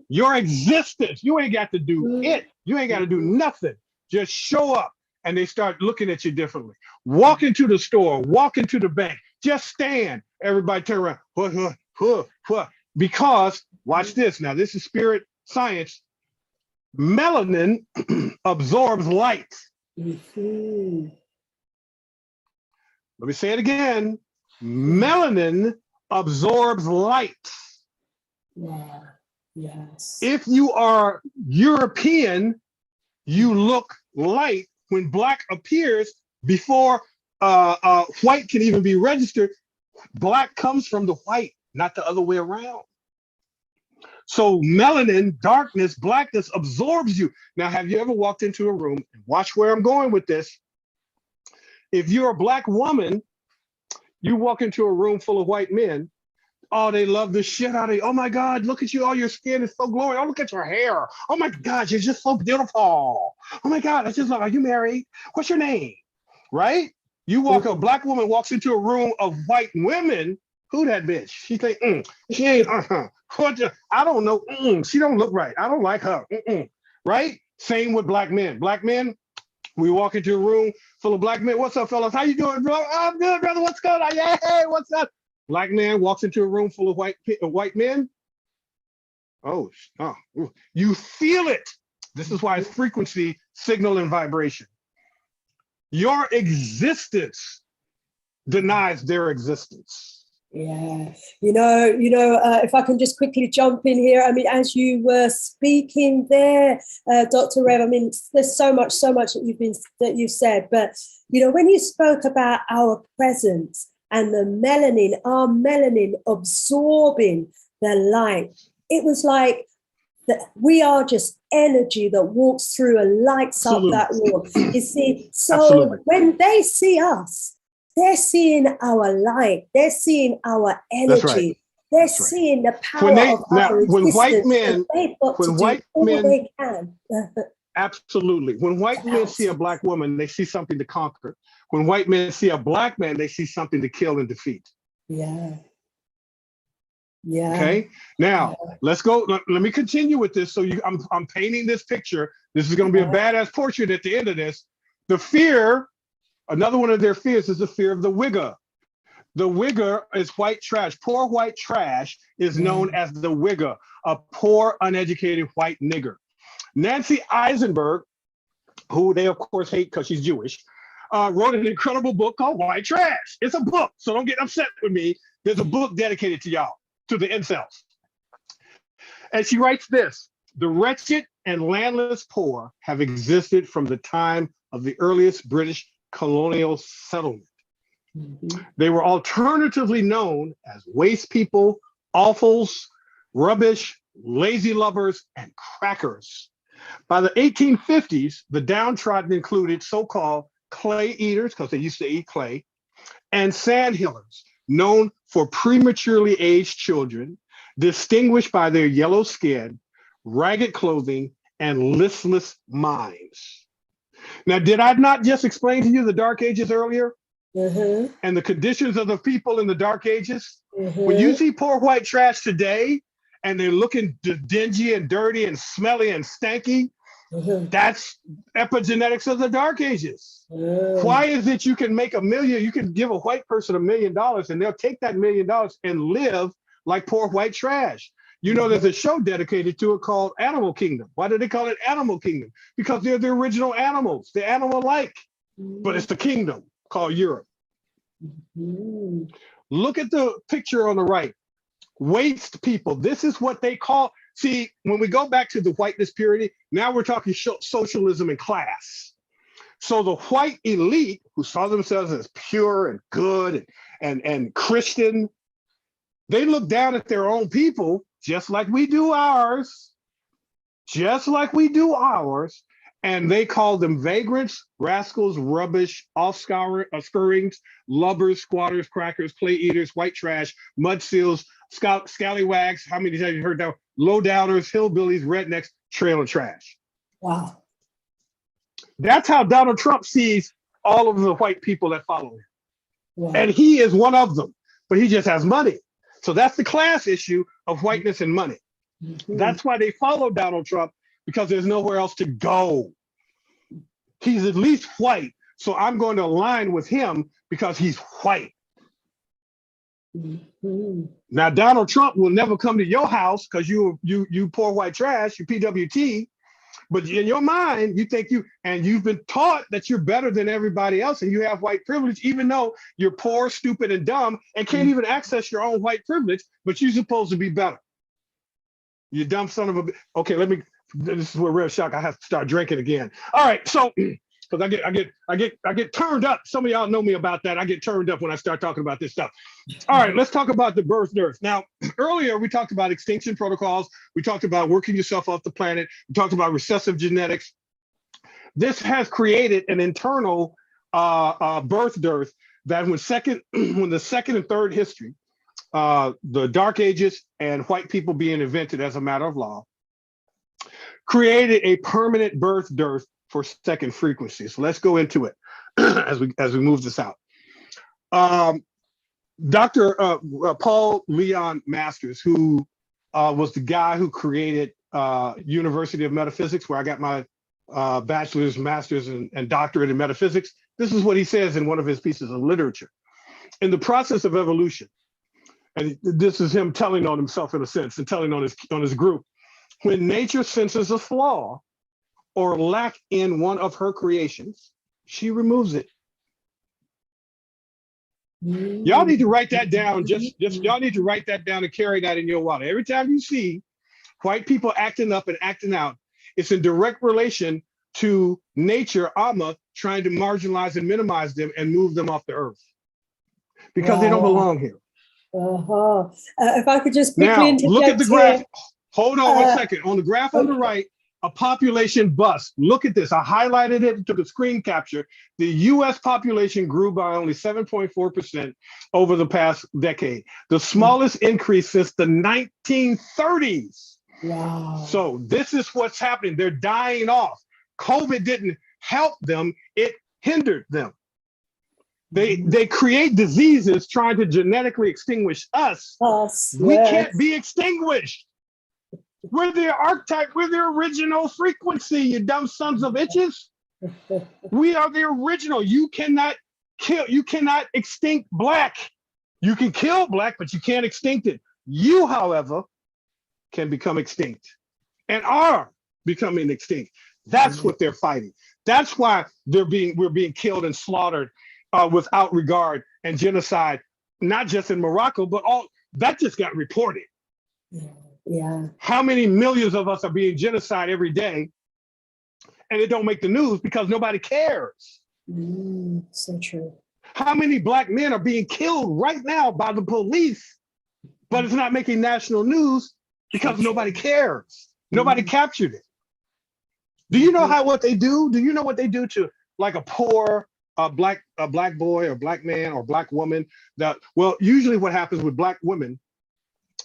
Your existence, you ain't got to do it. You ain't got to do nothing. Just show up and they start looking at you differently. Walk into the store, walk into the bank, just stand. Everybody turn around. Because, watch this. Now, this is spirit science. Melanin absorbs light. Let me say it again. Melanin absorbs light.
Yeah. Yes.
If you are European, you look light. When Black appears, before white can even be registered, Black comes from the white, not the other way around. So melanin, darkness, Blackness absorbs you. Now, have you ever walked into a room, and watch where I'm going with this. If you're a Black woman, you walk into a room full of white men, oh, they love the shit out of you. Oh my God, look at you. Oh, your skin is so glowing. Oh, look at your hair. Oh my God, you're just so beautiful. Oh my God, I just love, are you married? What's your name? Right? You walk, a Black woman walks into a room of white women. Who that bitch? She think, she ain't, I don't know. She don't look right. I don't like her. Right? Same with Black men. Black men, we walk into a room full of Black men. What's up, fellas? How you doing, bro? I'm good, brother. What's going on? Yeah, hey, what's up? Black man walks into a room full of white men. Oh, you feel it. This is why it's frequency, signal, and vibration. Your existence denies their existence.
Yeah, if I can just quickly jump in here. I mean, as you were speaking there, Dr. Rev, I mean, there's so much that you've said, but when you spoke about our presence and our melanin absorbing the light, it was like that we are just energy that walks through and lights
Absolutely.
up that wall. You see, so
Absolutely.
when they see us, they're seeing our light, they're seeing our energy,
right.
they're
That's right.
seeing the power of our existence.
When white men,
they've got to do all they can.
Absolutely. When white men see a Black woman, they see something to conquer. When white men see a Black man, they see something to kill and defeat.
Yeah. Yeah.
Okay. Now let's go. Let me continue with this. So I'm painting this picture. This is going to be a badass portrait at the end of this. The fear, another one of their fears is the fear of the wigger. The wigger is white trash. Poor white trash is known as the wigger, a poor, uneducated white nigger. Nancy Eisenberg, who they of course hate because she's Jewish, wrote an incredible book called White Trash. It's a book, so don't get upset with me. There's a book dedicated to y'all, to the incels. And she writes this: the wretched and landless poor have existed from the time of the earliest British colonial settlement. They were alternatively known as waste people, offals, rubbish, lazy lovers, and crackers. By the 1850s, the downtrodden included so-called clay eaters, because they used to eat clay, and sandhillers, known for prematurely aged children, distinguished by their yellow skin, ragged clothing, and listless minds. Now, did I not just explain to you the Dark Ages earlier? And the conditions of the people in the Dark Ages? When you see poor white trash today, and they're looking dingy and dirty and smelly and stanky, that's epigenetics of the Dark Ages. Why is it you can make you can give a white person $1 million and they'll take that $1 million and live like poor white trash? You know, there's a show dedicated to it called Animal Kingdom. Why do they call it Animal Kingdom? Because they're the original animals. They're animal-like, but it's the kingdom called Europe. Look at the picture on the right. Waste people. This is what they call, see, when we go back to the whiteness purity, now we're talking socialism and class. So the white elite who saw themselves as pure and good and Christian, they look down at their own people just like we do ours, and they call them vagrants, rascals, rubbish, offscourings, lubbers, squatters, crackers, clay eaters, white trash, mud seals, scallywags, how many times have you heard that? Low downers, hillbillies, rednecks, trailer trash.
Wow.
That's how Donald Trump sees all of the white people that follow him.
Wow.
And he is one of them, but he just has money. So that's the class issue of whiteness and money. That's why they follow Donald Trump, because there's nowhere else to go. He's at least white, so I'm going to align with him because he's white. Now, Donald Trump will never come to your house because you poor white trash, you PWT, but in your mind, you think you've been taught that you're better than everybody else and you have white privilege, even though you're poor, stupid, and dumb and can't even access your own white privilege, but you're supposed to be better. You dumb son of a, okay, this is where real shock, I have to start drinking again. All right, so, because I get turned up. Some of y'all know me about that. I get turned up when I start talking about this stuff. All right, let's talk about the birth dearth. Now, earlier we talked about extinction protocols. We talked about working yourself off the planet. We talked about recessive genetics. This has created an internal birth dearth that when the second and third history, the Dark Ages and white people being invented as a matter of law, created a permanent birth dearth for second frequency. So let's go into it as we move this out. Dr. Paul Leon Masters, who was the guy who created University of Metaphysics, where I got my bachelor's, master's, and doctorate in metaphysics. This is what he says in one of his pieces of literature. In the process of evolution, and this is him telling on himself in a sense and telling on his group, when nature senses a flaw or lack in one of her creations, she removes it. Y'all need to write that down. Just y'all need to write that down and carry that in your wallet. Every time you see white people acting up and acting out, it's in direct relation to nature, Aamu, trying to marginalize and minimize them and move them off the earth because they don't belong here.
If I could just quickly
now,
interject
look at the graph.
here.
Hold on 1 second. On the graph on the right, a population bust. Look at this. I highlighted it, took a screen capture. The US population grew by only 7.4% over the past decade, the smallest increase since the 1930s.
Wow.
So this is what's happening. They're dying off. COVID didn't help them, it hindered them. They create diseases trying to genetically extinguish us. We can't be extinguished. We're the archetype, we're the original frequency, you dumb sons of bitches. We are the original. You cannot extinct black. You can kill black, but you can't extinct it. You, however, can become extinct and are becoming extinct. That's what they're fighting. That's why we're being killed and slaughtered without regard and genocide, not just in Morocco, but all that just got reported.
Yeah.
How many millions of us are being genocide every day, and it don't make the news because nobody cares.
So true.
How many black men are being killed right now by the police, but it's not making national news because nobody cares. Nobody captured it. Do you know what they do? Do you know what they do to like a poor a black boy or black man or black woman that, well, usually what happens with black women,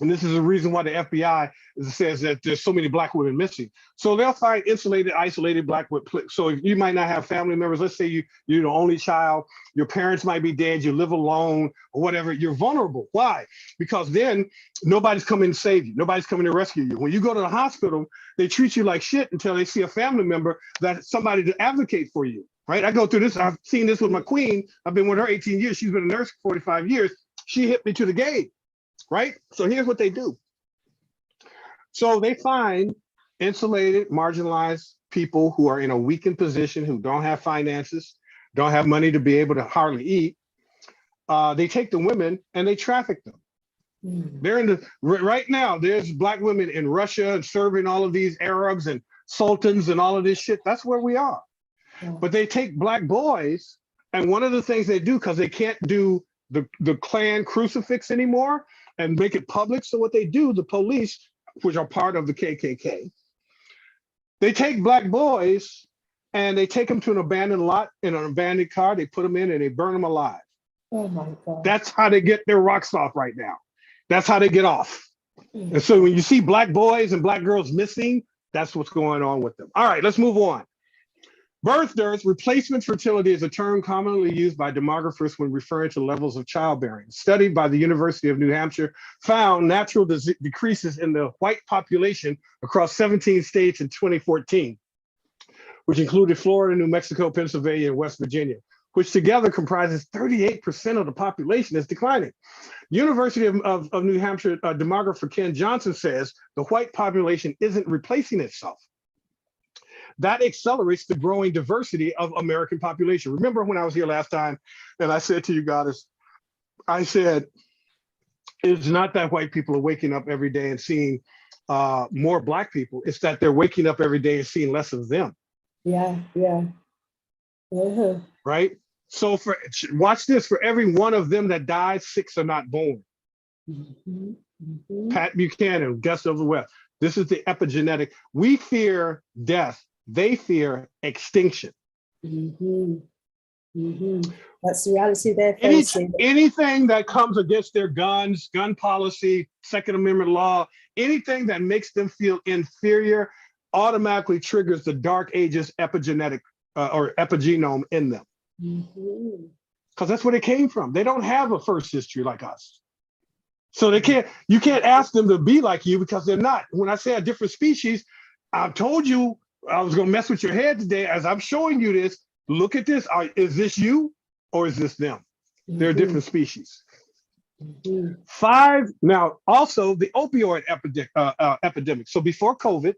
and this is the reason why the FBI says that there's so many black women missing. So they'll find insulated, isolated black women. So if you might not have family members, let's say you're the only child, your parents might be dead, you live alone or whatever, you're vulnerable. Why? Because then nobody's coming to save you. Nobody's coming to rescue you. When you go to the hospital, they treat you like shit until they see a family member, that's somebody to advocate for you, right? I go through this. I've seen this with my queen. I've been with her 18 years. She's been a nurse for 45 years. She hit me to the game. Right? So here's what they do. So they find insulated, marginalized people who are in a weakened position, who don't have finances, don't have money to be able to hardly eat. They take the women and they traffic them. They're in the, right now, there's black women in Russia and serving all of these Arabs and sultans and all of this shit. That's where we are. But they take black boys, and one of the things they do, because they can't do the Klan crucifix anymore, and make it public. So what they do, the police, which are part of the KKK, they take black boys and they take them to an abandoned lot in an abandoned car. They put them in and they burn them alive.
Oh my God.
That's how they get their rocks off right now. That's how they get off. And so when you see black boys and black girls missing, that's what's going on with them. All right, let's move on. Birth dearth, replacement fertility is a term commonly used by demographers when referring to levels of childbearing. Studied by the University of New Hampshire found natural decreases in the white population across 17 states in 2014, which included Florida, New Mexico, Pennsylvania, and West Virginia, which together comprises 38% of the population is declining. University of New Hampshire demographer Ken Johnson says the white population isn't replacing itself. That accelerates the growing diversity of American population. Remember when I was here last time and I said to you guys, I said, it's not that white people are waking up every day and seeing more black people. It's that they're waking up every day and seeing less of them.
Yeah.
Right? So watch this, for every one of them that dies, 6 are not born. Pat Buchanan, Guest of the West. This is the epigenetic. We fear death. They fear extinction.
That's the reality they're facing.
Anything that comes against their guns, gun policy, Second Amendment law, anything that makes them feel inferior automatically triggers the Dark Ages epigenetic or epigenome in them. Because that's where they came from. They don't have a first history like us. So you can't ask them to be like you because they're not. When I say a different species, I've told you I was going to mess with your head today as I'm showing you this. Look at this. Is this you or is this them? They're different species. 5, now also the opioid epidemic. So before COVID,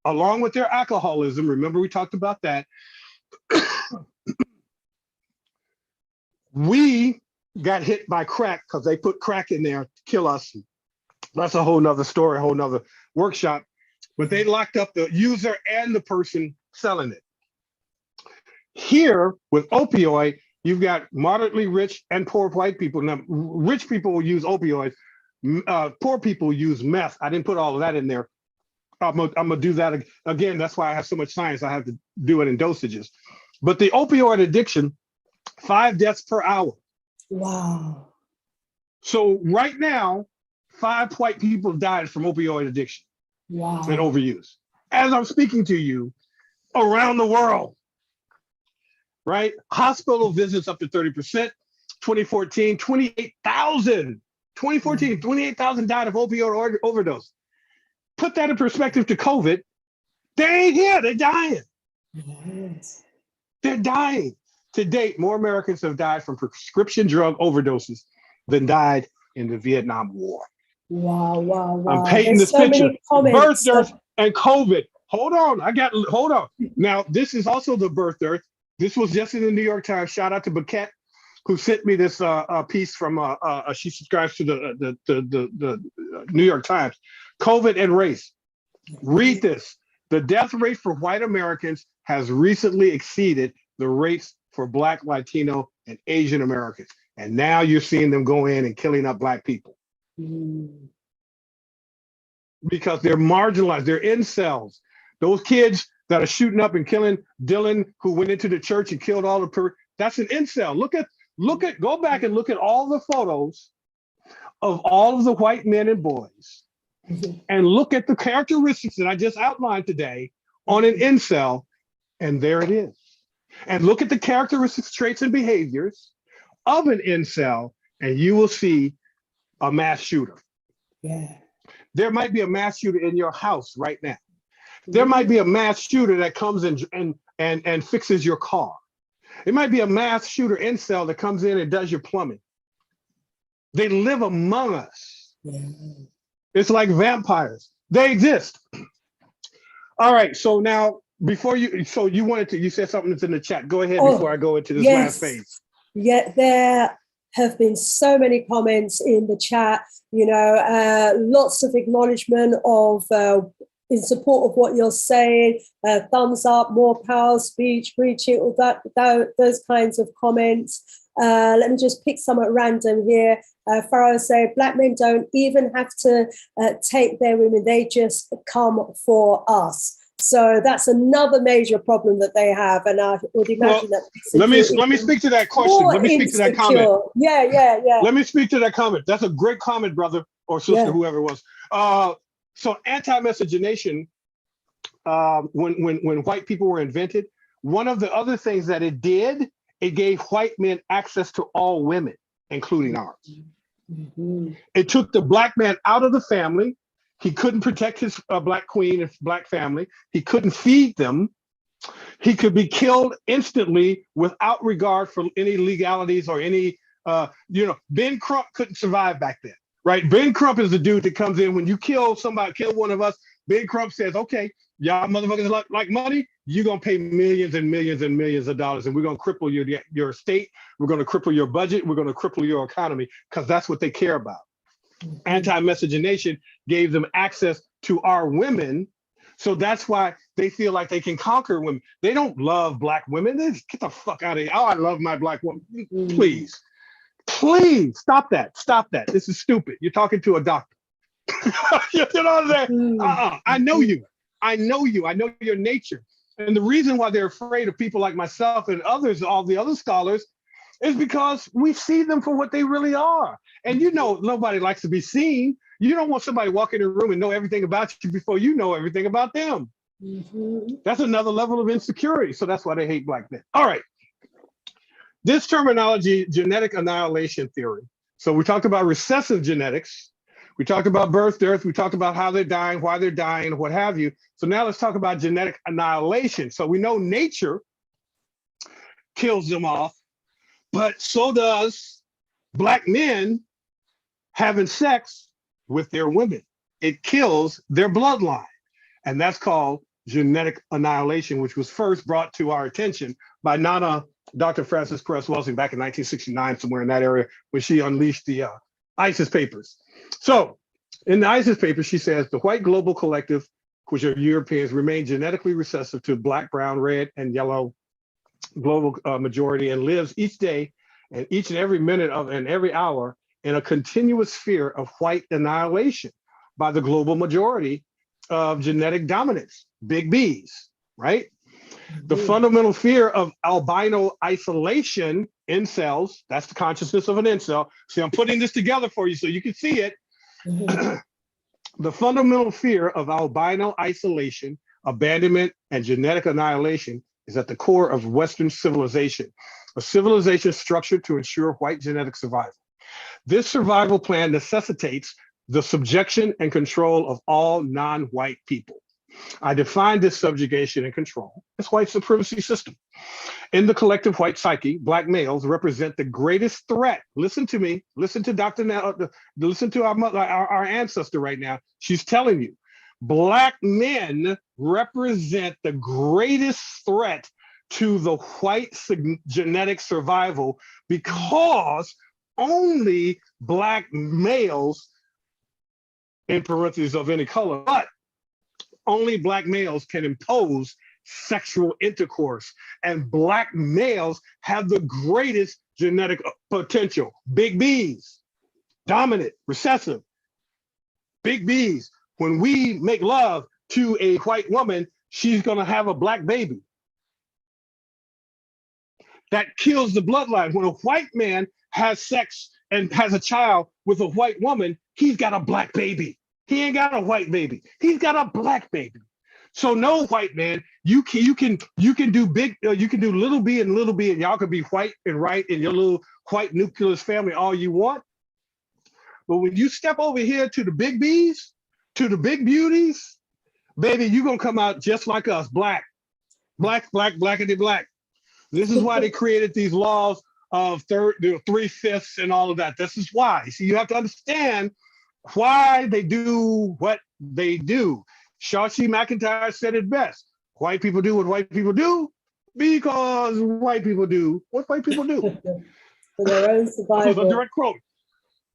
along with their alcoholism, remember we talked about that, we got hit by crack because they put crack in there to kill us. That's a whole nother story, a whole nother workshop. But they locked up the user and the person selling it. Here with opioid, you've got moderately rich and poor white people. Now, rich people will use opioids. Poor people use meth. I didn't put all of that in there. I'm gonna do that again. That's why I have so much science. I have to do it in dosages. But the opioid addiction, 5 deaths per hour.
Wow.
So right now, 5 white people died from opioid addiction.
Wow.
And overuse. As I'm speaking to you, around the world, right? Hospital visits up to 30%. 2014, 28,000. 2014, 28,000 died of opioid overdose. Put that in perspective to COVID. They ain't here, they're dying.
Yes.
They're dying. To date, more Americans have died from prescription drug overdoses than died in the Vietnam War.
Wow.
I'm painting this picture. Birth dearth and COVID. Hold on. Now, this is also the birth dearth. This was just in the New York Times. Shout out to Baquette, who sent me this piece from, she subscribes to the New York Times. COVID and race. Read this. The death rate for white Americans has recently exceeded the rates for Black, Latino, and Asian Americans. And now you're seeing them go in and killing up Black people. Because they're marginalized, they're incels. Those kids that are shooting up and killing Dylan, who went into the church and killed all the that's an incel. Go back and look at all the photos of all of the white men and boys, and look at the characteristics that I just outlined today on an incel, and there it is. And look at the characteristics, traits, and behaviors of an incel, and you will see a mass shooter.
Yeah.
There might be a mass shooter in your house right now. There might be a mass shooter that comes in and fixes your car. It might be a mass shooter incel that comes in and does your plumbing. They live among us.
Yeah.
It's like vampires. They exist. All right. So now, before you said something that's in the chat. Go ahead before I go into this last phase.
Yeah, there have been so many comments in the chat. Lots of acknowledgement of in support of what you're saying. Thumbs up, more power, speech, preaching, all those kinds of comments. Let me just pick some at random here. Pharaoh said, Black men don't even have to take their women, they just come for us. So that's another major problem that they have, and I would imagine that.
Let me speak to that question. Let me speak to that comment.
Yeah.
Let me speak to that comment. That's a great comment, brother or sister, whoever it was. So anti-miscegenation, when white people were invented, one of the other things that it did, it gave white men access to all women, including ours. Mm-hmm. It took the Black man out of the family. He couldn't protect his Black queen and Black family. He couldn't feed them. He could be killed instantly without regard for any legalities or any, Ben Crump couldn't survive back then, right? Ben Crump is the dude that comes in when you kill one of us. Ben Crump says, okay, y'all motherfuckers like money, you're going to pay millions and millions and millions of dollars, and we're going to cripple your estate. We're going to cripple your budget. We're going to cripple your economy, because that's what they care about. Anti-miscegenation gave them access to our women, so that's why they feel like they can conquer women. They don't love Black women. They get the fuck out of here. Oh, I love my Black woman. Please stop that. This is stupid. You're talking to a doctor. You know what I'm saying? I know you. I know your nature. And the reason why they're afraid of people like myself and others, all the other scholars, is because we see them for what they really are. And nobody likes to be seen. You don't want somebody walking in a room and know everything about you before you know everything about them. Mm-hmm. That's another level of insecurity. So that's why they hate Black men. All right. This terminology, genetic annihilation theory. So we talked about recessive genetics. We talked about birth, dearth. We talked about how they're dying, why they're dying, and what have you. So now let's talk about genetic annihilation. So we know nature kills them off, but so does Black men having sex with their women. It kills their bloodline. And that's called genetic annihilation, which was first brought to our attention by Dr. Frances Cress Welsing back in 1969, somewhere in that area, when she unleashed the ISIS papers. So in the ISIS papers, she says the white global collective, which are Europeans, remain genetically recessive to Black, brown, red, and yellow global majority, and lives each day and each and every minute of and every hour in a continuous sphere of white annihilation by the global majority of genetic dominance, big B's, right? Mm-hmm. The fundamental fear of albino isolation, incels, that's the consciousness of an incel. See, I'm putting this together for you so you can see it. Mm-hmm. The fundamental fear of albino isolation, abandonment, and genetic annihilation is at the core of Western civilization, a civilization structured to ensure white genetic survival. This survival plan necessitates the subjection and control of all non-white people. I define this subjugation and control as white supremacy system. In the collective white psyche, Black males represent the greatest threat. Listen to me. Listen to Dr. Listen to our ancestor right now. She's telling you, Black men represent the greatest threat to the white genetic survival, because only Black males, in parentheses of any color, but only Black males can impose sexual intercourse, and Black males have the greatest genetic potential. Big B's, dominant, recessive, big B's. When we make love to a white woman, she's going to have a black baby. That kills the bloodline. When a white man has sex and has a child with a white woman, he's got a black baby. He ain't got a white baby. He's got a black baby. So no, white man, you can do big, you can do little b, and y'all can be white and right in your little white nucleus family all you want. But when you step over here to the big B's, to the big beauties, baby, you're gonna come out just like us, black, blackity black. This is why they created these laws of 3/5 and all of that. This is why. So you have to understand why they do what they do. Shawshi McIntyre said it best. White people do what white people do because white people do what white people do.
For their own survival.
So the direct quote.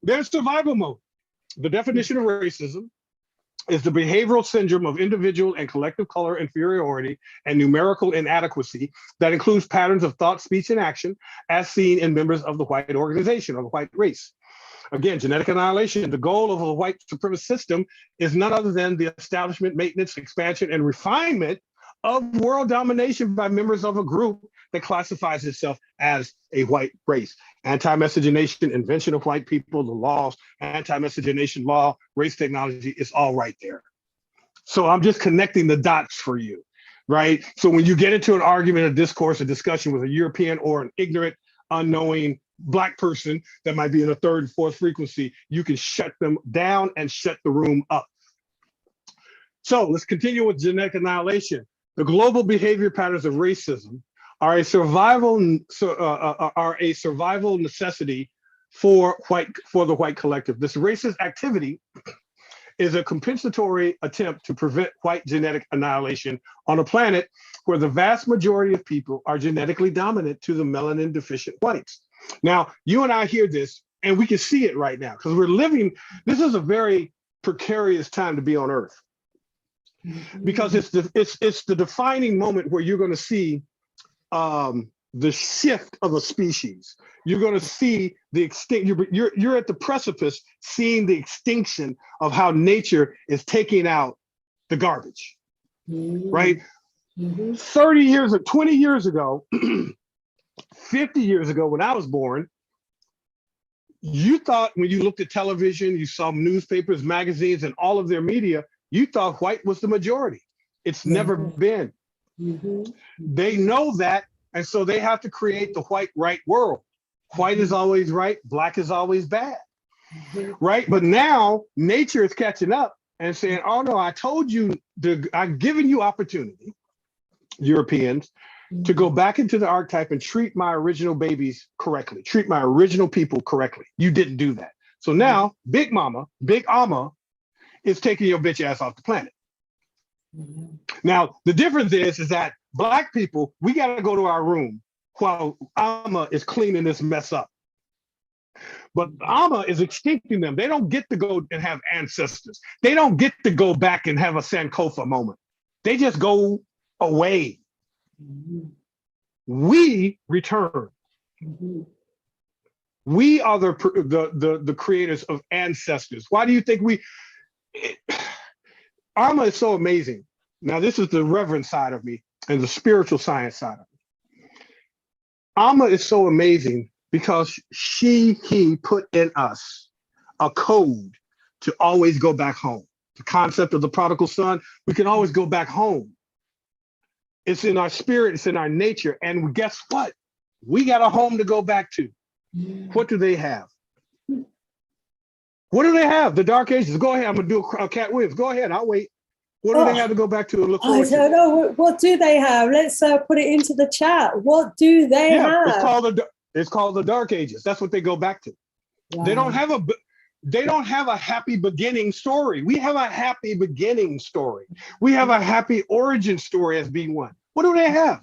There's survival mode. The definition of racism is the behavioral syndrome of individual and collective color inferiority and numerical inadequacy that includes patterns of thought, speech, and action as seen in members of the white organization or the white race. Again, genetic annihilation, the goal of a white supremacist system is none other than the establishment, maintenance, expansion, and refinement of world domination by members of a group that classifies itself as a white race. Anti-miscegenation, invention of white people, the laws, anti-miscegenation law, race technology, it's all right there. So I'm just connecting the dots for you, right? So when you get into an argument, a discourse, a discussion with a European or an ignorant, unknowing Black person that might be in a third and fourth frequency, you can shut them down and shut the room up. So let's continue with genetic annihilation. The global behavior patterns of racism are a survival necessity for the white collective. This racist activity is a compensatory attempt to prevent white genetic annihilation on a planet where the vast majority of people are genetically dominant to the melanin deficient whites. Now, you and I hear this, and we can see it right now because we're living, this is a very precarious time to be on Earth. Because it's the defining moment where you're going to see the shift of a species. You're going to see the extinct. You're at the precipice, seeing the extinction of how nature is taking out the garbage, right? 30 years or 20 years ago, 50 years ago, when I was born, you thought when you looked at television, you saw newspapers, magazines, and all of their media, you thought white was the majority. It's never been. They know that, and so they have to create the white right world. White is always right, Black is always bad, right? But now nature is catching up and saying, oh no, I told you, I've given you opportunity, Europeans, to go back into the archetype and treat my original babies correctly, treat my original people correctly. You didn't do that. So now Big Mama, Big Amma, is taking your bitch ass off the planet. Now, the difference is that Black people, we got to go to our room while Amma is cleaning this mess up. But Amma is extincting them. They don't get to go and have ancestors. They don't get to go back and have a Sankofa moment. They just go away. We return. We are the creators of ancestors. Why do you think Amma is so amazing. Now, this is the reverend side of me and the spiritual science side of me. Amma is so amazing because he put in us a code to always go back home. The concept of the prodigal son, we can always go back home. It's in our spirit, it's in our nature. And guess what? We got a home to go back to. What do they have? What do they have? The Dark Ages. Go ahead. I'm going to do a Cat Williams. Go ahead. I'll wait. What do they have to go back to and look forward to?
I don't know. What do they have? Let's put it into the chat. What do they have?
It's called the Dark Ages. That's what they go back to. Wow. They don't have a happy beginning story. We have a happy beginning story. We have a happy origin story as being one. What do they have?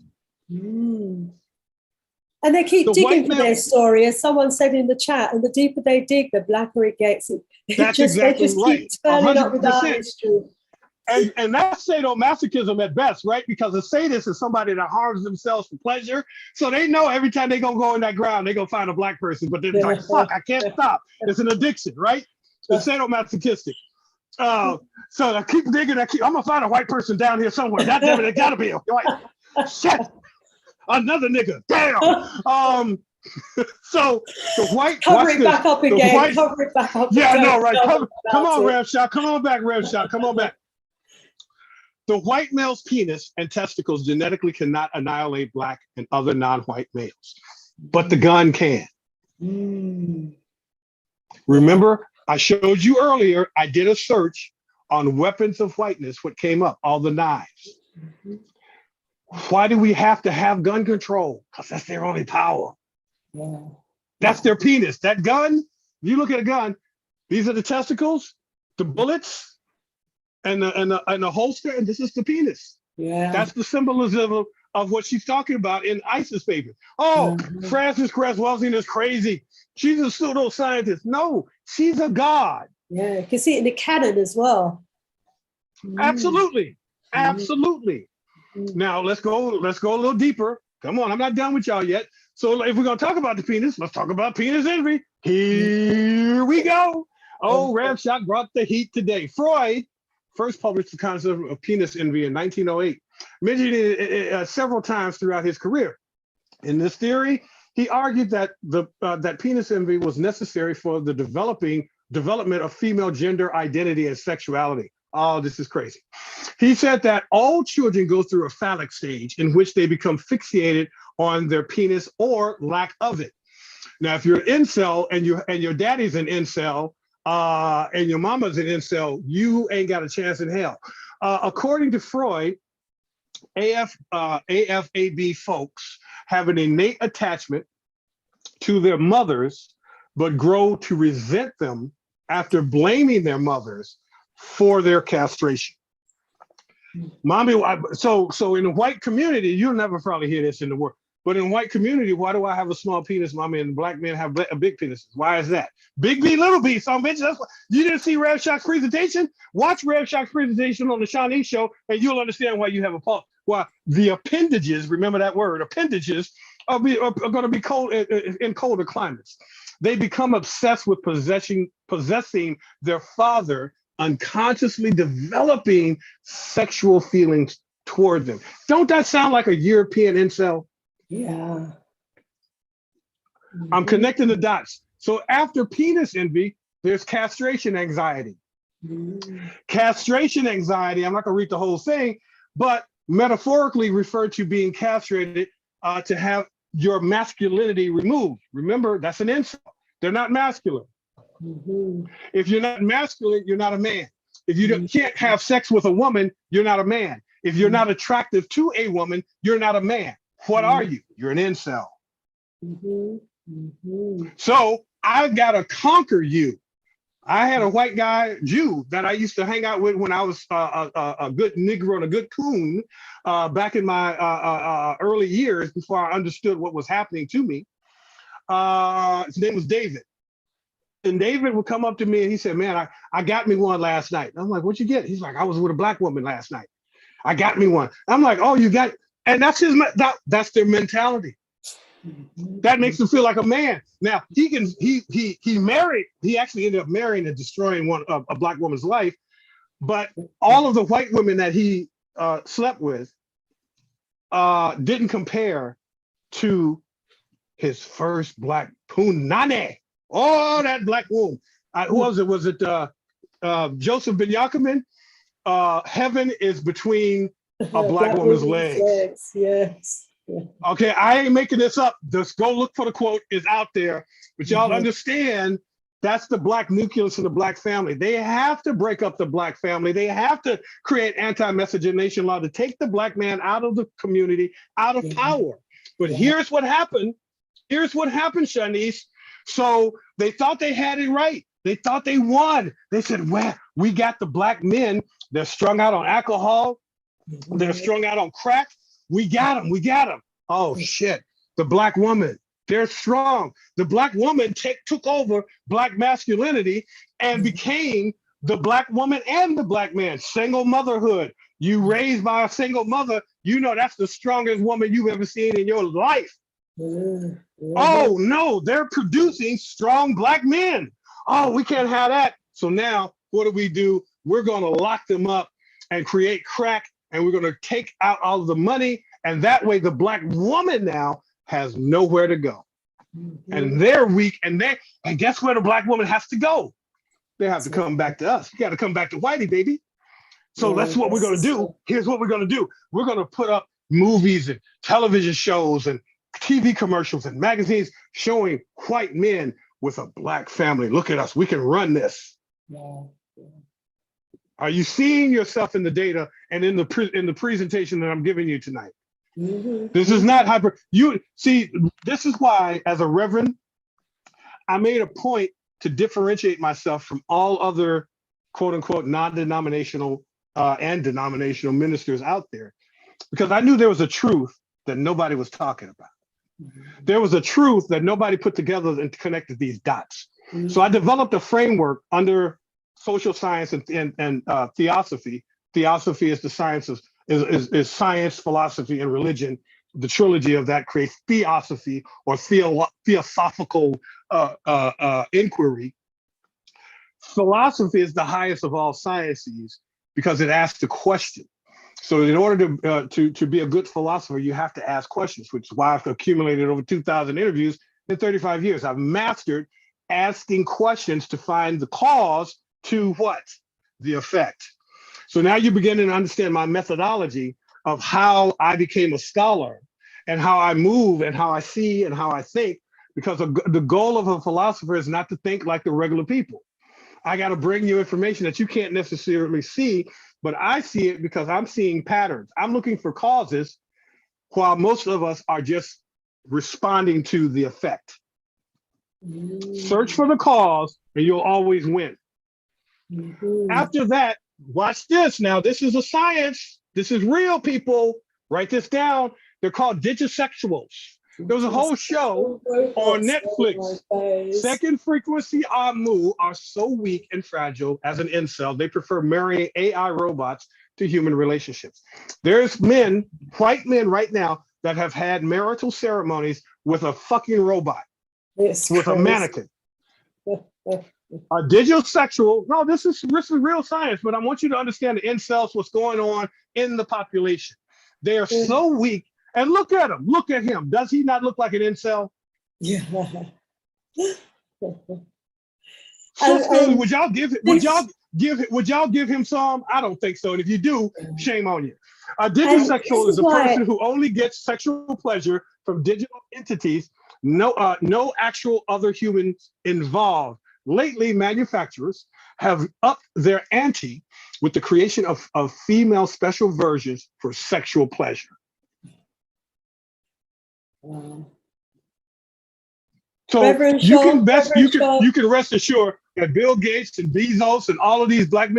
And they keep digging for their story, as someone said in the chat, and the deeper they dig, the blacker it gets.
That's exactly right.
Keep turning up with our history.
And that's sadomasochism at best, right? Because a sadist is somebody that harms themselves for pleasure. So they know every time they're going to go in that ground, they're going to find a Black person. But they're like, fuck, I can't stop. It's an addiction, right? It's sadomasochistic. So I keep digging. I'm gonna find a white person down here somewhere. God damn it, it gotta be a white. Shit, another nigga. Damn. So the white.
Cover it back up again. Cover it back up.
Yeah, I know, right? Come on, Rev Shot. Come on back, Rev Shot. Come on back. The white male's penis and testicles genetically cannot annihilate black and other non-white males, but the gun can. Remember, I showed you earlier, I did a search on weapons of whiteness. What came up? All the knives. Why do we have to have gun control? Because that's their only power. Yeah. That's their penis. That gun, you look at a gun, these are the testicles, the bullets, and the holster, and this is the penis. Yeah. That's the symbolism of what she's talking about in ISIS papers. Oh, Frances Cress Welsing is crazy. She's a pseudoscientist. No, she's a god.
Yeah, you can see it in the canon as well.
Absolutely. Absolutely. Now let's go a little deeper. Come on, I'm not done with y'all yet. So if we're gonna talk about the penis, let's talk about penis envy. Here we go. Oh, Rev Shot brought the heat today. Freud first published the concept of penis envy in 1908, mentioning it several times throughout his career. In this theory, he argued that that penis envy was necessary for the development of female gender identity and sexuality. Oh, this is crazy. He said that all children go through a phallic stage in which they become fixated on their penis or lack of it. Now, if you're an incel and your daddy's an incel and your mama's an incel, you ain't got a chance in hell. According to Freud, AFAB folks have an innate attachment to their mothers, but grow to resent them after blaming their mothers for their castration. Mommy, so in the white community, you'll never probably hear this in the world, but in the white community, why do I have a small penis, mommy, and black men have a big penis? Why is that? Big B, little B, son bitch. That's why. You didn't see Rev Shock's presentation? Watch Rev Shock's presentation on the Shawnee show, and you'll understand why you have a pulse. Why the appendages, remember that word, appendages, are going to be cold in colder climates. They become obsessed with possessing their father, unconsciously developing sexual feelings toward them. Don't that sound like a European incel?
Yeah.
I'm connecting the dots. So after penis envy, there's castration anxiety. Castration anxiety, I'm not going to read the whole thing, but metaphorically referred to being castrated to have your masculinity removed. Remember, that's an incel. They're not masculine. If you're not masculine, you're not a man. If you can't have sex with a woman, you're not a man. If you're not attractive to a woman, you're not a man. What are you? You're an incel. So I've got to conquer you. I had a white guy, Jew, that I used to hang out with when I was a good Negro and a good coon back in my early years before I understood what was happening to me. His name was David. And David would come up to me and he said, man, I got me one last night. I'm like, what'd you get? He's like, I was with a black woman last night. I got me one. I'm like, oh, you got, and that's that's their mentality. That makes him feel like a man. Now he actually ended up marrying and destroying a black woman's life. But all of the white women that he slept with didn't compare to his first black punani. Oh, that black womb. Who was it? Was it Joseph Ben Yaakman? Heaven is between a black woman's legs.
Yes.
Okay, I ain't making this up. Just go look for the quote. It's out there. But y'all understand that's the black nucleus of the black family. They have to break up the black family. They have to create anti-miscegenation law to take the black man out of the community, out of power. But here's what happened. Here's what happened, Shanice. So they thought they had it right. They thought they won. They said, well, we got the black men. They're strung out on alcohol. They're strung out on crack. We got them. We got them. Oh, shit. The black woman. They're strong. The black woman took over black masculinity and became the black woman and the black man. Single motherhood. You raised by a single mother, you know that's the strongest woman you've ever seen in your life. Oh, no, they're producing strong black men. Oh, we can't have that. So now what do? we're going to lock them up and create crack, and we're going to take out all of the money. And that way the Black woman now has nowhere to go. And they're weak, and guess where the Black woman has to go? They have to come back to us. You got to come back to Whitey, baby. So that's what we're going to do. Here's what we're going to do. We're going to put up movies and television shows and TV commercials and magazines showing white men with a Black family. Look at us. We can run this. Are you seeing yourself in the data and in the presentation that I'm giving you tonight? This is not hyper. You see, this is why, as a reverend, I made a point to differentiate myself from all other quote unquote non-denominational and denominational ministers out there, because I knew there was a truth that nobody was talking about. There was a truth that nobody put together and connected these dots. So I developed a framework under social science and theosophy. Theosophy is the science of is science, philosophy, and religion. The trilogy of that creates theosophy, or theosophical inquiry. Philosophy is the highest of all sciences because it asks a question. So in order to be a good philosopher, you have to ask questions, which is why I've accumulated over 2,000 interviews in 35 years. I've mastered asking questions to find the cause to what? The effect. So now you're beginning to understand my methodology of how I became a scholar and how I move and how I see and how I think, because the goal of a philosopher is not to think like the regular people. I got to bring you information that you can't necessarily see, but I see it because I'm seeing patterns. I'm looking for causes, while most of us are just responding to the effect. Search for the cause and you'll always win. After that, watch this. Now, this is a science. This is real, people. Write this down. They're called Digisexuals. There was a whole show on Netflix. Second frequency Aamu are so weak and fragile as an incel, they prefer marrying AI robots to human relationships. There's men, white men right now, that have had marital ceremonies with a fucking robot, with a mannequin. A digisexual, no, this is real science, but I want you to understand the incels, what's going on in the population. They are so weak. And look at him. Look at him. Does he not look like an incel? Yeah. Sisters, would y'all give him some? I don't think so. And if you do, shame on you. A digisexual is a person who only gets sexual pleasure from digital entities, no actual other humans involved. Lately, manufacturers have upped their ante with the creation of female special versions for sexual pleasure. So you can rest assured that Bill Gates and Bezos and all of these white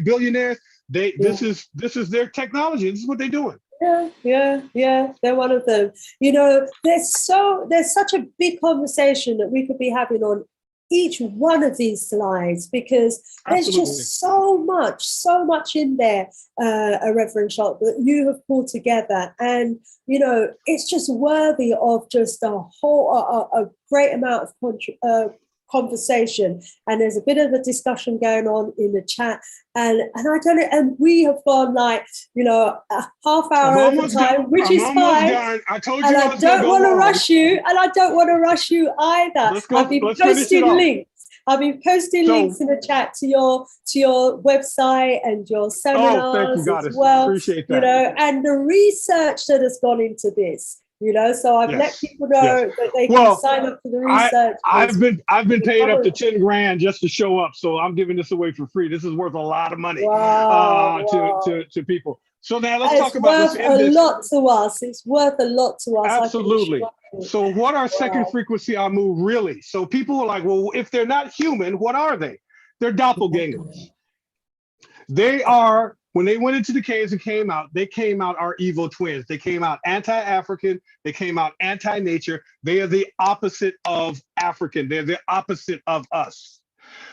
billionaires, this is their technology. This is what they're doing.
Yeah. They're one of them. You know, there's such a big conversation that we could be having on each one of these slides, because there's just so much in there, Reverend Schultz, that you have pulled together, and you know, it's just worthy of just a great amount of conversation. And there's a bit of a discussion going on in the chat, and I don't know, and we have gone like, you know, a half hour over time, which is fine.
I told you,
and I don't want to rush you, and I don't want to rush you either. I've been posting links. I've been posting links in the chat to your website and your seminars as well.
Appreciate that.
You know, and the research that has gone into this. You know, so I've let people know that they can sign up for the research.
I've been paid up to 10 grand just to show up, so I'm giving this away for free. This is worth a lot of money to people. So now let's talk about this. It's worth a lot to us. Absolutely. So what are second frequency Aamu really? So people are like, well, if they're not human, what are they? They're doppelgangers. They are. When they went into the caves and came out our evil twins. They came out anti-African, they came out anti-nature. They are the opposite of African. They're the opposite of us.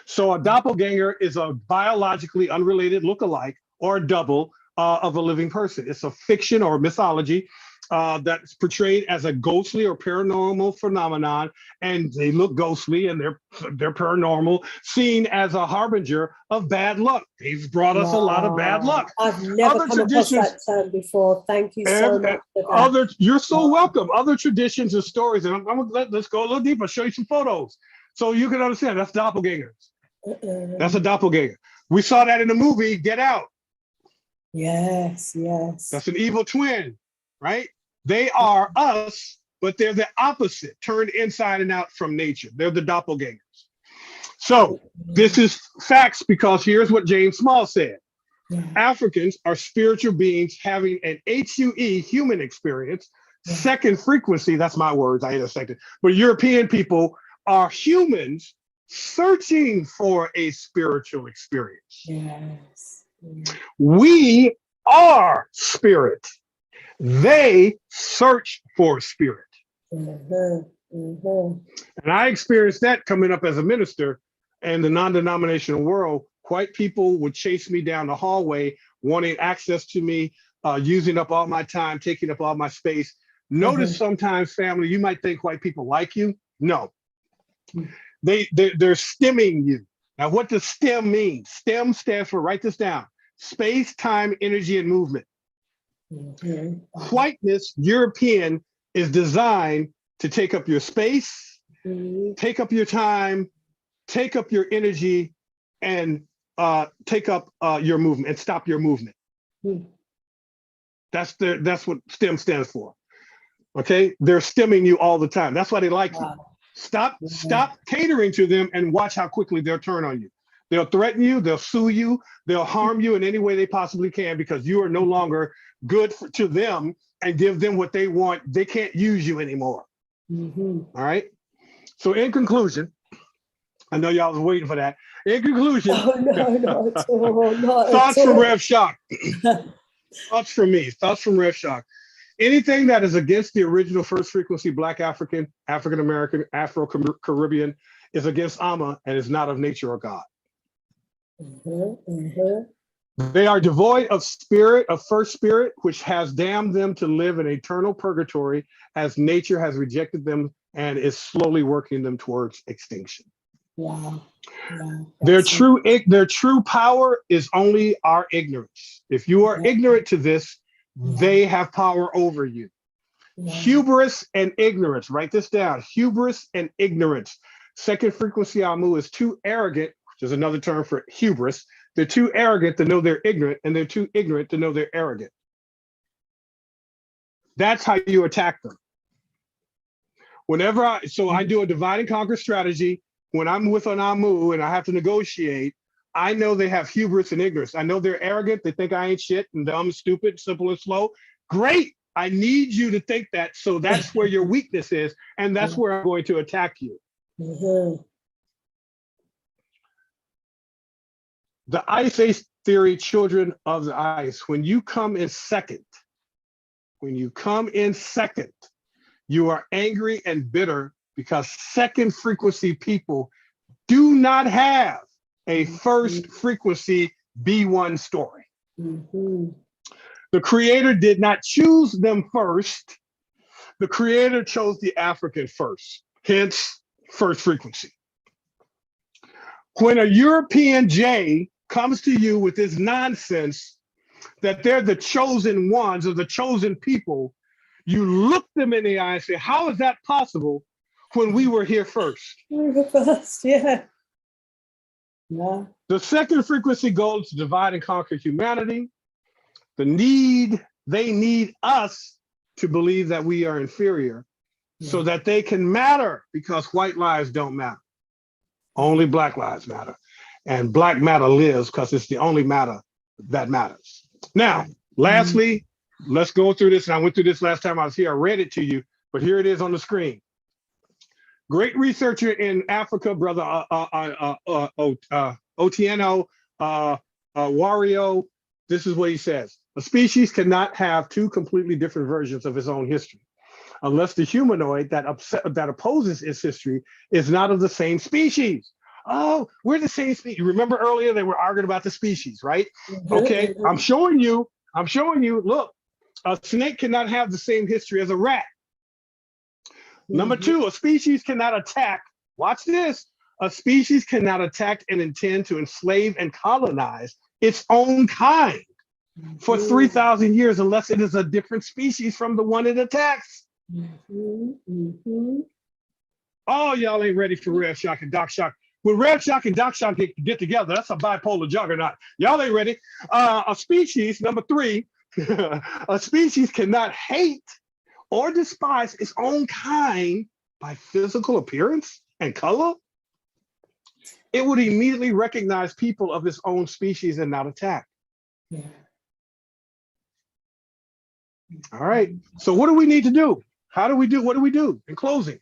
So a doppelganger is a biologically unrelated look-alike or double of a living person. It's a fiction or mythology. that's portrayed as a ghostly or paranormal phenomenon, and they look ghostly and they're paranormal, seen as a harbinger of bad luck. They've brought us a lot of bad luck.
I've never come across that term before. Thank you so much for that.
You're so welcome. Other traditions and stories, and let's go a little deeper. I'll show you some photos so you can understand. That's doppelgangers. That's a doppelganger. We saw that in the movie Get Out.
Yes, yes.
That's an evil twin, right? They are us, but they're the opposite, turned inside and out from nature. They're the doppelgangers. So this is facts, because here's what James Small said. Africans are spiritual beings having an HUE, human experience, second frequency, that's my words, I intersected, but European people are humans searching for a spiritual experience.
Yes.
We are spirit. They search for spirit. And I experienced that coming up as a minister in the non-denominational world. White people would chase me down the hallway, wanting access to me, using up all my time, taking up all my space. Notice sometimes, family, you might think white people like you. No, they're stemming you. Now, what does STEM mean? STEM stands for, write this down, space, time, energy, and movement. Whiteness, European, is designed to take up your space, take up your time, take up your energy, and take up your movement and stop your movement. That's what STEM stands for. Okay, they're stemming you all the time. That's why they like you. Stop catering to them and watch how quickly they'll turn on you. They'll threaten you, they'll sue you, they'll harm you in any way they possibly can, because you are no longer good to them and give them what they want. They can't use you anymore. All right. So in conclusion, I know y'all was waiting for that. In conclusion, thoughts from Rev Shock. Thoughts from me. Thoughts from Rev Shock. Anything that is against the original first frequency Black African, African American, Afro-Caribbean is against Aamu and is not of nature or God. They are devoid of spirit, of first spirit, which has damned them to live in eternal purgatory, as nature has rejected them and is slowly working them towards extinction. Their true power is only our ignorance. If you are ignorant to this, they have power over you. Hubris and ignorance, write this down, hubris and ignorance. Second frequency Aamu is too arrogant, which is another term for hubris. They're too arrogant to know they're ignorant, and they're too ignorant to know they're arrogant. That's how you attack them. So I do a divide and conquer strategy. When I'm with an Aamu and I have to negotiate, I know they have hubris and ignorance. I know they're arrogant. They think I ain't shit and dumb, stupid, simple, and slow. Great. I need you to think that. So that's where your weakness is. And that's where I'm going to attack you. The Ice Age theory, children of the ice. When you come in second, you are angry and bitter because second frequency people do not have a first frequency B1 story. The creator did not choose them first. The creator chose the African first, hence first frequency. When a European J comes to you with this nonsense that they're the chosen ones or the chosen people, you look them in the eye and say, how is that possible when we were here first?
We were first, yeah.
The second frequency goal is to divide and conquer humanity. They need us to believe that we are inferior so that they can matter, because white lives don't matter. Only Black lives matter. And Black matter lives because it's the only matter that matters. Now, lastly, let's go through this. And I went through this last time I was here. I read it to you, but here it is on the screen. Great researcher in Africa, brother Otieno Wario. This is what he says. A species cannot have two completely different versions of its own history unless the humanoid that opposes its history is not of the same species. Oh, we're the same species. You remember earlier they were arguing about the species, right? Okay, I'm showing you, look, A snake cannot have the same history as a rat. Number two, a species cannot attack, watch this, a species cannot attack and intend to enslave and colonize its own kind for 3,000 years unless it is a different species from the one it attacks. Oh, y'all ain't ready for Rev Shock and Doc Shock. When Rev Shock and Doc Shock get together, that's a bipolar juggernaut. Y'all ain't ready. A species, number three, a species cannot hate or despise its own kind by physical appearance and color. It would immediately recognize people of its own species and not attack.
Yeah.
All right, so what do we need to do? How do we do? What do we do? In closing,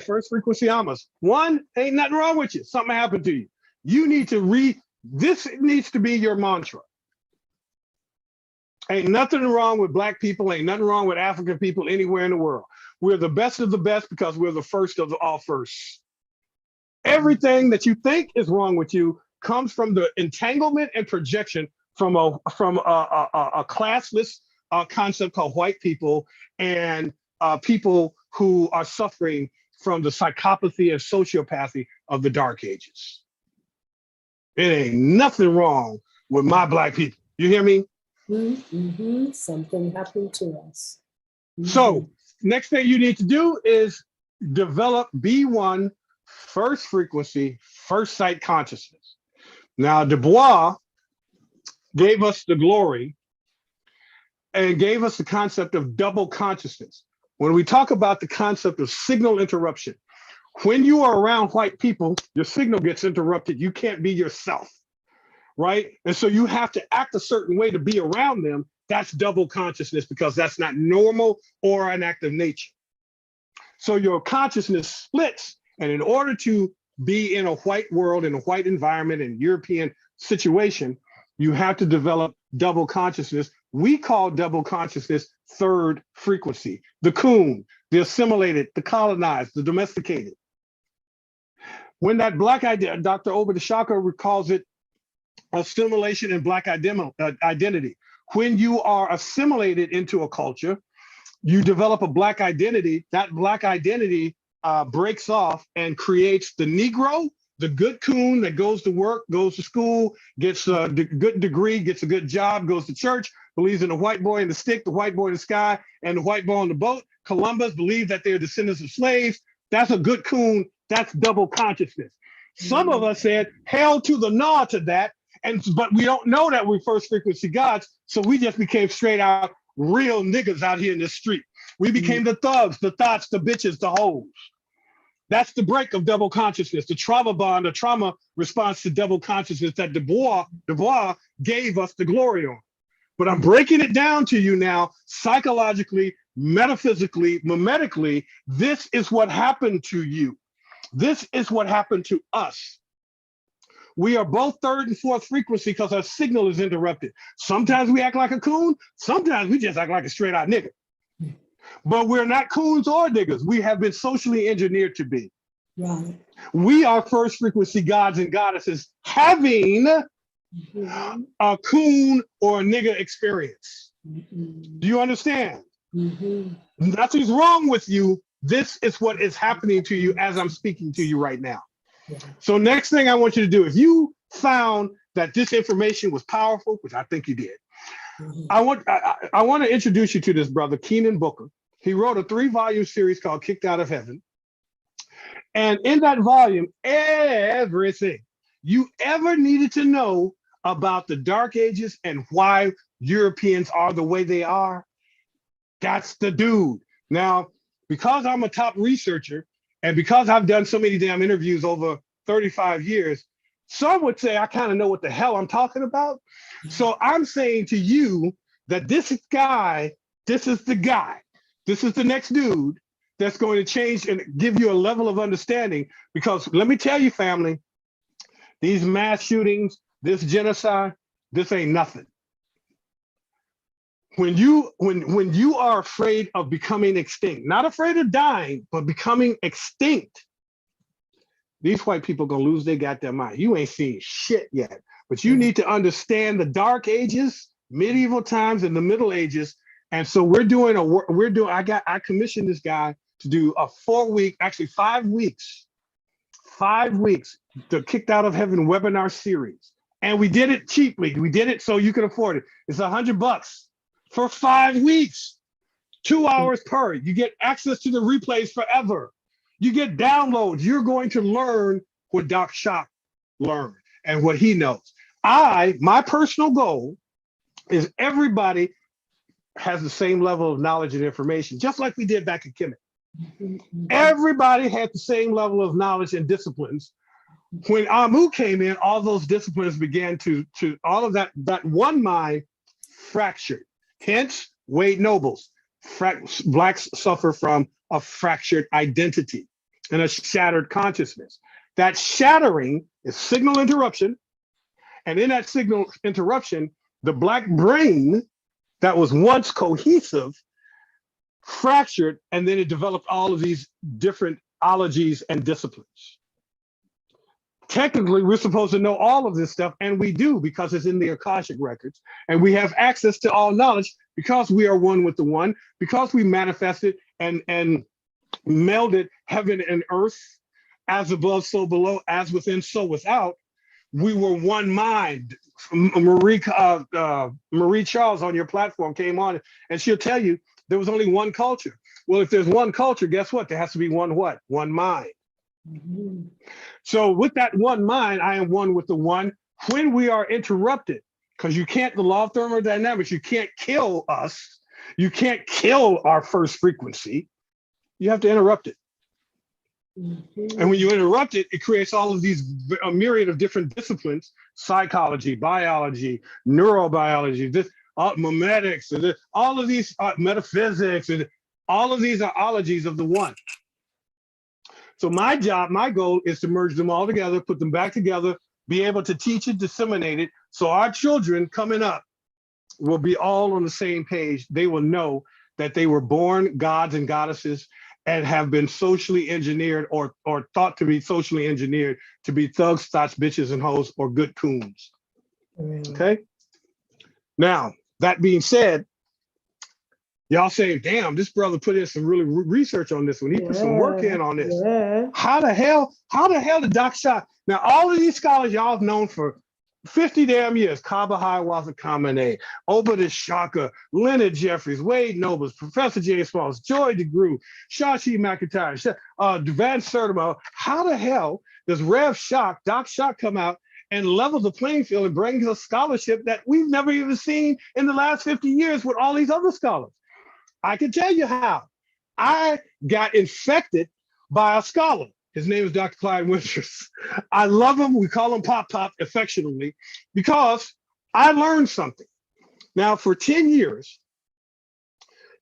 first frequency Amas. One, ain't nothing wrong with you. Something happened to you. You need to read, this needs to be your mantra. Ain't nothing wrong with Black people, ain't nothing wrong with African people anywhere in the world. We're the best of the best because we're the first of the all first. Everything that you think is wrong with you comes from the entanglement and projection from a classless concept called white people and people who are suffering from the psychopathy and sociopathy of the Dark Ages. It ain't nothing wrong with my Black people. You hear me?
Something happened to us.
So next thing you need to do is develop B1 first frequency, first sight consciousness. Now, Du Bois gave us the glory and gave us the concept of double consciousness. When we talk about the concept of signal interruption, when you are around white people, your signal gets interrupted. You can't be yourself, right? And so you have to act a certain way to be around them. That's double consciousness because that's not normal or an act of nature. So your consciousness splits. And in order to be in a white world, in a white environment, in European situation, you have to develop double consciousness. We call double consciousness third frequency, the coon, the assimilated, the colonized, the domesticated. When that Black idea, Dr. Obadeshaka calls it assimilation and Black identity. When you are assimilated into a culture, you develop a Black identity. That Black identity breaks off and creates the Negro, the good coon that goes to work, goes to school, gets a good degree, gets a good job, goes to church, believes in the white boy in the stick, the white boy in the sky, and the white boy on the boat. Columbus believes that they're descendants of slaves. That's a good coon. That's double consciousness. Some of us said, hell to the gnaw to that, but we don't know that we're first frequency gods, so we just became straight out real niggas out here in the street. We became the thugs, the thoughts, the bitches, the hoes. That's the break of double consciousness, the trauma bond, the trauma response to double consciousness that Du Bois gave us the glory on. But I'm breaking it down to you now, psychologically, metaphysically, memetically. This is what happened to you. This is what happened to us. We are both third and fourth frequency because our signal is interrupted. Sometimes we act like a coon, sometimes we just act like a straight out nigga. But we're not coons or niggas. We have been socially engineered to be.
Right.
We are first frequency gods and goddesses having a coon or a nigga experience. Do you understand? Nothing's wrong with you. This is what is happening to you as I'm speaking to you right now. So next thing I want you to do, if you found that this information was powerful, which I think you did, I want to introduce you to this brother, Keenan Booker. He wrote a 3-volume series called Kicked Out of Heaven. And in that volume, everything you ever needed to know about the Dark Ages and why Europeans are the way they are, that's the dude. Now, because I'm a top researcher and because I've done so many damn interviews over 35 years, some would say I kind of know what the hell I'm talking about. So I'm saying to you that this guy, this is the guy, this is the next dude that's going to change and give you a level of understanding. Because let me tell you, family, these mass shootings, this genocide, this ain't nothing. When you are afraid of becoming extinct, not afraid of dying, but becoming extinct, these white people gonna lose their goddamn mind. You ain't seen shit yet, but you need to understand the Dark Ages, medieval times, and the Middle Ages And so I commissioned this guy to do a 4-week, actually 5 weeks, 5 weeks, the Kicked Out of Heaven webinar series. And we did it cheaply. We did it so you can afford it. It's $100 for 5 weeks, 2 hours per. You get access to the replays forever. You get downloads. You're going to learn what Doc Shock learned and what he knows. My personal goal is everybody has the same level of knowledge and information, just like we did back in Kemet. Everybody had the same level of knowledge and disciplines. When Aamu came in, all those disciplines began to all of that one mind fractured. Hence, Wade Noble's Blacks suffer from a fractured identity and a shattered consciousness. That shattering is signal interruption. And in that signal interruption, the Black brain that was once cohesive fractured, and then it developed all of these different ologies and disciplines. Technically, we're supposed to know all of this stuff, and we do because it's in the Akashic records, and we have access to all knowledge because we are one with the one, because we manifested and melded heaven and earth, as above, so below, as within, so without. We were one mind. Marie Charles on your platform came on, and she'll tell you there was only one culture. Well, if there's one culture, guess what? There has to be one what? One mind. Mm-hmm. So with that one mind, I am one with the one. When we are interrupted, because you can't, the law of thermodynamics, you can't kill us. You can't kill our first frequency. You have to interrupt it. Mm-hmm. And when you interrupt it, it creates all of these, a myriad of different disciplines: psychology, biology, neurobiology, this, memetics, and this, all of these metaphysics, and all of these are ologies of the one. So my job, my goal is to merge them all together, put them back together, be able to teach it, disseminate it, so our children coming up will be all on the same page. They will know that they were born gods and goddesses and have been socially engineered or thought to be socially engineered to be thugs, thots, bitches, and hoes, or good coons. Okay? Now, that being said, y'all saying, damn, this brother put in some really research on this one. He put some work in on this. Yeah. How the hell did Doc Shock? Now, all of these scholars y'all have known for 50 damn years: Kaba Hiawatha Kamene, Obadiah Shaka, Leonard Jeffries, Wade Nobles, Professor James Smalls, Joy DeGruy, Shashi McIntyre, Van Sertima. How the hell does Rev Shock, Doc Shock, come out and level the playing field and bring us scholarship that we've never even seen in the last 50 years with all these other scholars? I can tell you how. I got infected by a scholar. His name is Dr. Clyde Winters. I love him. We call him Pop Pop affectionately because I learned something. Now, for 10 years,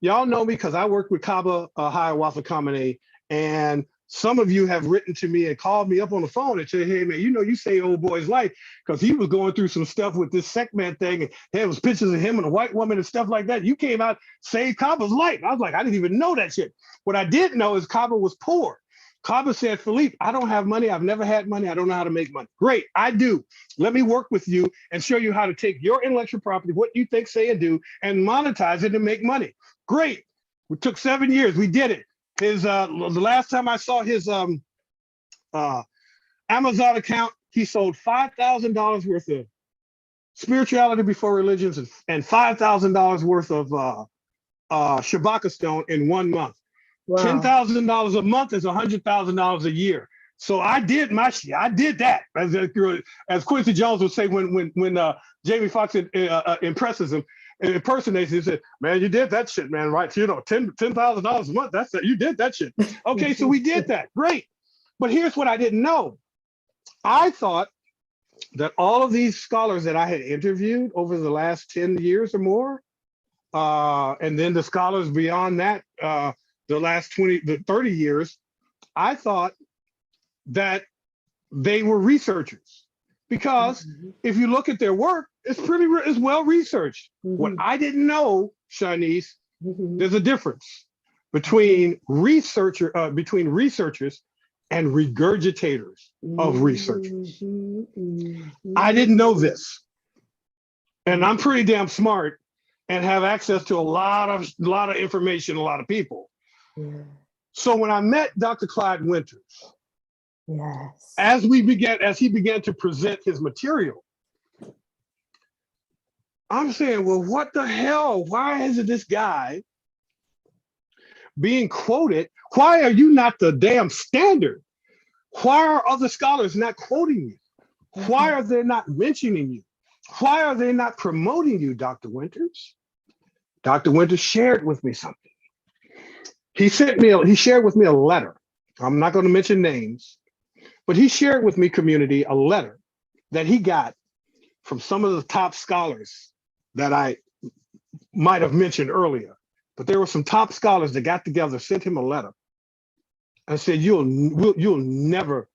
y'all know me because I worked with Kaba Hiawatha Kamene, and some of you have written to me and called me up on the phone and said, hey, man, you know, you saved old boy's life because he was going through some stuff with this Seckman thing, and there was pictures of him and a white woman and stuff like that. You came out, saved Kaba's life. I was like, I didn't even know that shit. What I did know is Kaba was poor. Kaba said, Philippe, I don't have money. I've never had money. I don't know how to make money. Great, I do. Let me work with you and show you how to take your intellectual property, what you think, say, and do, and monetize it and make money. Great. It took 7 years. We did it. His the last time I saw his Amazon account, he sold $5,000 worth of spirituality before religions and $5,000 worth of Shabaka stone in 1 month. Wow. $10,000 a month is $100,000 a year. So I did my shit. I did that. As Quincy Jones would say when Jamie Foxx impresses him, impersonates him, he said, man, you did that shit, man, right? You know, $10,000 a month, that's it. You did that shit. Okay, so we did that. Great. But here's what I didn't know. I thought that all of these scholars that I had interviewed over the last 10 years or more, and then the scholars beyond that, the last 30 years, I thought that they were researchers. Because if you look at their work, it's well researched. What I didn't know, Shanice, there's a difference between researchers and regurgitators of researchers. I didn't know this. And I'm pretty damn smart. and have access to a lot of information, a lot of people.
Yeah.
So when I met Dr. Clyde Winters,
Yes.
as he began to present his material, I'm saying, well, what the hell? Why isn't this guy being quoted? Why are you not the damn standard? Why are other scholars not quoting you? Why are they not mentioning you? Why are they not promoting you, Dr. Winters? Dr. Winters shared with me something. He shared with me a letter. I'm not going to mention names, but he shared with me, community, a letter that he got from some of the top scholars that I might have mentioned earlier. But there were some top scholars that got together, sent him a letter, and said, "You'll never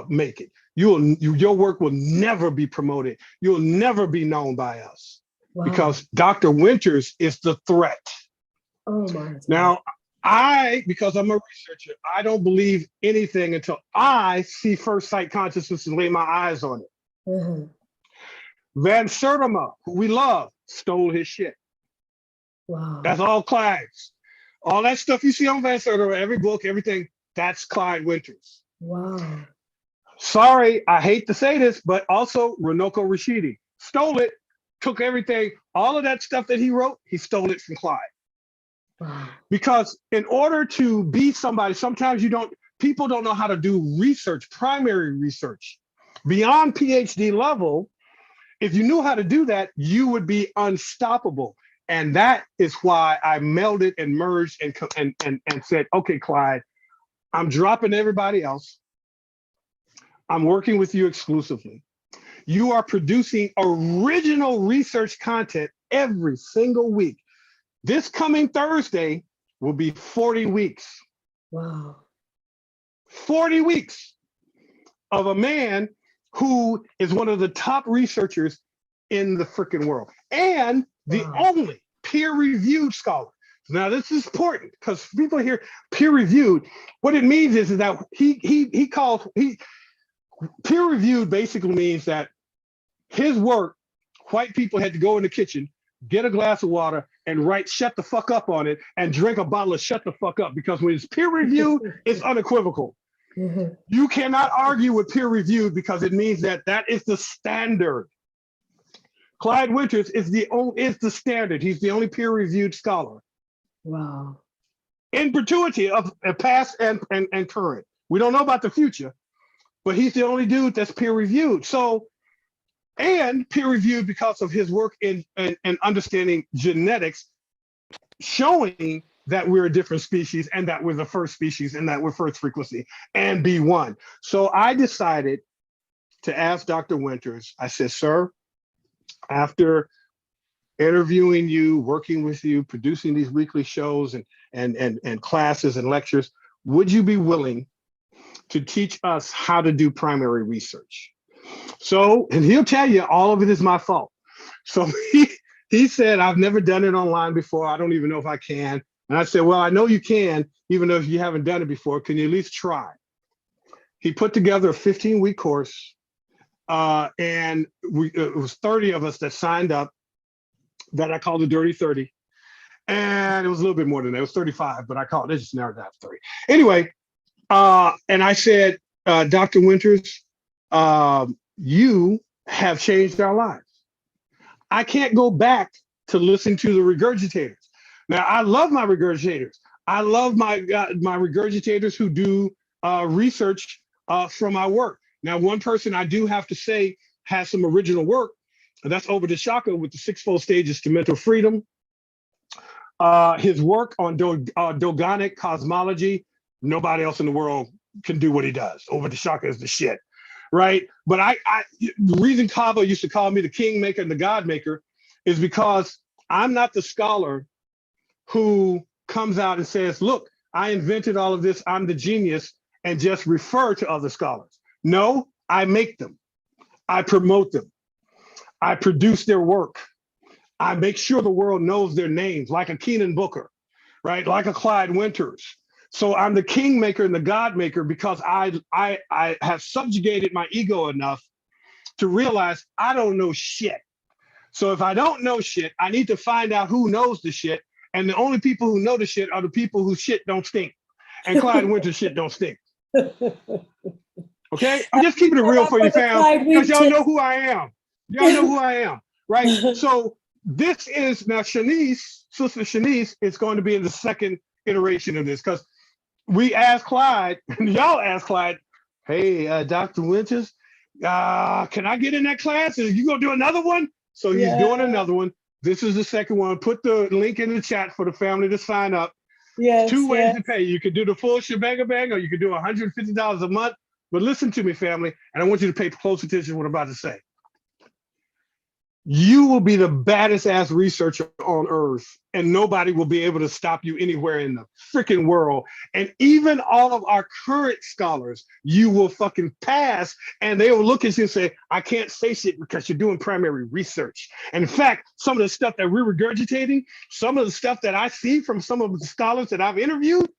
make it. Your work will never be promoted. You'll never be known by us." Wow. Because Dr. Winters is the threat.
Oh my God.
Now, because I'm a researcher, I don't believe anything until I see first sight consciousness and lay my eyes on it.
Mm-hmm.
Van Sertima, who we love, stole his shit.
Wow.
That's all Clyde's. All that stuff you see on Van Sertima, every book, everything, that's Clyde Winters.
Wow.
Sorry, I hate to say this, but also Runoko Rashidi stole it, took everything, all of that stuff that he wrote, he stole it from Clyde.
Wow.
Because in order to be somebody, sometimes people don't know how to do research, primary research. Beyond PhD level, if you knew how to do that, you would be unstoppable. And that is why I melded and merged and said, okay, Clyde, I'm dropping everybody else. I'm working with you exclusively. You are producing original research content every single week. This coming Thursday will be 40 weeks.
Wow.
40 weeks of a man who is one of the top researchers in the freaking world and the only peer-reviewed scholar. Now, this is important because people hear peer-reviewed. What it means is that peer-reviewed basically means that his work, white people had to go in the kitchen, get a glass of water and write "shut the fuck up" on it and drink a bottle of "shut the fuck up," because when it's peer-reviewed, it's unequivocal. Mm-hmm. You cannot argue with peer-reviewed because it means that is the standard. Clyde Winters is the standard. He's the only peer-reviewed scholar.
Wow.
In perpetuity of past and current. We don't know about the future, but he's the only dude that's peer-reviewed. So, and peer-reviewed because of his work in understanding genetics, showing that we're a different species and that we're the first species and that we're first frequency and B1. So I decided to ask Dr. Winters, I said, sir, after interviewing you, working with you, producing these weekly shows and classes and lectures, would you be willing to teach us how to do primary research? So, and he'll tell you all of it is my fault. So he said, I've never done it online before. I don't even know if I can. And I said, well, I know you can, even though you haven't done it before. Can you at least try? He put together a 15-week course. And it was 30 of us that signed up, that I called the Dirty 30. And it was a little bit more than that. It was 35, but I called it just narrowed down to 30. Anyway, and I said, Dr. Winters, you have changed our lives. I can't go back to listen to the regurgitators. Now, I love my regurgitators. I love my regurgitators who do research from my work. Now, one person I do have to say has some original work, and that's Over the Shaka with the 6-fold stages to mental freedom. His work on Dogonic cosmology, nobody else in the world can do what he does. Over the Shaka is the shit, right? But the reason Kava used to call me the kingmaker and the god maker is because I'm not the scholar who comes out and says, look, I invented all of this, I'm the genius, and just refer to other scholars. No, I make them. I promote them. I produce their work. I make sure the world knows their names, like a Keenan Booker, right? Like a Clyde Winters. So I'm the kingmaker and the god maker because I have subjugated my ego enough to realize I don't know shit. So if I don't know shit, I need to find out who knows the shit. And the only people who know the shit are the people whose shit don't stink. And Clyde Winters shit don't stink. Okay? I'm just keeping it real for you, fam, because y'all know who I am. Y'all know who I am, right? So this is now Shanice, Sister Shanice, is going to be in the second iteration of this, because we asked Clyde, and y'all asked Clyde, hey, Dr. Winters, can I get in that class? Are you going to do another one? So he's doing another one. This is the second one. Put the link in the chat for the family to sign up.
Yes,
Two ways to pay. You could do the full shebang, or you could do $150 a month. But listen to me, family, and I want you to pay close attention to what I'm about to say. You will be the baddest ass researcher on earth, and nobody will be able to stop you anywhere in the freaking world. And even all of our current scholars, you will fucking pass, and they will look at you and say, I can't say shit because you're doing primary research. And in fact, some of the stuff that we're regurgitating, some of the stuff that I see from some of the scholars that I've interviewed,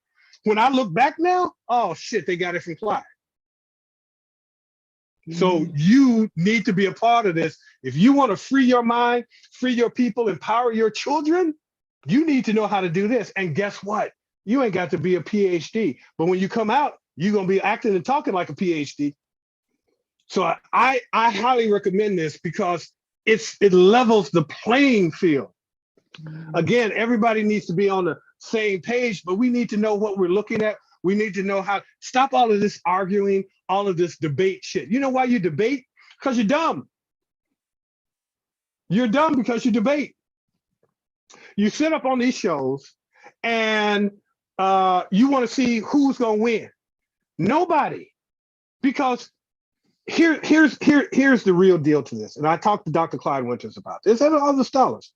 when I look back now, oh shit, they got it from Clyde. So you need to be a part of this. If you want to free your mind, free your people, empower your children, you need to know how to do this. And guess what? You ain't got to be a PhD. But when you come out, you're going to be acting and talking like a PhD. So I highly recommend this because it levels the playing field. Again, everybody needs to be on the same page, but we need to know what we're looking at. We need to know how, stop all of this arguing, all of this debate shit. You know why you debate? Because you're dumb. You're dumb because you debate. You sit up on these shows and you want to see who's going to win. Nobody. Because here's the real deal to this. And I talked to Dr. Clyde Winters about this and other scholars.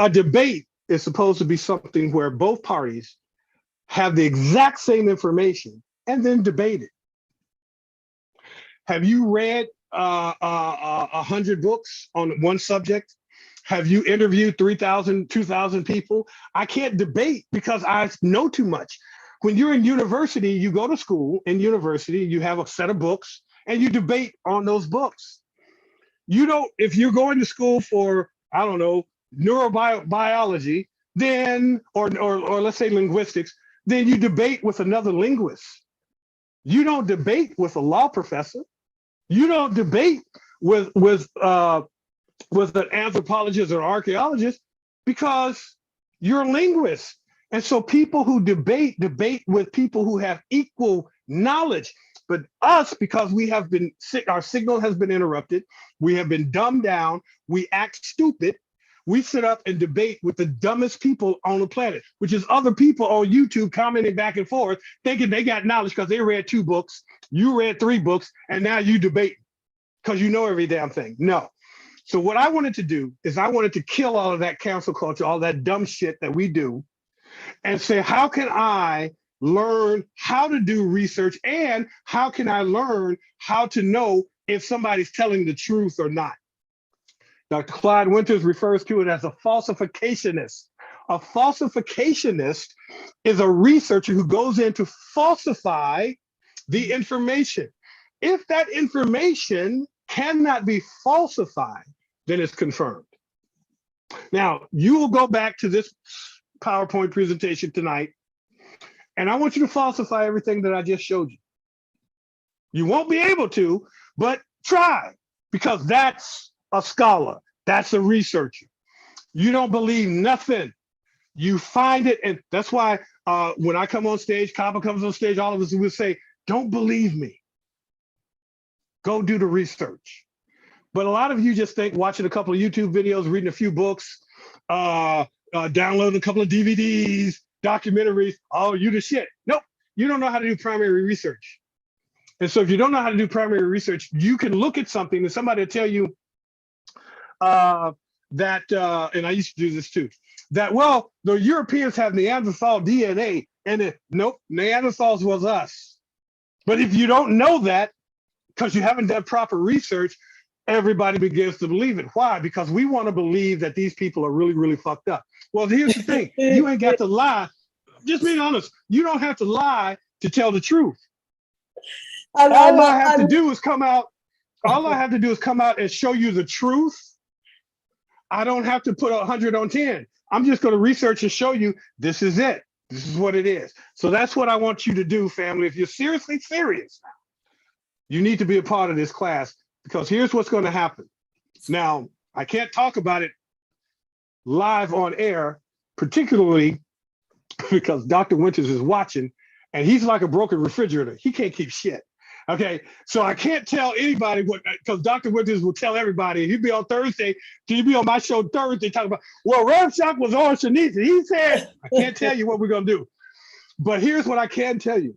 A debate is supposed to be something where both parties have the exact same information and then debate it. Have you read 100 books on one subject? Have you interviewed 3,000, 2,000 people? I can't debate because I know too much. When you're in university, you go to school in university, you have a set of books and you debate on those books. You don't, if you're going to school for, I don't know, neurobiology, then, or let's say linguistics, then you debate with another linguist. You don't debate with a law professor. You don't debate with an anthropologist or archaeologist because you're a linguist. And so people who debate with people who have equal knowledge. But us, because we have been sick, our signal has been interrupted. We have been dumbed down. We act stupid. We sit up and debate with the dumbest people on the planet, which is other people on YouTube commenting back and forth, thinking they got knowledge because they read 2 books, you read 3 books, and now you debate because you know every damn thing. No. So what I wanted to do is I wanted to kill all of that cancel culture, all that dumb shit that we do, and say, how can I learn how to do research, and how can I learn how to know if somebody's telling the truth or not? Dr. Clyde Winters refers to it as a falsificationist. A falsificationist is a researcher who goes in to falsify the information. If that information cannot be falsified, then it's confirmed. Now, you will go back to this PowerPoint presentation tonight, and I want you to falsify everything that I just showed you. You won't be able to, but try, because that's a scholar. That's a researcher. You don't believe nothing. You find it, and that's why when I come on stage, Kaba comes on stage, all of us will say, don't believe me. Go do the research. But a lot of you just think watching a couple of YouTube videos, reading a few books, downloading a couple of DVDs, documentaries, oh, you the shit. Nope, you don't know how to do primary research. And so if you don't know how to do primary research, you can look at something and somebody will tell you that, and I used to do this too, that, well, the Europeans have Neanderthal DNA, and nope, Neanderthals was us. But if you don't know that, because you haven't done proper research, everybody begins to believe it. Why? Because we want to believe that these people are really, really fucked up. Well, here's the thing. You ain't got to lie. Just being honest, you don't have to lie to tell the truth. All I have to do is come out and show you the truth I don't have to put 100 on 10. I'm just going to research and show you this is it. This is what it is. So that's what I want you to do, family. If you're seriously serious now, you need to be a part of this class, because here's what's going to happen. Now, I can't talk about it live on air, particularly because Dr. Winters is watching, and he's like a broken refrigerator. He can't keep shit. Okay, so I can't tell anybody what, because Dr. Winters will tell everybody. He'd be on Thursday, he'd be on my show Thursday talking about, well, Rev Shock was on Shanice. He said, I can't tell you what we're going to do. But here's what I can tell you.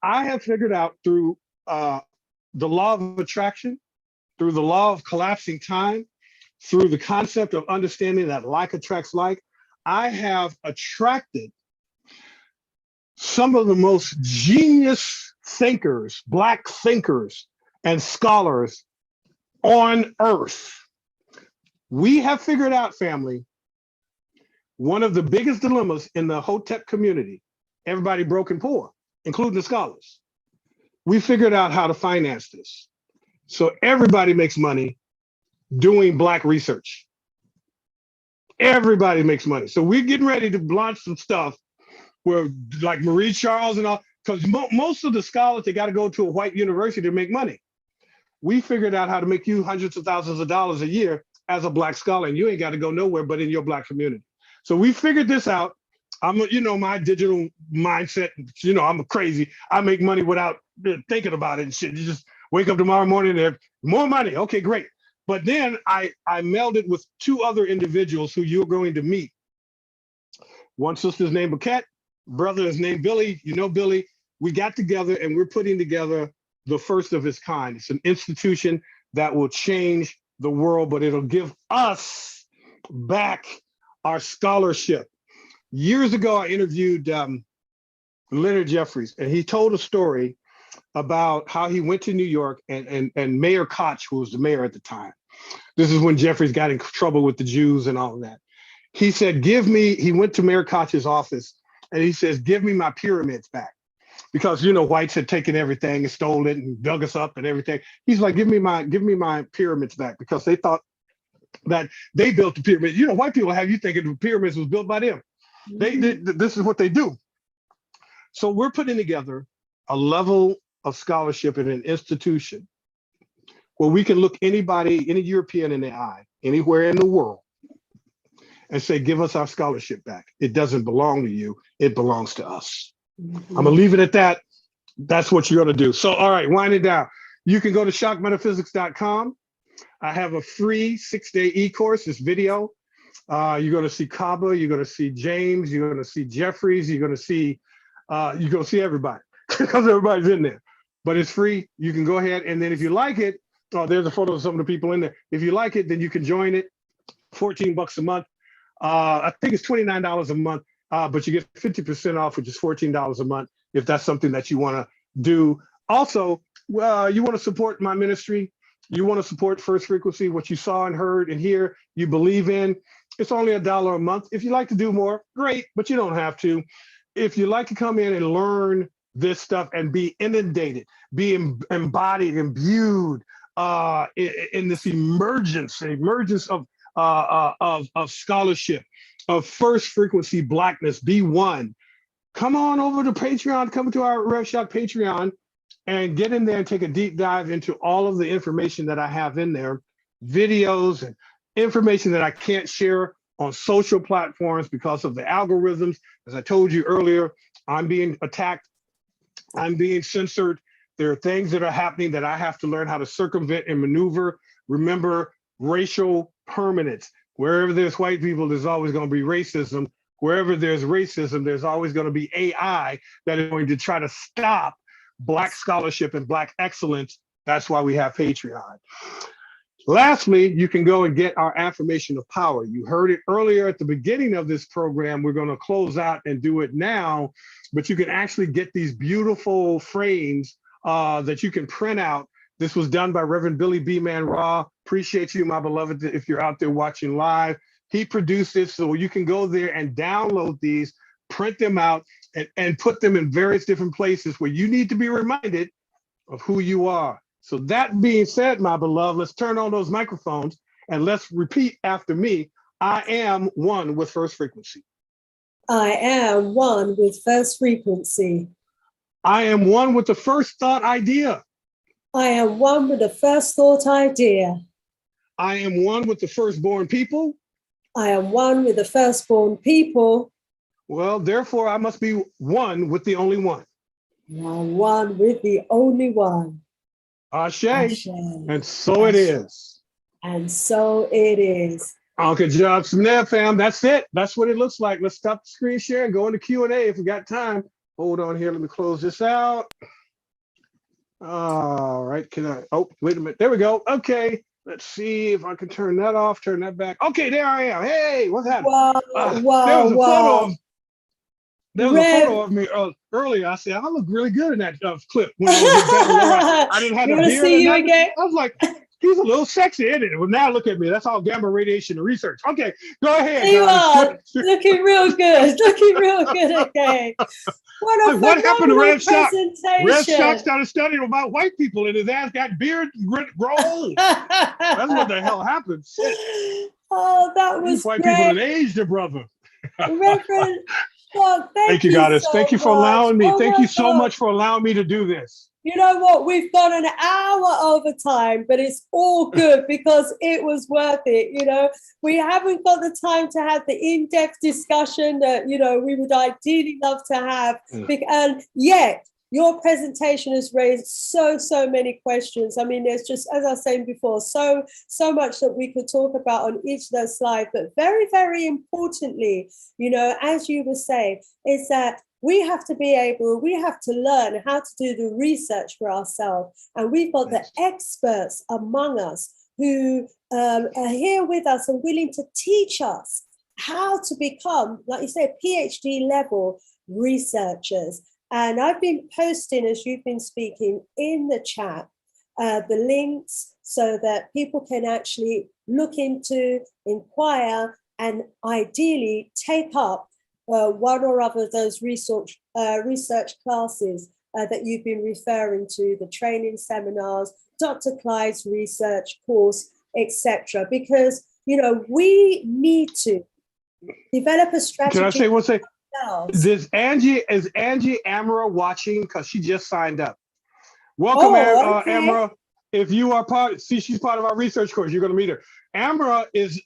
I have figured out through the law of attraction, through the law of collapsing time, through the concept of understanding that like attracts like, I have attracted some of the most genius thinkers, Black thinkers and scholars on earth. We have figured out, family, one of the biggest dilemmas in the Hotep community, everybody broke and poor, including the scholars. We figured out how to finance this. So everybody makes money doing Black research. Everybody makes money. So we're getting ready to launch some stuff where, like Marie Charles and all, because most of the scholars, they got to go to a white university to make money. We figured out how to make you hundreds of thousands of dollars a year as a Black scholar, and you ain't got to go nowhere but in your Black community. So we figured this out. I'm, my digital mindset, I'm crazy. I make money without thinking about it and shit. You just wake up tomorrow morning and have more money. Okay, great. But then I melded with two other individuals who you're going to meet. One sister's named Paquette, brother is named Billy. You know Billy. We got together and we're putting together the first of its kind. It's an institution that will change the world, but it'll give us back our scholarship. Years ago, I interviewed Leonard Jeffries, and he told a story about how he went to New York and Mayor Koch, who was the mayor at the time. This is when Jeffries got in trouble with the Jews and all of that. He said, he went to Mayor Koch's office and he says, give me my pyramids back. Because, whites had taken everything and stole it and dug us up and everything. He's like, give me my pyramids back, because they thought that they built the pyramids. White people have you thinking the pyramids was built by them. This is what they do. So we're putting together a level of scholarship in an institution where we can look anybody, any European in the eye, anywhere in the world, and say, give us our scholarship back. It doesn't belong to you, it belongs to us. I'm gonna leave it at that. That's what you're gonna do. So, all right, wind it down. You can go to shockmetaphysics.com. I have a free 6-day e-course, this video. You're gonna see Kaba, you're gonna see James, you're gonna see Jeffries, you're gonna see everybody, because everybody's in there. But it's free. You can go ahead, and then if you like it, there's a photo of some of the people in there. If you like it, then you can join it. $14 a month. I think it's $29 a month, but you get 50% off, which is $14 a month, if that's something that you want to do. Also, you want to support my ministry. You want to support First Frequency, what you saw and heard and hear, you believe in. It's only $1 a month. If you like to do more, great, but you don't have to. If you like to come in and learn this stuff and be inundated, be embodied, imbued in this emergence of scholarship, of First Frequency Blackness, be one. Come on over to Patreon, come to our Rev Shock Patreon and get in there and take a deep dive into all of the information that I have in there, videos and information that I can't share on social platforms because of the algorithms. As I told you earlier, I'm being attacked, I'm being censored. There are things that are happening that I have to learn how to circumvent and maneuver. Remember, racial permanence. Wherever there's white people, there's always going to be racism. Wherever there's racism, there's always going to be AI that is going to try to stop Black scholarship and Black excellence. That's why we have Patreon. Lastly, you can go and get our affirmation of power. You heard it earlier at the beginning of this program. We're going to close out and do it now, but you can actually get these beautiful frames that you can print out. This was done by Reverend Billy B. Man Raw. Appreciate you, my beloved, if you're out there watching live. He produced it, so you can go there and download these, print them out, and put them in various different places where you need to be reminded of who you are. So that being said, my beloved, let's turn on those microphones And let's repeat after me. I am one with first frequency.
I am one with first frequency.
I am one with the first thought idea.
I am one with the first thought idea.
I am one with the firstborn people.
I am one with the firstborn people.
Well, therefore, I must be one with the only one.
I am one with the only one.
Ashe.
Ashe.
And so it is.
And so it is.
Good job from there, fam. That's it. That's what it looks like. Let's stop the screen share and go into Q&A if we got time. Hold on here. Let me close this out. All right. Can I? Oh, wait a minute. There we go. Okay. Let's see if I can turn that off, turn that back. Okay, there I am. Hey, what's happening?
Wow,
there was a photo of me earlier. I said, I look really good in that clip. When I didn't have
you
the
want to
beard
see you
nothing.
again?
I was like, he's a little sexy, isn't it? Well, now look at me. That's all gamma radiation research. Okay, go ahead.
You are looking real good. Looking real good again.
What happened to Red Shock?
Presentation.
Red Shock started studying about white people and his ass got beard grown. That's what the hell happened. Shit.
Oh, that was
these white
great.
people that aged their brother.
Reverend Shock,
thank you, Goddess.
so
thank you for
much.
allowing me.
Oh
thank you so
God.
much for allowing me to do this.
You know what? We've gone an hour over time, but it's all good because it was worth it. You know, we haven't got the time to have the in-depth discussion that, you know, we would ideally love to have. And yet, your presentation has raised so many questions. I mean, there's just, as I was saying before, so much that we could talk about on each of those slides. But very, very importantly, you know, as you were saying, is that we have to learn how to do the research for ourselves. And we've got the experts among us who are here with us and willing to teach us how to become, like you say, PhD level researchers. And I've been posting, as you've been speaking, in the chat, the links so that people can actually look into, inquire, and ideally take up one or other of those research classes that you've been referring to, the training seminars, Dr. Clyde's research course, etc. Because, you know, we need to develop a strategy.
Can I say one thing? Is Angie Amara watching? Because she just signed up. Welcome, Amara. If you are she's part of our research course. You're going to meet her. Amara is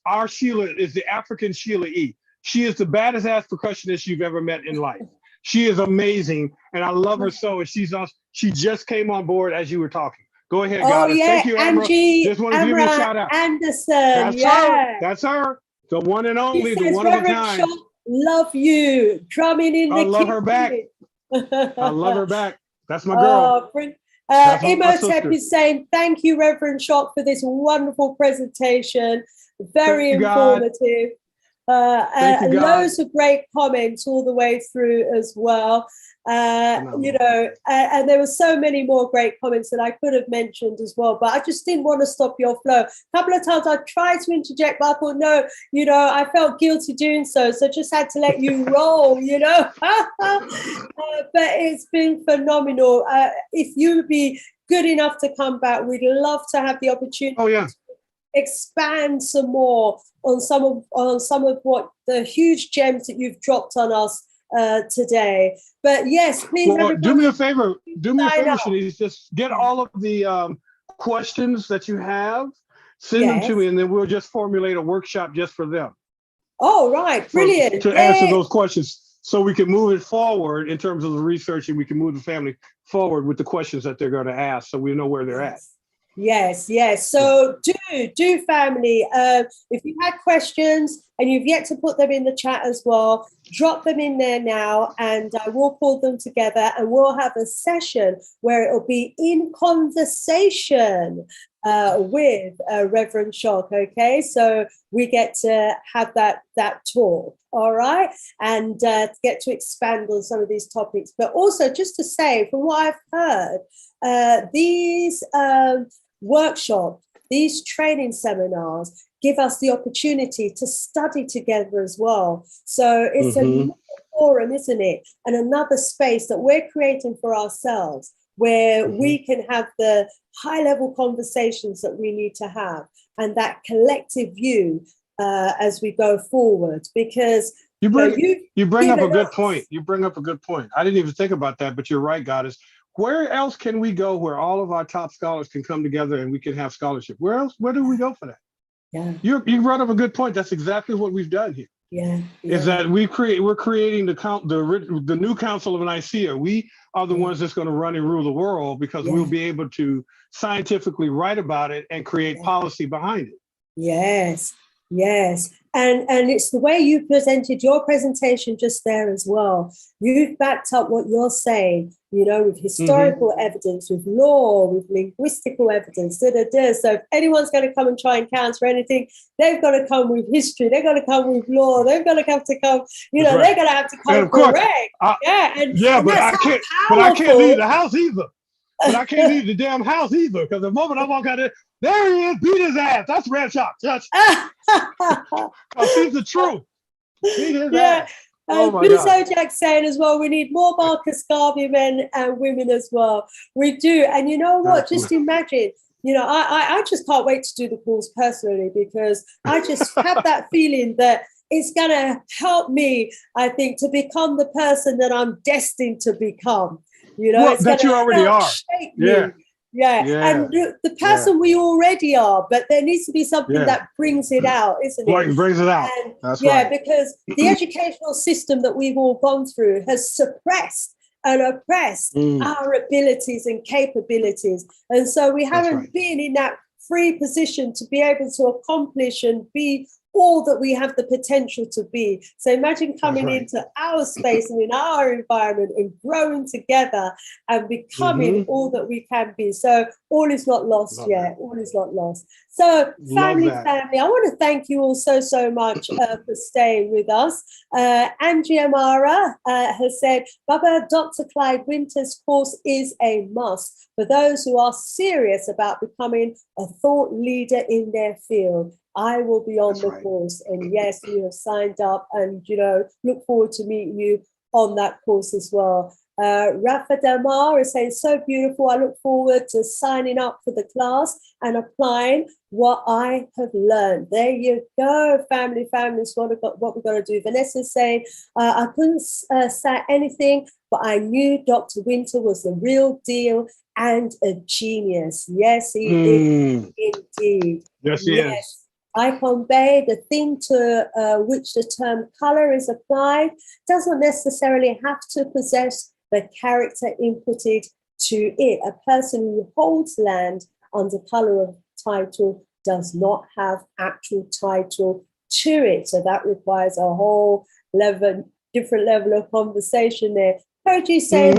our Sheila, is the African Sheila E. She is the baddest ass percussionist you've ever met in life. She is amazing, and I love her so. And she just came on board as you were talking. Go ahead, Goddess.
Yeah.
Thank you, Amara. Just want to give you a shout out.
Anderson.
That's her. The one and only, the one of a kind.
Love you. Drumming in the
I love her back. I love her back. That's my girl.
Imhotep is saying, thank you, Reverend Shock, for this wonderful presentation. Very informative. And loads of great comments all the way through as well. You know, and there were so many more great comments that I could have mentioned as well, but I just didn't want to stop your flow. A couple of times I tried to interject, but I thought, no, you know, I felt guilty doing so just had to let you roll, you know. But it's been phenomenal. If you would be good enough to come back, we'd love to have the opportunity to expand some more on some of what the huge gems that you've dropped on us today. But yes, please.
Well, do me a favor, Shanice. Just get all of the questions that you have, send them to me, and then we'll just formulate a workshop just for them.
Oh, right, brilliant.
To answer those questions, so we can move it forward in terms of the research, and we can move the family forward with the questions that they're going to ask, so we know where they're at.
Yes. So do family. If you had questions and you've yet to put them in the chat as well, drop them in there now, and I will pull them together, and we'll have a session where it'll be in conversation with Reverend Shock. Okay, so we get to have that talk. All right, and get to expand on some of these topics. But also, just to say, from what I've heard, these workshops, these training seminars give us the opportunity to study together as well. So it's a forum, isn't it? And another space that we're creating for ourselves where we can have the high-level conversations that we need to have, and that collective view as we go forward. Because
you bring up a good
us,
point. You bring up a good point. I didn't even think about that, but you're right, Goddess. Where else can we go where all of our top scholars can come together and we can have scholarship? Where else? Where do we go for that?
Yeah.
You brought up a good point. That's exactly what we've done here.
Yeah.
Is that we're creating the new Council of Nicaea. We are the ones that's going to run and rule the world, because we'll be able to scientifically write about it and create policy behind it.
Yes, yes. And it's the way you presented your presentation just there as well. You've backed up what you're saying, with historical evidence, with law, with linguistical evidence, So if anyone's going to come and try and counter anything, they've got to come with history, they've got to come with law, they've got to have to come, they're going to have to come correct.
But I can't leave the house either. But I can't leave the damn house either, because the moment I walk out there he is, beat his ass. That's Red Shock. Because he's the truth. Beat his ass.
Ojak's saying as well, we need more Marcus Garvey men and women as well. We do. And you know what? Just imagine, I just can't wait to do the course personally, because I just have that feeling that it's going to help me, I think, to become the person that I'm destined to become. It's
that you already are.
Shape me. And the person we already are, but there needs to be something that brings it out, isn't it?
Brings it out.
And,
that's right.
Because the educational system that we've all gone through has suppressed and oppressed our abilities and capabilities. And so we haven't been in that free position to be able to accomplish and be all that we have the potential to be. So imagine coming into our space and in our environment and growing together and becoming all that we can be. So all is not lost yet. All is not lost. So family, I want to thank you all so much for staying with us. Angie Amara has said, Baba, Dr. Clyde Winters' course is a must for those who are serious about becoming a thought leader in their field. I will be on the course. And yes, you have signed up, and, look forward to meeting you on that course as well. Rafa Damar is saying, so beautiful. I look forward to signing up for the class and applying what I have learned. There you go, family. It's what we're going to do. Vanessa is saying, I couldn't say anything, but I knew Dr. Winter was the real deal and a genius. Yes, he is indeed.
Yes, he is.
Icon Bay, the thing to which the term color is applied doesn't necessarily have to possess the character inputted to it. A person who holds land under color of title does not have actual title to it. So that requires a whole different level of conversation there. Heard you say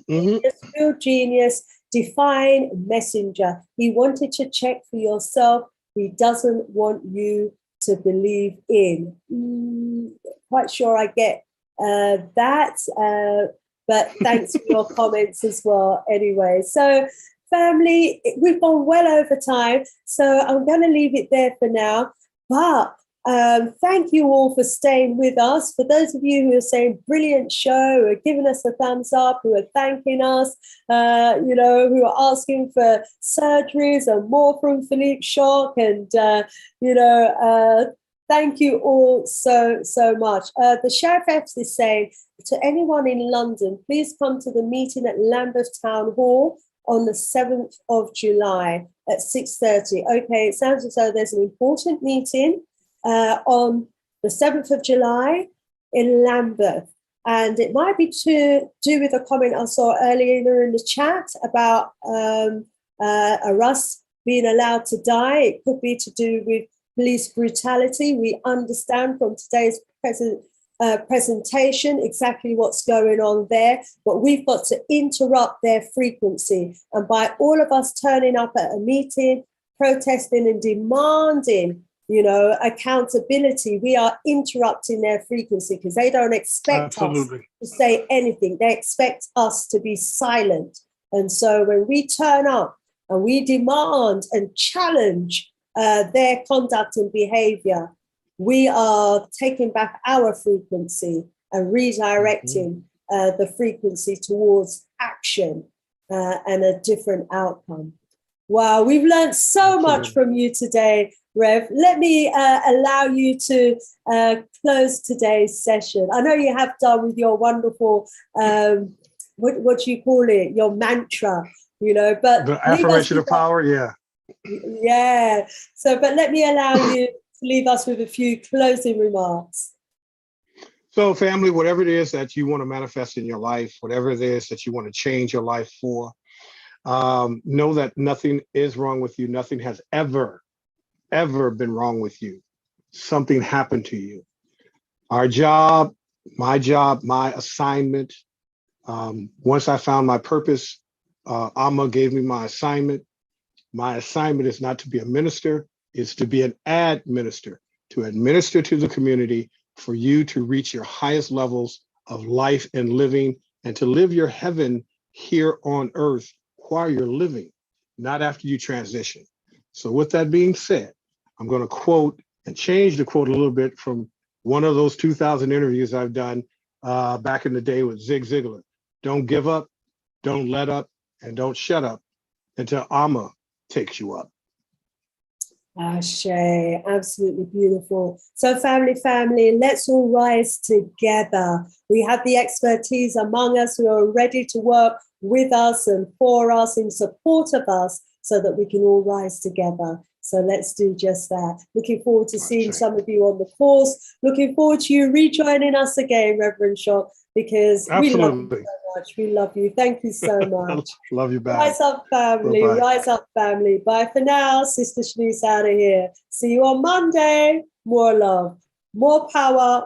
real genius, define messenger. He wanted to check for yourself. He doesn't want you to believe in. Quite sure I get that, but thanks for your comments as well anyway. So family, we've gone well over time, so I'm going to leave it there for now. But thank you all for staying with us. For those of you who are saying brilliant show, who are giving us a thumbs up, who are thanking us, who are asking for surgeries and more from Philippe Schock, and thank you all so much. The Sheriff Epps is saying, to anyone in London, please come to the meeting at Lambeth Town Hall on the 7th of July at 6:30. Okay, it sounds as though there's an important meeting on the 7th of July in Lambeth. And it might be to do with a comment I saw earlier in the chat about a Russ being allowed to die. It could be to do with police brutality. We understand from today's presentation exactly what's going on there, but we've got to interrupt their frequency. And by all of us turning up at a meeting, protesting and demanding accountability, we are interrupting their frequency, because they don't expect us to say anything. They expect us to be silent. And so when we turn up and we demand and challenge their conduct and behavior, we are taking back our frequency and redirecting the frequency towards action. and a different outcome. Wow, we've learned so much from you today, Rev. Let me allow you to close today's session. I know you have done with your wonderful, what do you call it, your mantra, you know, but
the affirmation of power, yeah.
Yeah. So, but let me allow you to leave us with a few closing remarks.
So, family, whatever it is that you want to manifest in your life, whatever it is that you want to change your life for, know that nothing is wrong with you. Nothing has ever been wrong with you. Something happened to you. Our job, my assignment. Once I found my purpose, Aamu gave me my assignment. My assignment is not to be a minister, it's to be an administrator, to administer to the community for you to reach your highest levels of life and living, and to live your heaven here on earth while you're living, not after you transition. So with that being said, I'm going to quote and change the quote a little bit from one of those 2,000 interviews I've done back in the day with Zig Ziglar. Don't give up, don't let up, and don't shut up until Aamu takes you up.
Ashe, absolutely beautiful. So family, let's all rise together. We have the expertise among us who are ready to work with us and for us, in support of us, so that we can all rise together. So let's do just that. Looking forward to seeing some of you on the course. Looking forward to you rejoining us again, Reverend Shaw, because we love you so much. We love you. Thank you so much.
Love you back.
Rise up, family.
Bye-bye.
Rise up, family. Bye for now. Sister Shanice out of here. See you on Monday. More love, more power.